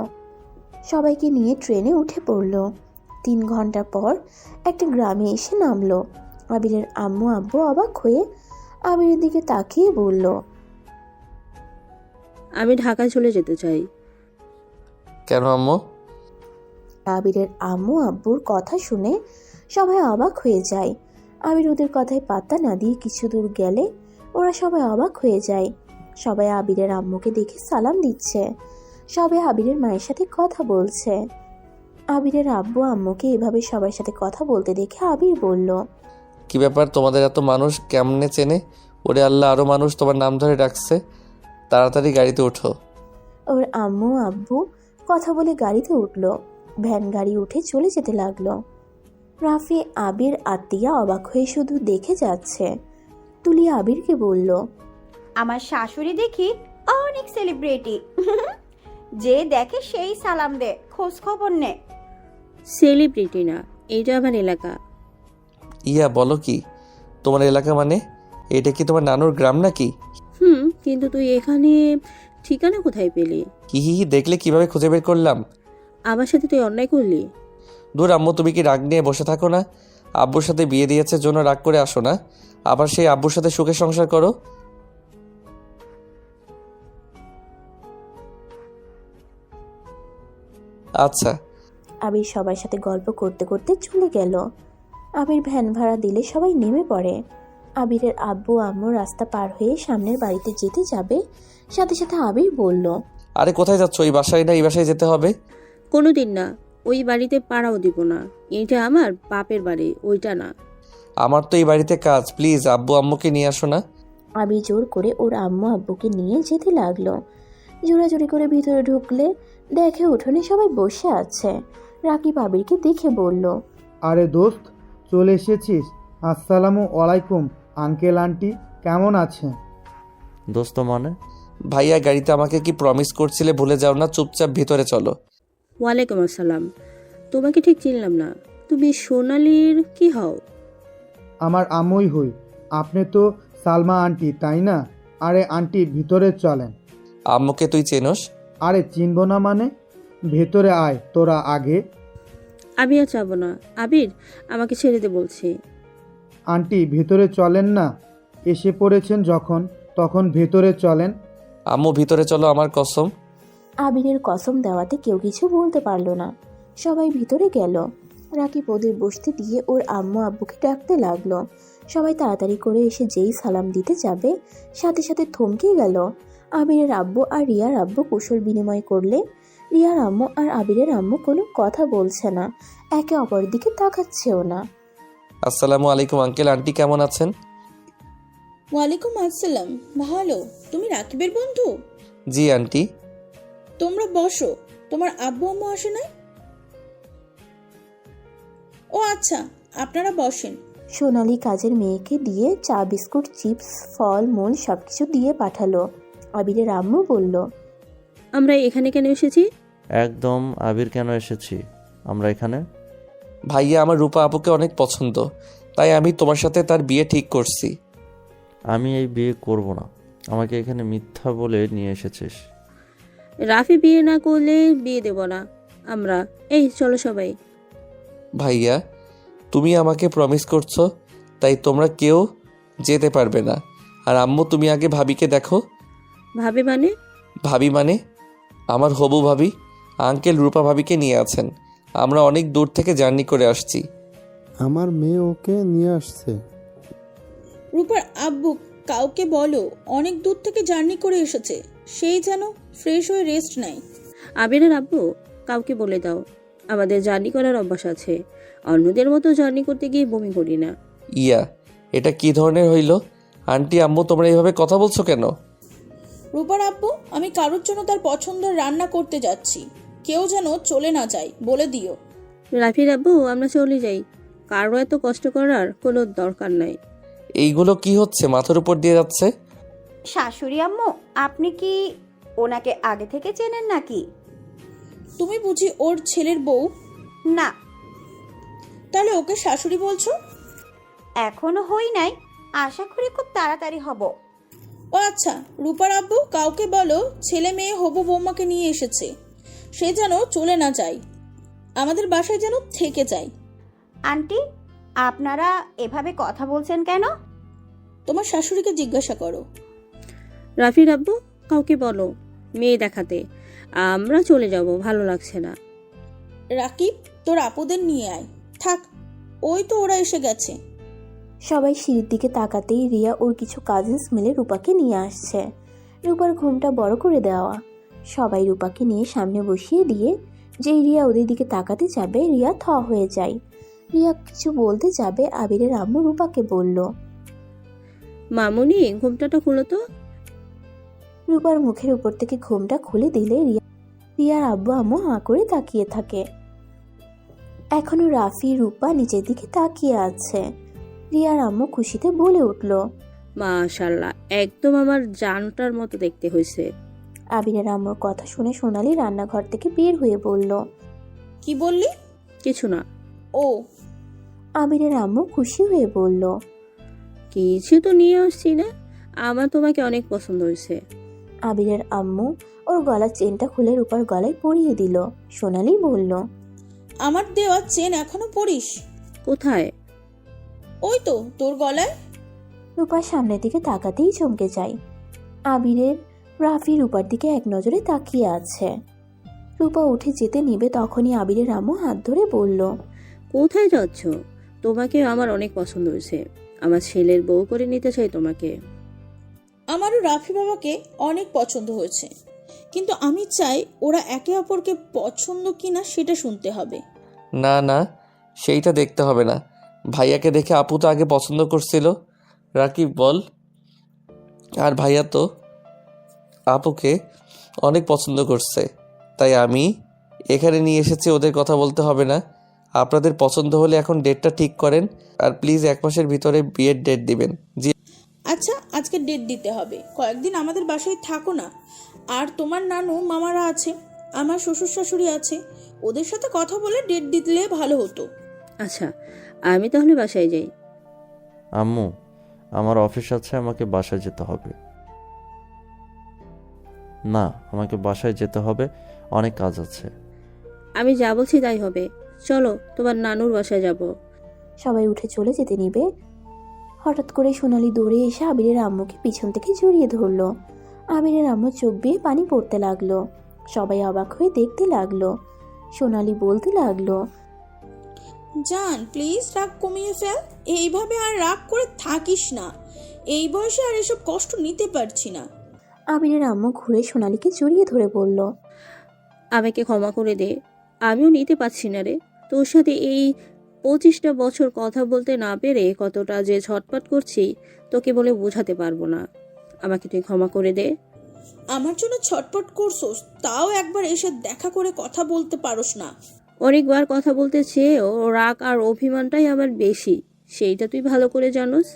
সবাইকে নিয়ে ট্রেনে উঠে পড়ল। 3 ঘন্টা পর একটা গ্রামে এসে নামলো। আবিরের আম্মু আব্বু অবাক হয়ে আবিরের দিকে তাকিয়ে বলল, আমি ঢাকায় চলে যেতে চাই। কেন আম্মু? আবিরের আম্মু আব্বুর কথা শুনে সবাই অবাক হয়ে যায়। আবির ওদের কথায় পাত্তা না দিয়ে কিছু দূর গেলে ওরা সবাই অবাক হয়ে যায়। সবাই আবিরের আম্মুকে দেখে সালাম দিচ্ছে। সবাই আবিরের মায়ের সাথে কথা বলছে। আবিরের আব্বু আম্মুকে এভাবে সবার সাথে কথা বলতে দেখে আবির বলল, কি ব্যাপার, তোমাদের এত মানুষ কেমনে চেনে? ওরে আল্লাহ, আরও মানুষ তোমার নাম ধরে ডাকছে। তাড়াতাড়ি গাড়িতে ওঠো। ওর আম্মু আব্বু কথা বলে গাড়িতে উঠলো। ভ্যান গাড়ি উঠে চলে যেতে লাগলো। রাফি আবির আর তিয়া অবাক হয়ে শুধু দেখে যাচ্ছে। তুলি আবিরকে বলল, আমার শাশুড়ি দেখি অনেক সেলিব্রিটি। যে দেখে সেই সালাম দে, খোঁজ খবর নে। সেলিব্রিটি না, এইটা আমার এলাকা। ইয়া, বলো কি? তোমার এলাকা মানে? এটা কি তোমার নানুর গ্রাম নাকি? কিন্তু তুই এখানে ঠিকানা কোথায় পেলি? হি হি হি, দেখলে কিভাবে খুঁজে বের করলাম? আমার সাথে তুই অন্যায় করলি। দূর আম্মু, তুমি কি রাগ নিয়ে বসে থাকো না? আব্বুর সাথে বিয়ে দিয়েছে জন্য রাগ করে আসো না, আবার সেই আব্বুর সাথে সুখে সংসার করো। আচ্ছা। আবির সবার সাথে গল্প করতে করতে চলে গেল। আবির ভ্যান ভাড়া দিলে সবাই নেমে পড়ে। আবিরের আব্বু আম্মু রাস্তা পার হয়ে সামনের বাড়িতে যেতে যাবে, সাথে সাথে আবির বলল, আরে কোথায় যাচ্ছ? এই বাসায় না এই বাসায় যেতে হবে? কোনোদিন না, ওই বাড়িতে পাড়াও দিব না। এটা আমার বাপের বাড়ি, ওইটা না। আমার তো এই বাড়িতে কাজ, প্লিজ আব্বু আম্মুকে নিয়ে আসো না। আবির জোর করে ওর আম্মু আব্বুকে নিয়ে যেতে লাগলো। জোরাজোরি করে ভিতরে ঢুকলে দেখে উঠোনে সবাই বসে আছে। রাকিব আবিরকে দেখে বলল, আরে দোস্ত, চলে এসেছিস? আসসালামু আলাইকুম আঙ্কেল আন্টি, কেমন আছেন? দোস্ত মানে? ভাইয়া, গাড়িতে আমাকে কি প্রমিস করছিলে ভুলে যাও না, চুপচাপ ভিতরে চলো। ওয়ালাইকুম আসসালাম। তোমাকে ঠিক চিনলাম না, তুমি সোনালির কি হও? আমার আম্মুই হই। আপনি তো সালমা আন্টি, তাই না? আরে আন্টি, ভিতরে চলেন। আম্মুকে তুই চেনোস? আরে চিনব না মানে? ভেতরে আয় তোরা আগে। আমি আর যাবো না। আবির, আমাকে ছেড়ে দে বলছি। আন্টি, ভেতরে চলেন না। এসে পড়েছেন যখন, তখন ভেতরে চলেন। আম্মু ভিতরে চলো, আমার কসম। আবিরের কসম দেওয়াতে কেউ কিছু বলতে পারলো না। সবাই ভিতরে গেল। রাকিব ওদের বসতে দিয়ে ওর আম্মু আব্বুকে ডাকতে লাগলো। সবাই তাড়াতাড়ি করে এসে যেই সালাম দিতে যাবে, সাথে সাথে থমকে গেল। আবিরের আব্বু আর রিয়ার আব্বু কুশল বিনিময় করলে রিয়ার আম্মু আর আবিরের আম্মু কোনো কথা বলছে না, একে অপরের দিকে তাকাচ্ছেও না। আসসালামু আলাইকুম আঙ্কেল আন্টি, কেমন আছেন? ওয়ালাইকুম আসসালাম, ভালো। তুমি রাকিবের বন্ধু? জি আন্টি। তোমরা বসো। তোমার আব্বু আম্মু আসে না? ও আচ্ছা, আপনারা বসেন। সোনালি কাজের মেয়েকে দিয়ে চা বিস্কুট চিপস ফল মূল সবকিছু দিয়ে পাঠালো। আবিরের আম্মু বলল, আমরা এখানে কেন এসেছি? একদম, আবির কেন এসেছি আমরা এখানে? ভাইয়া, আমার রূপা আপুকে অনেক পছন্দ, তাই আমি তোমার সাথে তার বিয়ে ঠিক করছি। আমি এই বিয়ে করব না। আমাকে এখানে মিথ্যা বলে নিয়ে এসেছিস। রাফি বিয়ে না করলে বিয়ে দেব না আমরা। এই চলো সবাই। ভাইয়া, তুমি আমাকে প্রমিস করছো, তাই তোমরা কেউ যেতে পারবে না। আর আম্মু, তুমি আগে ভাবিকে দেখো। ভাবে মানে? ভাবি মানে আমার হবু ভাবি, আঙ্কেল রূপা ভাবিকে নিয়ে আছেন। আমরা অনেক দূর থেকে জার্নি করে আসছি। আমার মেয়ে ওকে নিয়ে আসছে। রূপার আব্বু কাউকে বলো অনেক দূর থেকে জার্নি করে এসেছে, সেই যেন ফ্রেশ হয়ে রেস্ট নেয়। আবিরের আব্বু, কাউকে বলে দাও আমাদের জার্নি করার অভ্যাস আছে। অন্যদের মতো জার্নি করতে গিয়ে বমি করি না। ইয়া, এটা কি ধরনের হইল? আন্টি আম্মু, তোমরা এইভাবে কথা বলছো কেন? রূপার আব্বু, আমি কারোর জন্য তার পছন্দের রান্না করতে যাচ্ছি, কেউ যেন চলে না যায় বলে দিও। রাফির আব্বু, আমরা চলে যাই। কারো এত কষ্ট করার কোনো দরকার নাই। এইগুলো কি হচ্ছে? মাথার উপর দিয়ে যাচ্ছে। শাশুড়ি আম্মু, আপনি কি ওনাকে আগে থেকে চেনেন নাকি? তুমি বুঝি ওর ছেলের বউ? না। তাহলে ওকে শাশুড়ি বলছো? এখনো হই নাই, আশা করি খুব তাড়াতাড়ি হব। ও আচ্ছা, রূপার আব্বু, কাউকে বলো ছেলে মেয়ে হবু বৌমাকে নিয়ে এসেছে। সে যেন চলে না যায়, আমাদের বাসায় যেন থেকে যায়। আন্টি, আপনারা এভাবে কথা বলছেন কেন? তোমার শাশুড়িকে জিজ্ঞাসা করো। রাফির আব্বু, কাউকে বলো মেয়ে দেখাতে, আমরা চলে যাব, ভালো লাগছে না। রাকিব, তোর আপুদের নিয়ে আয়। থাক, ওই তো ওরা এসে গেছে। সবাই সিঁড়ির দিকে তাকাতেই রিয়া ওর কিছু কাজিনস মিলে রূপাকে নিয়ে আসছে। রূপার ঘুমটা বড় করে দেওয়া। সবাই রূপাকে নিয়ে সামনে বসিয়ে দিয়ে যেই রিয়া ওদের দিকে তাকাতে যাবে, রিয়া থ হয়ে যায়। রিয়া কিছু বলতে যাবে, আবিরের আম্মু রূপাকে বলল। মামুনি, ঘুমটাটা খুলো তো। রূপার মুখের উপর থেকে ঘুমটা খুলে দিলে রিয়ার আব্বু আম্মু হাঁ করে তাকিয়ে থাকে। এখনো রাফি রূপা নিচের দিকে তাকিয়ে আছে। রিয়ার আম্মু খুশিতে বলে উঠল, মাশাআল্লাহ, একদম আমার জানটার মতো দেখতে হয়েছে। আবিরের আম্মুর কথা শুনে সোনালি রান্নাঘর থেকে বের হয়ে বলল, কি বললি? কিছু না। ও, আবিরের আম্মু খুশি হয়ে বলল, কিছু তো নিয়ে আসছি না, আমার তোমাকে অনেক পছন্দ হয়েছে। আবিরের আম্মু ওর গলার চেনটা খুলে রূপার গলায় পরিয়ে দিল। সোনালি বলল, আমার দেওয়া চেন এখনো পরিস? কোথায়? ওই তো তোর গলায়। রূপার সামনের দিকে তাকাতেই চমকে যায়। আবিরের রাফি রূপার দিকে এক নজরে তাকিয়ে আছে। রূপা উঠে যেতে নিবে, তখনই আবিরের আম্মু হাত ধরে বলল, কোথায় যাচ্ছ? তোমাকে আমার অনেক পছন্দ হয়েছে, আমার ছেলের বউ করে নিতে চাই তোমাকে। আমারও রাফি বাবাকে অনেক পছন্দ হয়েছে, কিন্তু আমি চাই ওরা একে অপরকে পছন্দ কিনা সেটা শুনতে হবে। না না, সেইটা দেখতে হবে না। ভাইয়াকে দেখে আপু তো আগে পছন্দ করছিল। রাকিব বল। আর ভাইয়া তো আপুকে অনেক পছন্দ করছে, তাই আমি এখানে নিয়ে এসেছি। ওদের কথা বলতে হবে না। আপনাদের পছন্দ হলে এখন ডেটটা ঠিক করেন, আর প্লিজ 1 মাসের ভিতরে বিয়ের ডেট দিবেন। জি। আচ্ছা, আজকে ডেট দিতে হবে। কয়েকদিন আমাদের বাসায় থাকো না। আর তোমার নানু মামারা আছে, আমার শ্বশুর শাশুড়ি আছে, ওদের সাথে কথা বলে ডেট দিলে ভালো হতো। আচ্ছা, আমি তাহলে বাসায় যাই। আম্মু, আমার অফিস আছে, আমাকে বাসায় যেতে হবে। না, আমাকে বাসায় যেতে হবে, অনেক কাজ আছে। আমি যা বলছি তাই হবে, চলো তোমার নানুর বাসায় যাব। সবাই উঠে চলে যেতে নিবে, হঠাৎ করে সোনালি দৌড়ে এসে আবিরের আম্মুকে পিছন থেকে জড়িয়ে ধরল। আবিরের আম্মু চোখ বেয়ে পানি পড়তে লাগলো। সবাই অবাক হয়ে দেখতে লাগলো। সোনালি বলতে লাগলো, জান, প্লিজ রাগ কমিয়ে ফেল। এইভাবে আর রাগ করে থাকিস না। এই বয়সে আর এসব কষ্ট নিতে পারছি না। আবিরের আম্মু ঘুরে সোনালিকে জড়িয়ে ধরে বলল, আমাকে ক্ষমা করে দে, আমিও নিতে পারছি না রে। তোর সাথে এই 25টা বছর কথা বলতে না পেরে কতটা যে ছটপট করছি তোকে বলে বোঝাতে পারবো না। আমাকে তুই ক্ষমা করে দে। আমার জন্য ছটপট করছোস, তাও একবার এসে দেখা করে কথা বলতে পারোস না। অনেকবার কথা বলতে চেয়েও রাগ আর অভিমানটাই আমার বেশি, সেইটা তুই ভালো করে জানোস।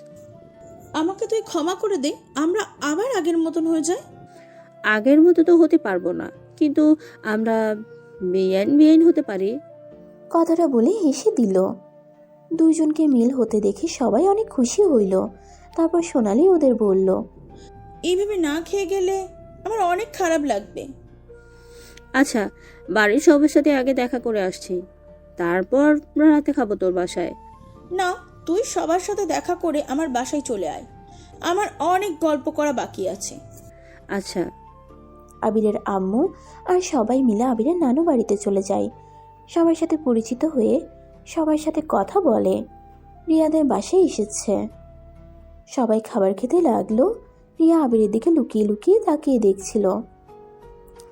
আমাকে তুই ক্ষমা করে দে, আমরা আবার আগের মতন হয়ে যাই। আগের মতো তো হতে পারবো না, কিন্তু আমরা বেআইন হতে পারি। কথাটা বলে হেসে দিল। দুইজনকে মিল হতে দেখে সবাই অনেক খুশি হইল। তারপর সোনালি ওদের বলল, এইভাবে না খেয়ে গেলে আমার অনেক খারাপ লাগবে। আচ্ছা, বাড়ির সবার সাথে আগে দেখা করে আসছি, তারপর রাতে খাবো তোর বাসায়। না, তুই সবার সাথে দেখা করে আমার বাসায় চলে আয়, আমার অনেক গল্প করা বাকি আছে। আচ্ছা। আবিরের আম্মু আর সবাই মিলে আবিরের নানু বাড়িতে চলে যায়। সবার সাথে পরিচিত হয়ে সবার সাথে কথা বলে। রিয়াদের বাসায় এসেছে। সবাই খাবার খেতে লাগলো। রিয়া আবিরের দিকে লুকিয়ে লুকিয়ে তাকিয়ে দেখছিল।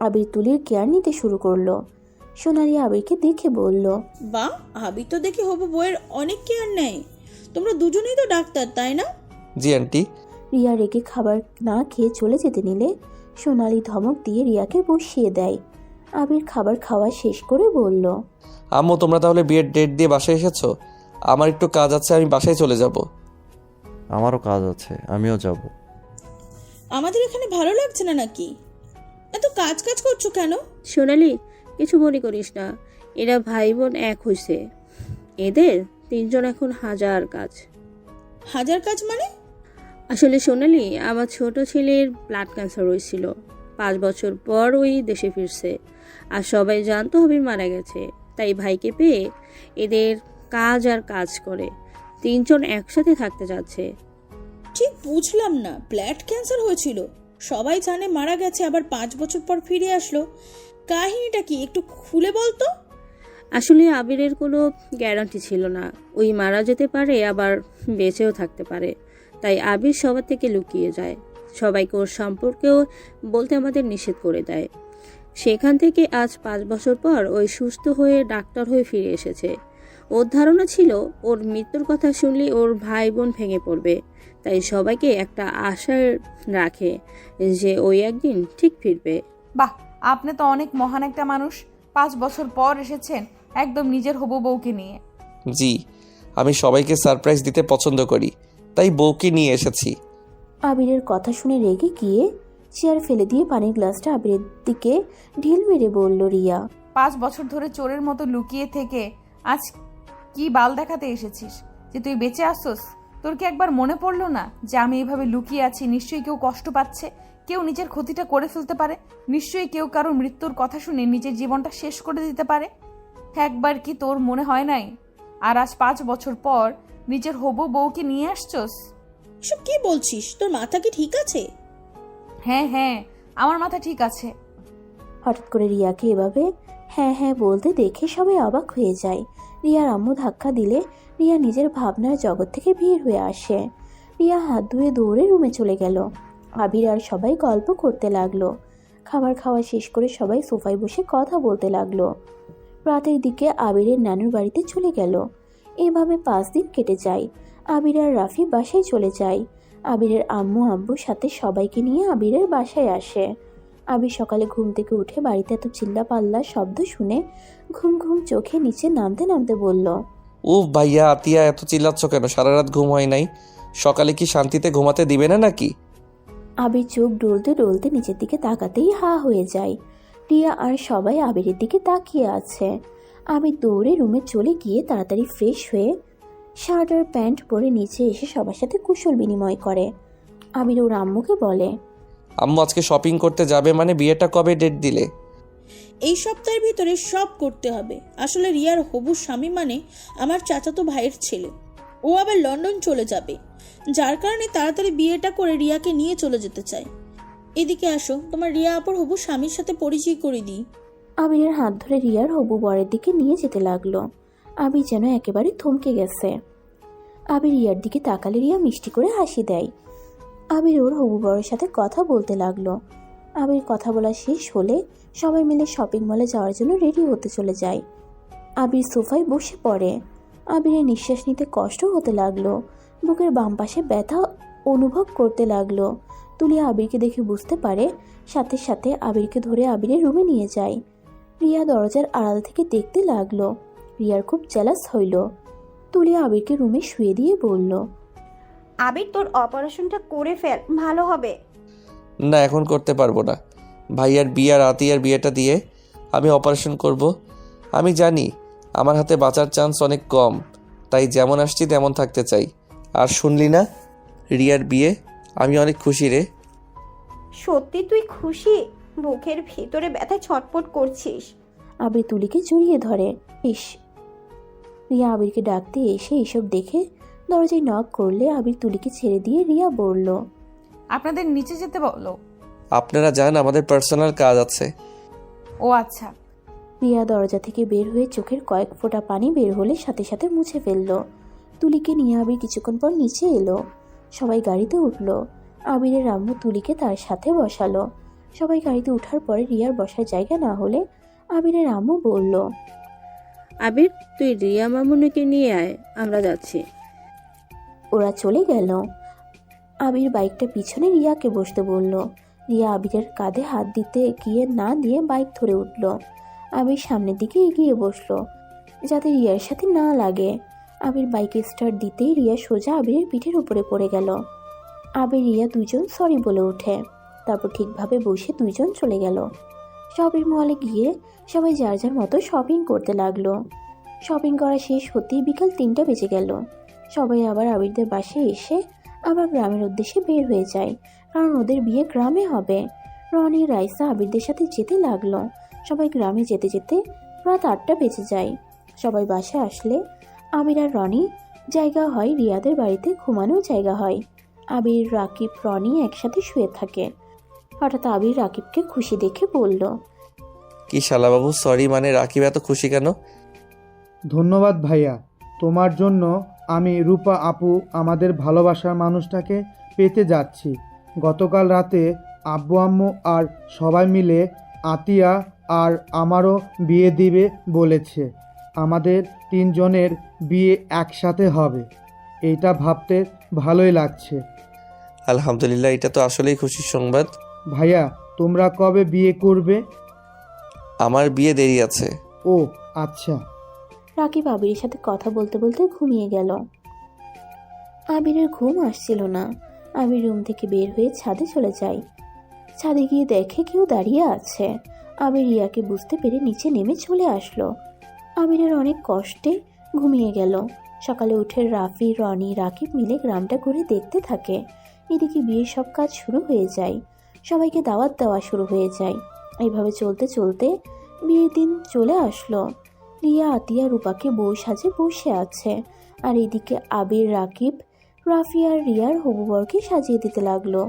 আবির তুলির কেয়ার নিতে শুরু করলো। সোনালি আবিরকে দেখে বলল, বা, আবির তো দেখে হবু বইয়ের অনেক কেয়ার নেয়। তোমরা দুজনেই তো ডাক্তার, তাই না? জি আন্টি। রিয়া রেগে খাবার না খেয়ে চলে যেতে নিলে সোনালি ধমক দিয়ে রিয়াকে বসিয়ে দেয়। আবির খাবার খাওয়া শেষ করে বলল, আম্মু, তোমরা তাহলে বিয়ের ডেট দিয়ে বাসায় এসেছো? আমার একটু কাজ আছে, আমি বাসায় চলে যাব। আমারও কাজ আছে, আমিও যাব। আমাদের এখানে ভালো লাগছে না নাকি? এত কাজ কাজ করছো কেন? সোনালি, কিছু মনে করিস না, এরা ভাই বোন এক হয়েছে, এদের 3 জন এখন হাজার কাজ। হাজার কাজ মানে? আসলে সোনালি, আমার ছোট ছেলের ব্লাড ক্যান্সার হয়েছিল, 5 বছর পর ওই দেশে ফিরছে। আর সবাই জানতো আবির মারা গেছে, তাই ভাইকে পেয়ে এদের কাজ আর কাজ করে তিনজন একসাথে থাকতে যাচ্ছে। ঠিক বুঝলাম না, ব্লাড ক্যান্সার হয়েছিল, সবাই জানে মারা গেছে, আবার 5 বছর পর ফিরে আসলো। কাহিনীটা কি একটু খুলে বলতো। আসলে আবিরের কোনো গ্যারান্টি ছিল না, ওই মারা যেতে পারে আবার বেঁচেও থাকতে পারে, তাই আবির সবার থেকে লুকিয়ে যায়। সবাইকে ওর সম্পর্কেও বলতে আমাদের নিষেধ করে দেয়। সেখান থেকে আজ 5 বছর পর ওই সুস্থ হয়ে ডাক্তার হয়ে ফিরে এসেছে। ওর ধারণা ছিল ওর মৃত্যুর কথা শুনলে ওর ভাই বোন ভেঙে পড়বে, তাই সবাইকে একটা আশা রাখে যে ওই একদিন ঠিক ফিরবে। বাহ, আপনি তো অনেক মহান একটা মানুষ। 5 বছর পর এসেছেন একদম নিজের হবু বউকে নিয়ে। জি, আমি সবাইকে সারপ্রাইজ দিতে পছন্দ করি, তাই বউকে নিয়ে এসেছি। আবিরের কথা শুনে রেগে গিয়ে চেয়ার ফেলে দিয়ে পানির গ্লাসটা আবিরের দিকে ঢিল মেরে বলল রিয়া। 5 বছর ধরে চোরের মতো লুকিয়ে থেকে আজ কি বাল দেখাতে এসেছিস যে তুই বেঁচে আসছস? তোর কি একবার মনে পড়লো না যে আমি এইভাবে লুকিয়ে আছি? নিশ্চয়ই কেউ কষ্ট পাচ্ছে, কেউ নিজের ক্ষতিটা করে ফেলতে পারে, নিশ্চয়ই কেউ কারোর মৃত্যুর কথা শুনে নিজের জীবনটা শেষ করে দিতে পারে। একবার কি তোর মনে হয় নাই? আর আজ 5 বছর পর নিজের হবু বউকে নিয়ে আসছস। এসব কি বলছিস? তোর মাথা কি ঠিক আছে? হ্যাঁ হ্যাঁ, আমার মাথা ঠিক আছে। হঠাৎ করে রিয়াকে এভাবে হ্যাঁ হ্যাঁ বলতে দেখে সবাই অবাক হয়ে যায়। রিয়ার আম্মু ধাক্কা দিলে রিয়া নিজের ভাবনার জগৎ থেকে বের হয়ে আসে। রিয়া হাত ধুয়ে দৌড়ে রুমে চলে গেল। আবির আর সবাই গল্প করতে লাগলো। খাবার খাওয়া শেষ করে সবাই সোফায় বসে কথা বলতে লাগলো। রাতের দিকে আবিরের নানুর বাড়িতে চলে গেল। এভাবে 5 দিন কেটে যায়। আবির আর রাফি বাসায় চলে যায়। আবিরের আম্মু আব্বুর সাথে সবাইকে নিয়ে আবিরের বাসায় আসে। আবির সকালে ঘুম থেকে উঠে বাড়িতে এত চিল্লা পাল্লা শব্দ শুনে ঘুম ঘুম চোখে নিচে নামতে নামতে বলল, উফ ভাইয়া, আতিয়া এত চিল্লাচ্ছ কেন? সারা রাত ঘুম হয় নাই? সকালে কি শান্তিতে ঘুমাতে দিবে না নাকি? আবির চোখ ডলতে ডলতে নিচের দিকে তাকাতেই হা হয়ে যায়। রিয়া আর সবাই আবিরের দিকে তাকিয়ে আছে। আবির দৌড়ে রুমে চলে গিয়ে তাড়াতাড়ি ফ্রেশ হয়ে শার্ট আর প্যান্ট পরে নিচে এসে সবার সাথে কুশল বিনিময় করে। আবির ওর আম্মুকে বলে, আম্মু আজকে শপিং করতে যাবে মানে বিয়েটা কবে ডেট দিলে? এই সপ্তাহের ভিতরে সব করতে হবে। আসলে রিয়ার হবু স্বামী মানে আমার চাচাতো ভাইয়ের ছেলে, ও আবার লন্ডন চলে যাবে, যার কারণে তাড়াতাড়ি বিয়েটা করে রিয়াকে নিয়ে চলে যেতে চাই। এদিকে আসো, তোমার রিয়া আপুর হবু স্বামীর সাথে পরিচয় করে দিই। আবিরের হাত ধরে রিয়ার হবু বরের দিকে নিয়ে যেতে লাগলো। আবির যেন একেবারে থমকে গেছে। আবির রিয়ার দিকে তাকালে রিয়া মিষ্টি করে হাসি দেয়। আবির ওর হবু বরের সাথে কথা বলতে লাগলো। আবির কথা বলা শেষ হলে সবাই মিলে শপিং মলে যাওয়ার জন্য রেডি হতে চলে যায়। আবির সোফায় বসে পড়ে। আবিরের নিঃশ্বাস নিতে কষ্ট হতে লাগলো। বুকের বাম পাশে ব্যথা অনুভব করতে লাগলো। তুলিয়া আবিরকে দেখে বুঝতে পারে, সাথে সাথে আবিরকে ধরে আবিরের রুমে নিয়ে যায়। রিয়া দরজার আড়াল থেকে দেখতে লাগলো। রিয়ার খুব জেলাস হইল। তুলিয়া আবিরকে রুমে শুয়ে দিয়ে বলল, আবির তোর অপারেশনটা করে ফেল, ভালো হবে। না, এখন করতে পারবো না। ভাইয়ার বিয়ে আর আতিয়ার বিয়েটা দিয়ে আমি অপারেশন করব। আমি জানি আমার হাতে বাঁচার চান্স অনেক কম, তাই যেমন আসছি তেমন থাকতে চাই। আর শুনলি না, রিয়ার বিয়ে? আমি অনেক খুশি রে। সত্যি তুই খুশি? বুকের ভিতরে ব্যথায় ছটফট করছিস। আবির তুলিকে জড়িয়ে ধরে। ইস! রিয়া আবিরকে ডাকতে এসে এসব দেখে দরজায় নক করলে আবির তুলিকে ছেড়ে দিয়ে রিয়া বলল, আপনাদের নিচে যেতে বলো। আপনারা যান, আমাদের পার্সোনাল কাজ আছে। ও আচ্ছা। রিয়া দরজা থেকে বের হয়ে চোখের কয়েক ফোঁটা পানি বের হলে সাথে সাথে মুছে ফেলল। তুলিকে নিয়ে আবির কিছুক্ষণ পর নিচে এলো। সবাই গাড়িতে উঠল। আবিরের আম্মু তুলিকে তার সাথে বসালো। সবাই গাড়িতে ওঠার পরে রিয়ার বসার জায়গা না হলে আবিরের আম্মু বলল, আবির, তুই রিয়া মামুনিকে নিয়ে আয়, আমরা যাচ্ছি। ওরা চলে গেল। আবির বাইকটা পিছনে রিয়াকে বসতে বলল। রিয়া আবিরের কাঁধে হাত দিতে গিয়ে না দিয়ে বাইক ধরে উঠল। আবির সামনের দিকে এগিয়ে বসলো যাতে রিয়ার সাথে না লাগে। আবির বাইকে স্টার্ট দিতেই রিয়া সোজা আবিরের পিঠের উপরে পড়ে গেল। আবির রিয়া দুজন সরি বলে ওঠে। তারপর ঠিকভাবে বসে দুজন চলে গেল। শপিং মলে গিয়ে সবাই যার যার মতো শপিং করতে লাগলো। শপিং করা শেষ হতেই বিকাল 3টা বেজে গেল। সবাই আবার আবিরদের বাসায় এসে আবার গ্রামের উদ্দেশ্যে বের হয়ে যায়, কারণ ওদের বিয়ে গ্রামে হবে। রনি রাইসা আবিরদের সাথে যেতে লাগলো। সবাই গ্রামে যেতে যেতে রাত 8টা বেজে যায়। সবাই বাসায় আসলে আবির আর রনি জায়গা হয় রিয়াদের বাড়িতে, ঘুমানোর জায়গা হয়। আবির, রাকিব, রনি একসাথে শুয়ে থাকে। হঠাৎ আবির রাকিবকে খুশি দেখে বলল, কি শালাবাবু, সরি, মানে রাকিব এত খুশি কেন? ধন্যবাদ ভাইয়া, তোমার জন্য আমি রূপা আপু আমাদের ভালোবাসার মানুষটাকে পেতে যাচ্ছি। গতকাল রাতে আব্বু আম্মু আর সবাই মিলে আতিয়া আর আমারও বিয়ে দিবে বলেছে। আমাদের 3 জনের বিয়ে একসাথে হবে, এইটা ভাবতে ভালোই লাগছে। আলহামদুলিল্লাহ, এটা তো আসলেই খুশির সংবাদ। ভাইয়া, তোমরা কবে বিয়ে করবে? আমার বিয়ে দেরি আছে। ও আচ্ছা। রাকিব আবিরের সাথে কথা বলতে বলতে ঘুমিয়ে গেল। আবিরের ঘুম আসছিল না। আবির রুম থেকে বের হয়ে ছাদে চলে যায়। ছাদে গিয়ে দেখে কেউ দাঁড়িয়ে আছে। আবির রিয়াকে বুঝতে পেরে নিচে নেমে চলে আসলো। আবিরের অনেক কষ্টে ঘুমিয়ে গেল। সকালে উঠে রাফি, রনি, রাকিব মিলে গ্রামটা ঘুরে দেখতে থাকে। এদিকে বিয়ের সব কাজ শুরু হয়ে যায়, সবাইকে দাওয়াত দেওয়া শুরু হয়ে যায়। এইভাবে চলতে চলতে বিয়ের দিন চলে আসলো। রিয়া আতিয়া রূপাকে বউ সাজে বসে আছে, আর এদিকে আবির, রাকিব, রাফি আর রিয়ার হবুবরকে সাজিয়ে দিতে লাগলো।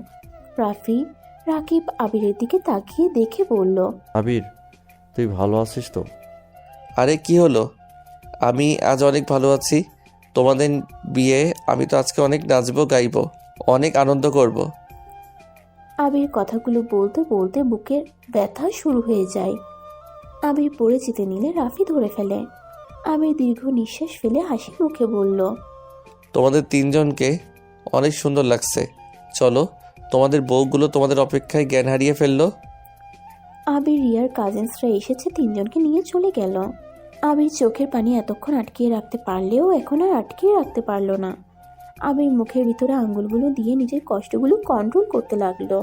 রাকিব আবিরের দিকে তাকিয়ে দেখে বলল, আবির, তুই ভালো আছিস তো? আরে কি হলো, আমি আজ অনেক ভালো আছি। তোমাদের বিয়ে, আমি তো আজকে অনেক নাচবো, গাইবো, অনেক আনন্দ করব। আবির কথাগুলো বলতে বলতে বুকের ব্যথা শুরু হয়ে যায়। আবির পড়ে যেতে নিলে রাফি ধরে ফেলে। আবির দীর্ঘ নিঃশ্বাস ফেলে হাসি মুখে বলল, তোমাদের 3 জনকে অনেক সুন্দর লাগছে। চলো, তোমাদের বউগুলো তোমাদের অপেক্ষায় জ্ঞান হারিয়ে ফেললো। আবির, রিয়ার কাজিনসরা এসেছে, 3 জনকে নিয়ে চলে গেল। আবির চোখের পানি এতক্ষণ আটকিয়ে রাখতে পারলেও এখন আর আটকিয়ে রাখতে পারল না। আবির মুখের ভিতরে আঙ্গুলগুলো দিয়ে নিজের কষ্টগুলো কন্ট্রোল করতে লাগলো,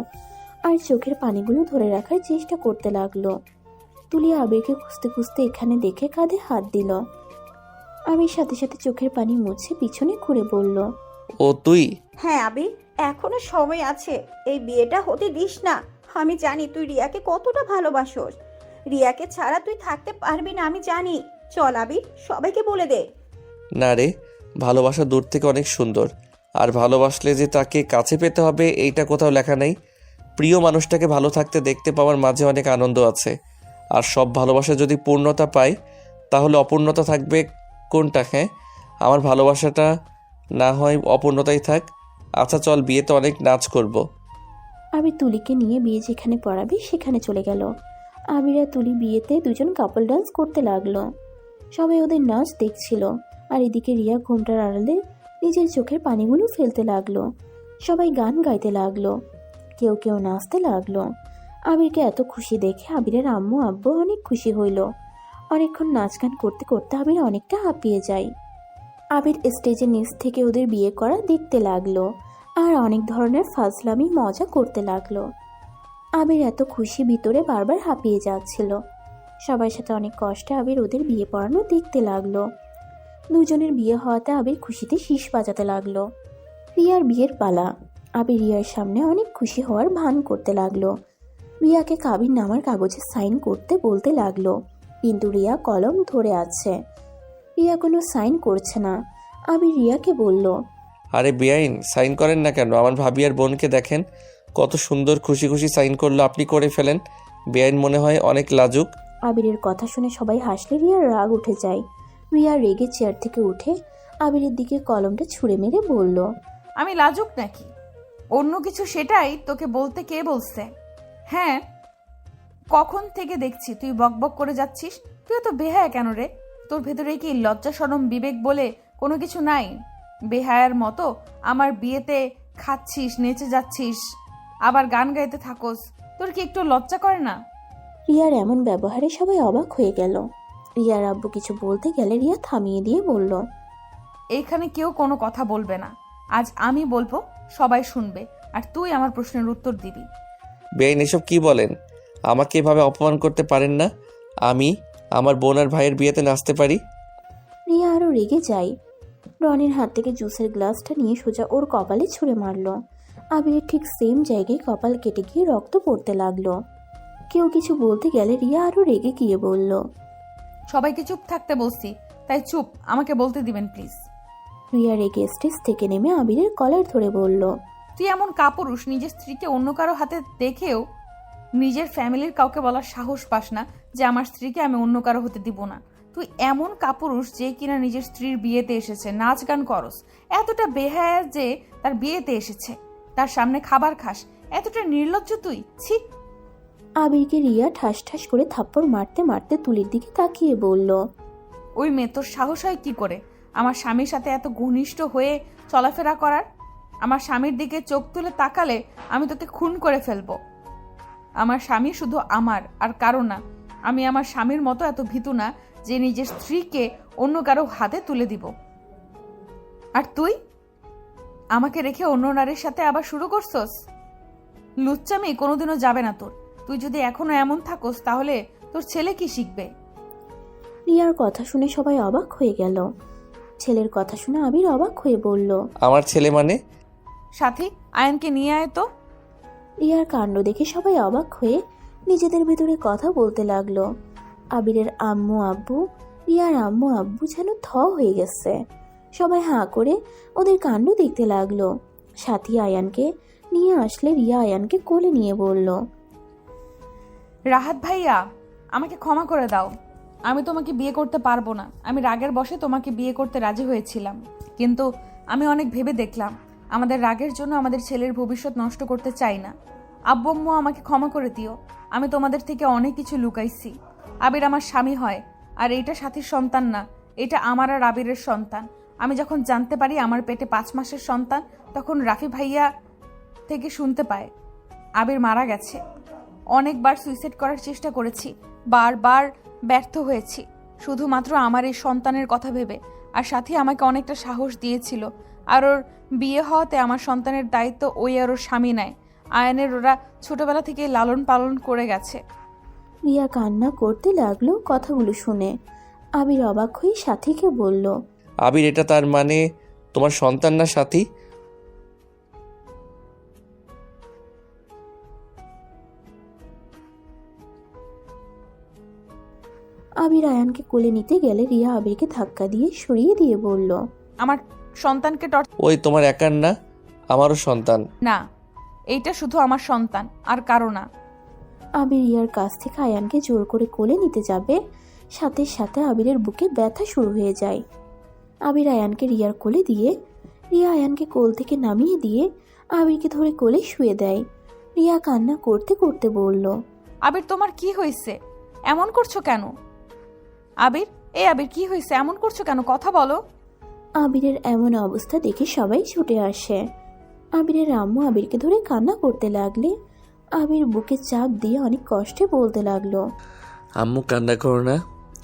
আর চোখের পানিগুলো ধরে রাখার চেষ্টা করতে লাগলো। তুলি আবিরকে খুঁজতে খুঁজতে এখানে দেখে কাঁধে হাত দিল। আবির সাথে সাথে চোখের পানি মুছে পিছনে ঘুরে বলল, ও তুই? হ্যাঁ আবির, এখনো সময় আছে, এই বিয়েটা হতে দিস না। আমি জানি তুই রিয়াকে কতটা ভালোবাসোস। রিয়াকে ছাড়া তুই থাকতে পারবি না, আমি জানি। চল আবির, সবাইকে বলে দে। না রে, ভালোবাসা দূর থেকে অনেক সুন্দর, আর ভালোবাসলে যে তাকে কাছে পেতে হবে এইটা কোথাও লেখা নেই। প্রিয় মানুষটাকে ভালো থাকতে দেখতে পাওয়ার মাঝে অনেক আনন্দ আছে, আর সব ভালোবাসা যদি পূর্ণতা পায় তাহলে অপূর্ণতা থাকবে কোনটা? হ্যাঁ, আমার ভালোবাসাটা না হয় অপূর্ণতাই থাক। আচ্ছা চল, বিয়েতে অনেক নাচ করব। আবির তুলিকে নিয়ে বিয়ে যেখানে পড়াবে সেখানে চলে গেল। আবির আর তুলি বিয়েতে 2 জন কাপল ডান্স করতে লাগলো। সবাই ওদের নাচ দেখছিল, আর এদিকে রিয়া ঘোমটার আড়ালে নিজের চোখের পানিগুলো ফেলতে লাগলো। সবাই গান গাইতে লাগলো, কেউ কেউ নাচতে লাগলো। আবিরকে এত খুশি দেখে আবিরের আম্মু আব্বু অনেক খুশি হইল। অনেকক্ষণ নাচ গান করতে করতে আবির অনেকটা হাঁপিয়ে যায়। আবির স্টেজের নিচ থেকে ওদের বিয়ে করা দেখতে লাগলো, আর অনেক ধরনের ফাজলামি মজা করতে লাগলো। আবির এত খুশি ভিতরে বারবার হাঁপিয়ে যাচ্ছিল। সবার সাথে অনেক কষ্টে আবির ওদের বিয়ে পড়ানো দেখতে লাগলো। 2 জনের বিয়ে হওয়াতে আবির খুশিতে শীষ বাজাতে লাগলো। রিয়ার বিয়ের পালা। আবির রিয়ার সামনে অনেক খুশি হওয়ার ভান করতে লাগলো। রিয়াকে কাবির নামার কাগজে সাইন করতে বলতে লাগলো, কিন্তু রিয়া কলম ধরে আছে। রিয়া কোনো সাইন করছে না। আবির রিয়াকে বলল, আরে বেআইন, সাইন করেন না কেন? আমার ভাবি আর বোনকে দেখেন, কত সুন্দর খুশি খুশি সাইন করলো, আপনি করে ফেলেন। বেআইন মনে হয় অনেক লাজুক। আবিরের কথা শুনে সবাই হাসলে রিয়ার রাগ উঠে যায়। রিয়া রেগে চেয়ার থেকে উঠে আবিরের দিকে কলমটা ছুঁড়ে মেরে বলল, আমি লাজুক নাকি অন্য কিছু, সেটাই তোকে বলতে কে বলছে? হ্যাঁ, কখন থেকে দেখছি তুই বকবক করে যাচ্ছিস। তুই তো বেহায়া কেন রে? তোর ভেতরে কি লজ্জা শরম বিবেক বলে কোনো কিছু নাই? বেহায়ার মতো আমার বিয়েতে খাচ্ছিস, নেচে যাচ্ছিস, আবার গান গাইতে থাকোস। তোর কি একটু লজ্জা করে না? রিয়ার এমন ব্যবহারে সবাই অবাক হয়ে গেল। রিয়ার আব্বু কিছু বলতে গেলে রিয়া থামিয়ে দিয়ে বলল, এইখানে কেউ কোনো কথা বলবে না। আজ আমি বলবো, সবাই শুনবে, আর তুই আমার প্রশ্নের উত্তর দিবি। বেআইন এসব কি বলেন? আমাকে এভাবে অপমান করতে পারেন না। আমি আমার বোন আর ভাইয়ের বিয়েতে নাচতে পারি। রিয়া আরো রেগে যায়। রনির হাত থেকে জুসের গ্লাসটা নিয়ে সোজা ওর কপালে ছুঁড়ে মারলো। আবিরের ঠিক সেম জায়গায় কপাল কেটে গিয়ে রক্ত পড়তে লাগলো। কেউ কিছু বলতে গেলে রিয়া আরও রেগে গিয়ে বলল, সবাইকে চুপ থাকতে বলছি, তাই চুপ, আমাকে বলতে দিবেন প্লিজ। রিয়া রেগে স্টেজ থেকে নেমে আবিরের কলার ধরে বলল, তুই এমন কাপুরুষ, নিজের স্ত্রীকে অন্য কারো হাতে দেখেও নিজের ফ্যামিলির কাউকে বলার সাহস পাস না যে আমার স্ত্রীকে আমি অন্য কারো হতে দিব না। তুই এমন কাপুরুষ যে কিনা নিজের স্ত্রীর বিয়েতে এসেছে, নাচ গান করস, এতটা বেহায়া যে তার বিয়েতে এসেছে, তার সামনে খাবার খাস, এতটা নির্লজ্জ তুই, ছি। আবিরকে রিয়া ঠাস ঠাস করে থাপ্পড় মারতে মারতে তুলির দিকে তাকিয়ে বলল, ওই মেয়ে, তোর সাহস হয় কি করে আমার স্বামীর সাথে এত ঘনিষ্ঠ হয়ে চলাফেরা করার? আমার স্বামীর দিকে চোখ তুলে তাকালে আমি তোকে খুন করে ফেলবো। আমার স্বামী শুধু আমার আর কারো না। আমি আমার স্বামীর মতো এত ভীতু না যে নিজের স্ত্রীকে অন্য কারো হাতে তুলে দিব। আর তুই আমাকে রেখে অন্য নারীর সাথে আবার শুরু করছস? লুচ্চামি কোনোদিনও যাবে না তোর। তুই যদি এখনো এমন থাকোস তাহলে তোর ছেলে কি শিখবে? রিয়ার কথা শুনে সবাই অবাক হয়ে গেল। ছেলের কথা শুনে আবির অবাক হয়ে বলল, আমার ছেলে মানে? সাথী, আয়নকে নিয়ে আয় তো। রিয়ার কাণ্ড দেখে সবাই অবাক হয়ে নিজেদের ভেতরে কথা বলতে লাগলো। আবিরের আম্মু আব্বু, রিয়ার আম্মু আব্বু যেন থ হয়ে গেছে। সবাই হাঁ করে ওদের কাণ্ড দেখতে লাগলো। সাথী আয়ানকে নিয়ে আসলে রিয়া আয়ানকে কোলে নিয়ে বলল, রাহাত ভাইয়া, আমাকে ক্ষমা করে দাও। আমি তোমাকে বিয়ে করতে পারবো না। আমি রাগের বশে তোমাকে বিয়ে করতে রাজি হয়েছিলাম, কিন্তু আমি অনেক ভেবে দেখলাম আমাদের রাগের জন্য আমাদের ছেলের ভবিষ্যৎ নষ্ট করতে চাই না। আব্বু আম্মু, আমাকে ক্ষমা করে দিও। আমি তোমাদের থেকে অনেক কিছু লুকাইছি। আবির আমার স্বামী হয়, আর এটা সাথীর সন্তান না, এটা আমার আর আবিরের সন্তান। আমি যখন জানতে পারি আমার পেটে 5 মাসের সন্তান, তখন রাফি ভাইয়া থেকে শুনতে পায় আবির মারা গেছে। অনেকবার সুইসাইড করার চেষ্টা করেছি, বারবার ব্যর্থ হয়েছি, শুধুমাত্র আমার এই সন্তানের কথা ভেবে। আর সাথী আমাকে অনেকটা সাহস দিয়েছিল। আর ওর বিয়ে হওয়াতে আমার সন্তানের দায়িত্ব ওই আর ওর স্বামী নেয়। আয়নের ওরা ছোটবেলা থেকে লালন পালন করে গেছে। রিয়া কান্না করতে লাগলো কথাগুলো শুনে। আবির অবাক হয়ে সাথীকে বলল, আবির, এটা তার মানে তোমার সন্তান না সাথী? আবির আয়ানকে কোলে নিতে গেলে রিয়া আবিরকে ধাক্কা দিয়ে সরিয়ে দিয়ে বলল, আমার সন্তানকে ওই তোমার একার না, আমারও সন্তান। না, এইটা শুধু আমার সন্তান আর কারো না। আবির রিয়ার কাছ থেকে আয়ানকে জোর করে কোলে নিতে যাবে, সাথে সাথে আবিরের বুকে ব্যথা শুরু হয়ে যায়। আবির আয়ানকে রিয়ার কোলে দিয়ে রিয়া আয়ানকে কোল থেকে নামিয়ে দিয়ে আবিরকে ধরে কোলে শুয়ে দেয়। রিয়া কান্না করতে করতে বলল, আবির, তোমার কি হয়েছে? এমন করছো কেন? আবির, আবির, কি হয়েছে? এমন করছো কেন? কথা বলো। আবিরের এমন অবস্থা দেখে সবাই ছুটে আসে। আবিরের আম্মু আবিরকে ধরে কান্না করতে লাগলে আবির বুকে চাপ দিয়ে অনেক কষ্টে বলতে লাগলো, আম্মু, কান্না করো না,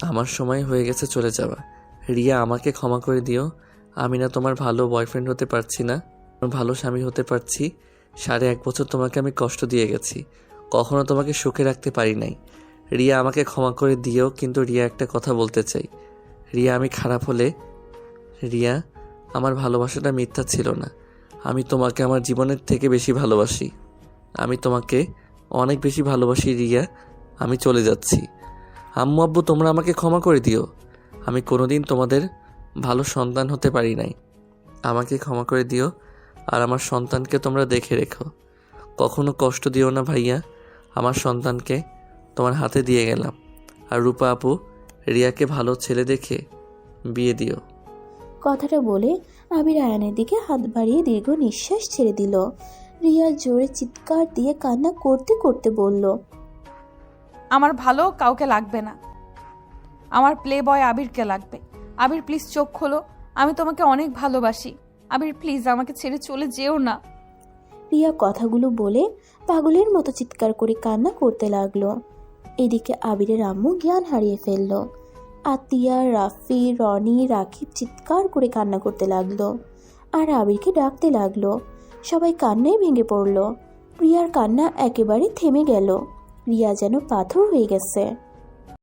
আমার সময় হয়ে গেছে চলে যাওয়া। রিয়া, আমাকে ক্ষমা করে দিও। আমি না তোমার ভালো বয়ফ্রেন্ড হতে পারছি না, ভালো স্বামী হতে পারছি। 1.5 বছর তোমাকে আমি কষ্ট দিয়ে গেছি, কখনো তোমাকে সুখে রাখতে পারি নাই। রিয়া, আমাকে ক্ষমা করে দিও। কিন্তু রিয়া, একটা কথা বলতে চাই। রিয়া, আমি খারাপ হলে, রিয়া, আমার ভালোবাসাটা মিথ্যা ছিল না। আমি তোমাকে আমার জীবনের থেকে বেশি ভালোবাসি। আমি তোমাকে অনেক বেশি ভালোবাসি রিয়া। আমি চলে যাচ্ছি। আম্মু আব্বু, তোমরা আমাকে ক্ষমা করে দিও। আমি কোনোদিন তোমাদের ভালো সন্তান হতে পারি নাই। আমাকে ক্ষমা করে দিও, আর আমার সন্তানকে তোমরা দেখে রেখো। কখনো কষ্ট দিও না ভাইয়া। আমার সন্তানকে তোমার হাতে দিয়ে গেলাম। আর রূপা আপু, রিয়াকে ভালো ছেলে দেখে বিয়ে দিও। কথাটা বলে আবির আয়ানের দিকে হাত বাড়িয়ে দীর্ঘ নিঃশ্বাস ছেড়ে দিল। রিয়া জোরে চিৎকার দিয়ে কান্না করতে করতে বলল, আমার ভালো কাউকে লাগবে না, আমার প্লে বয় আবিরকে লাগবে। আবির, প্লিজ চোখ খোলো, আমি তোমাকে অনেক ভালোবাসি। আবির, প্লিজ আমাকে ছেড়ে চলে যেও না। রিয়া কথাগুলো বলে পাগলের মতো চিৎকার করে কান্না করতে লাগলো। এদিকে আবিরের আম্মু জ্ঞান হারিয়ে ফেলল। আতিয়া, রাফি, রনি, রাকিব চিৎকার করে কান্না করতে লাগলো আর আবিরকে ডাকতে লাগলো। সবাই কান্নায় ভেঙে পড়ল। রিয়ার কান্না একেবারে থেমে গেল। রিয়া যেন পাথর হয়ে গেছে।